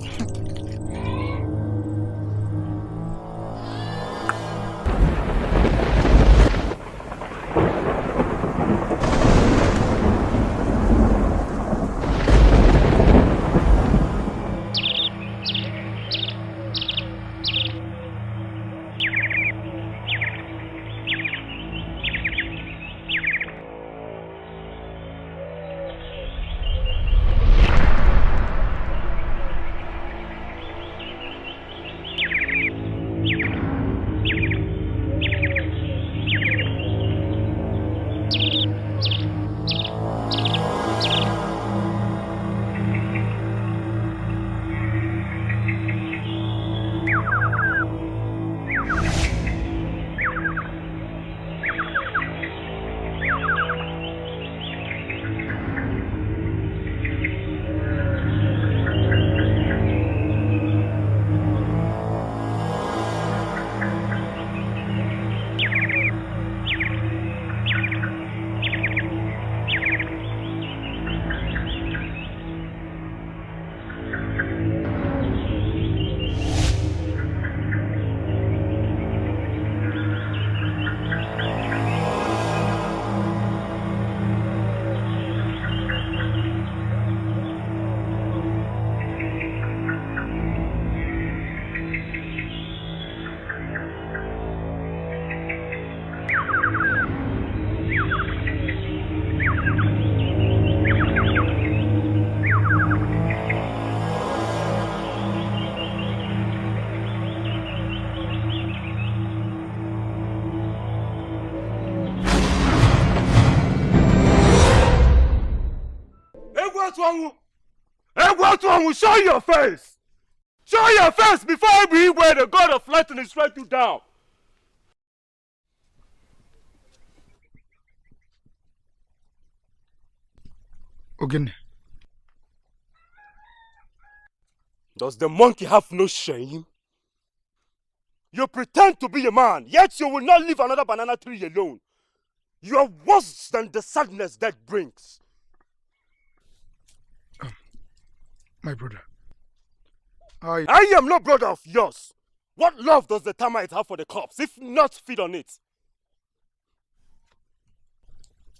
S13: Show your face! Show your face before I be where the god of lightning strike you down!
S6: Ogene.
S13: Does the monkey have no shame? You pretend to be a man, yet you will not leave another banana tree alone. You are worse than the sadness that brings.
S6: My brother,
S13: I am no brother of yours. What love does the termite have for the corpse, if not feed on it?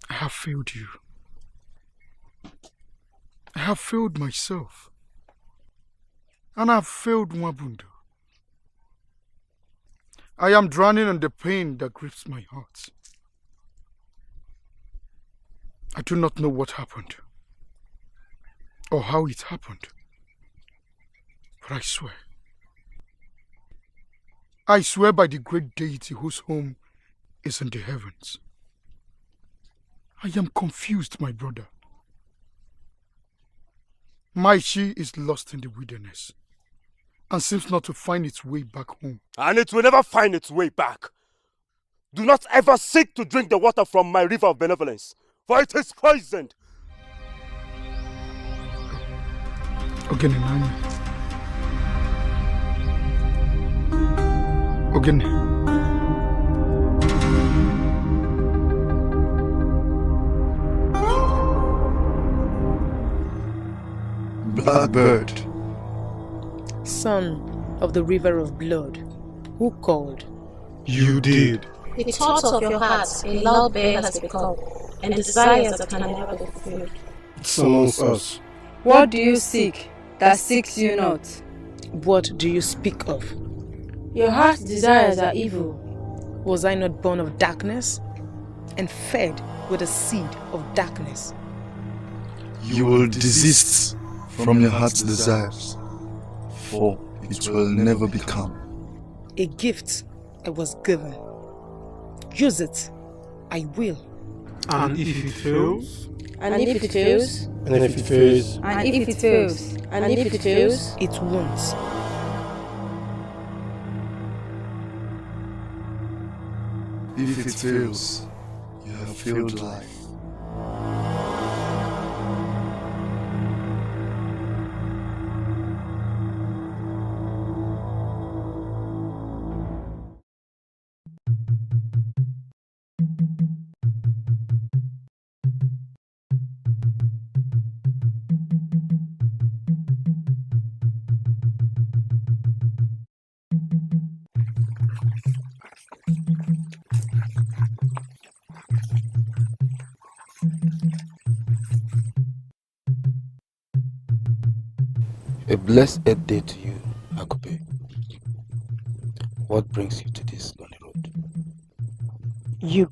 S6: I have failed you. I have failed myself. And I have failed Mwabundo. I am drowning in the pain that grips my heart. I do not know what happened, or how it happened, but I swear by the great deity whose home is in the heavens. I am confused, my brother. My she is lost in the wilderness and seems not to find its way back home.
S13: And it will never find its way back. Do not ever seek to drink the water from my river of benevolence, for it is poisoned.
S6: Ogene Nani. Ogene.
S12: Blackbird.
S22: Son of the river of blood, who called?
S12: You did.
S18: The thoughts of your heart a loud bear has become, and desires that can never be fulfilled.
S12: Summons us.
S23: What do you seek that seeks you not?
S22: What do you speak of?
S23: Your heart's desires are evil.
S22: Was I not born of darkness and fed with the seed of darkness?
S12: You will desist from your heart's desires, for it will never become.
S22: A gift I was given. Use it. I will.
S20: And if it fails?
S23: And if it fails?
S12: And if it fails?
S23: And if it fails? And if it fails?
S22: It won't.
S12: If it fails, you have failed life.
S24: A blessed day to you, Akope. What brings you to this lonely road?
S11: You.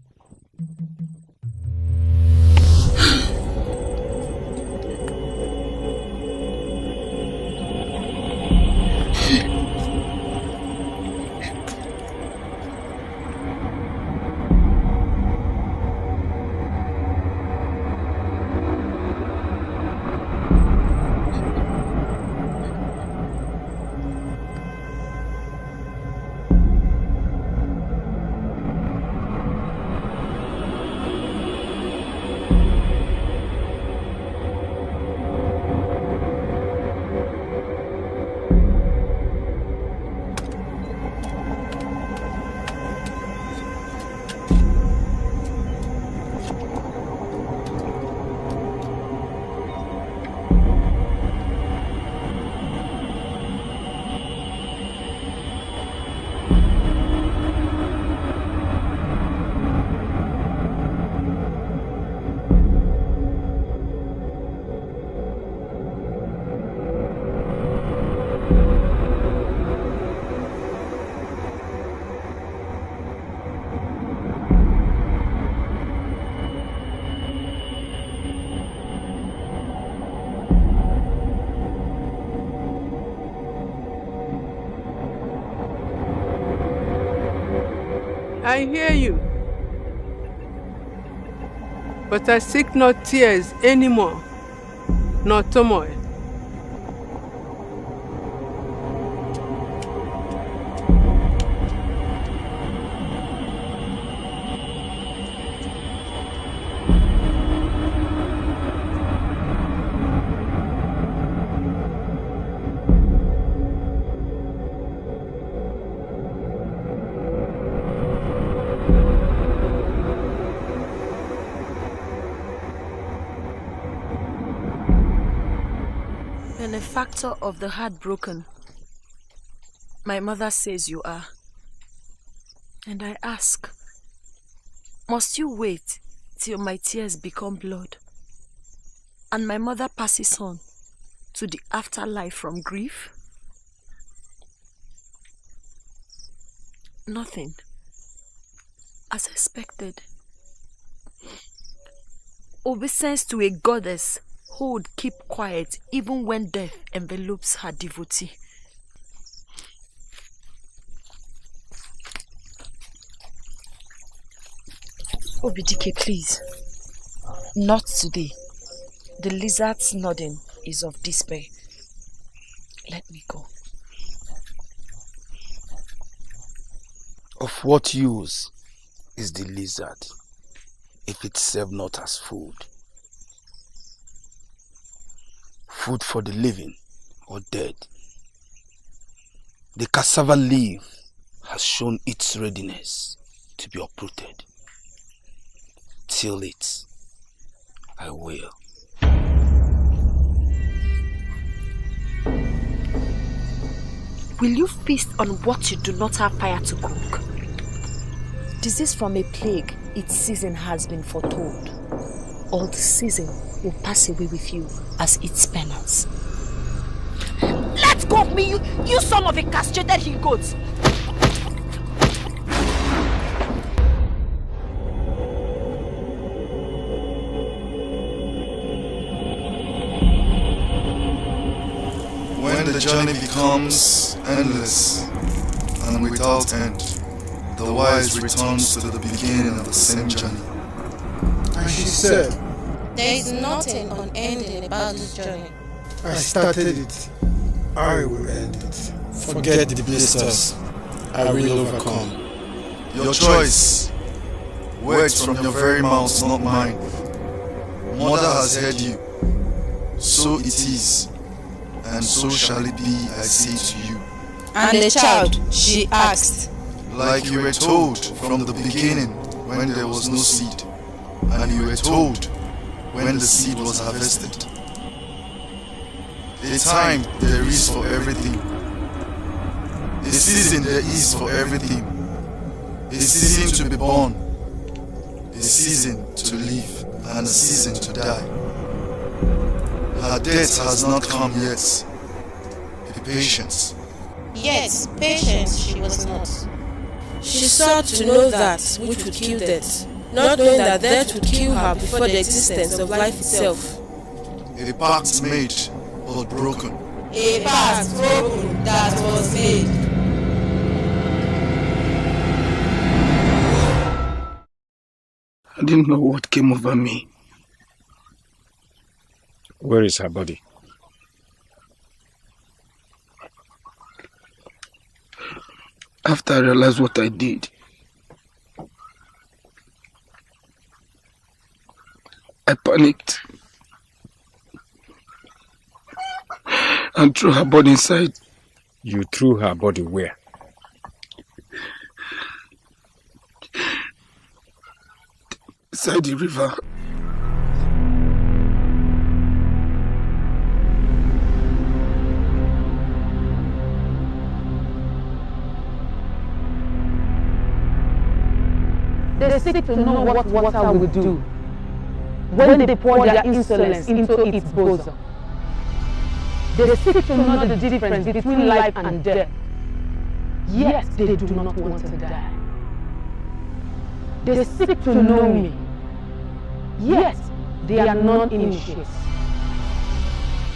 S4: I hear you, but I seek not tears anymore,
S21: not Tomoe.
S1: Benefactor of the heartbroken, my mother says you are. And I ask, must you wait till my tears become blood and my mother passes on to the afterlife from grief? Nothing. As expected. Obeisance to a goddess who would keep quiet even when death envelopes her devotee. Obidike, please. Not today. The lizard's nodding is of despair. Let me go.
S24: Of what use is the lizard if it serve not as food? Food for the living or dead. The cassava leaf has shown its readiness to be uprooted. Till it, I will.
S1: Will you feast on what you do not have fire to cook? Disease from a plague, its season has been foretold. All the season will pass away with you as its penance. Let go of me, you son of a castrated he-goat!
S12: When the journey becomes endless and without end, the wise returns to the beginning of the same journey.
S6: And she said,
S23: There is nothing unending about this journey.
S6: I started it, I will end it.
S9: Forget the blisters, I will overcome.
S12: Your choice, words from your very mouth, not mine. Mother has heard you, so it is, and so shall it be, I say to you.
S23: And the child, she asked,
S12: like you were told from the beginning when there was no seed, and you were told when the seed was harvested. A time there is for everything. A season there is for everything. A season to be born. A season to live, and a season to die. Her death has not come yet. Be patient.
S23: Yet, patient she was not. She sought to know that which would kill death, not knowing that death would kill her before the existence of life itself.
S12: A pact made, but broken.
S23: A pact broken that was made.
S24: I didn't know what came over me.
S13: Where is her body?
S24: After I realized what I did, I panicked and threw her body inside.
S13: You threw her body where?
S24: Inside the river.
S22: They seek to know what water will do when they pour their insolence into its bosom. They seek to know the difference between life and death. Yet they do not want to die. They seek to know me. Yet they are non-initiates.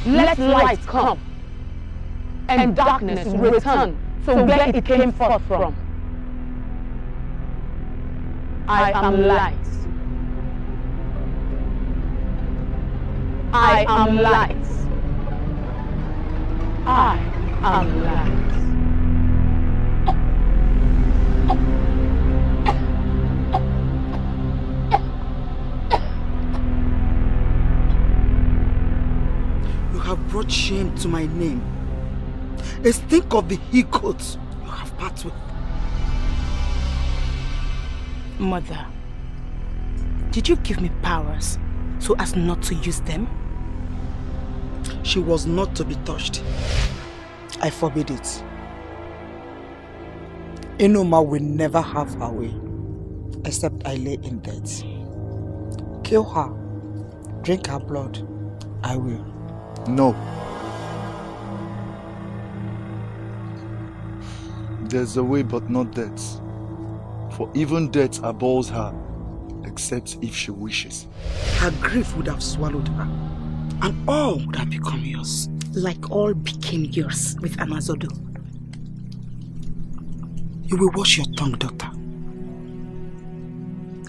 S22: Let light come and darkness return to where it came forth from. I am light.
S1: I am light. I am light.
S8: You have brought shame to my name. A stink of the he-goats you have part with.
S7: Mother, did you give me powers so as not to use them?
S8: She was not to be touched. I forbid it. Enoma will never have her way, except I lay in death. Kill her, drink her blood, I will.
S12: No. There's a way but not death. For even death abhors her, except if she wishes.
S8: Her grief would have swallowed her, and all would have become yours.
S7: Like all became yours with Amazodo.
S8: You will wash your tongue, daughter.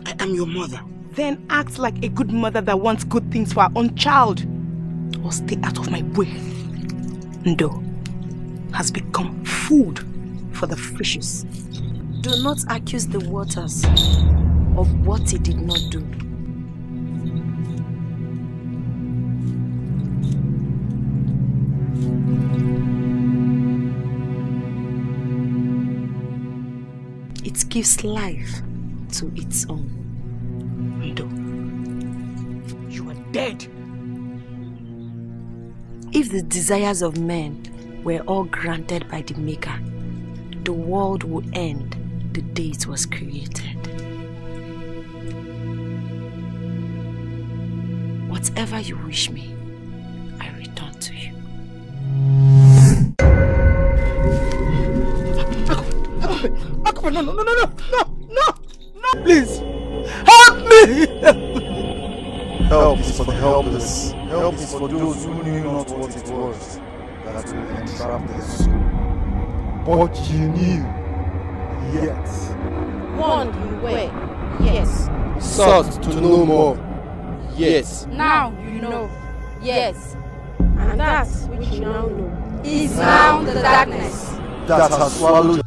S8: I am your mother.
S7: Then act like a good mother that wants good things for her own child. Or stay out of my way. Ndo has become food for the fishes.
S1: Do not accuse the waters of what he did not do. It gives life to its own.
S7: Ndo, you are dead.
S1: If the desires of men were all granted by the Maker, the world would end the day it was created. Whatever you wish me, I return to you.
S8: No, please, help me!
S12: Help is for the helpless. Help is for those who knew not what it was that will entrap their soul.
S9: But you knew, yet.
S23: Warned you were, yes.
S9: Sought to know more, yes.
S23: Now you know, yes. And that which you now know is now the darkness
S12: that has swallowed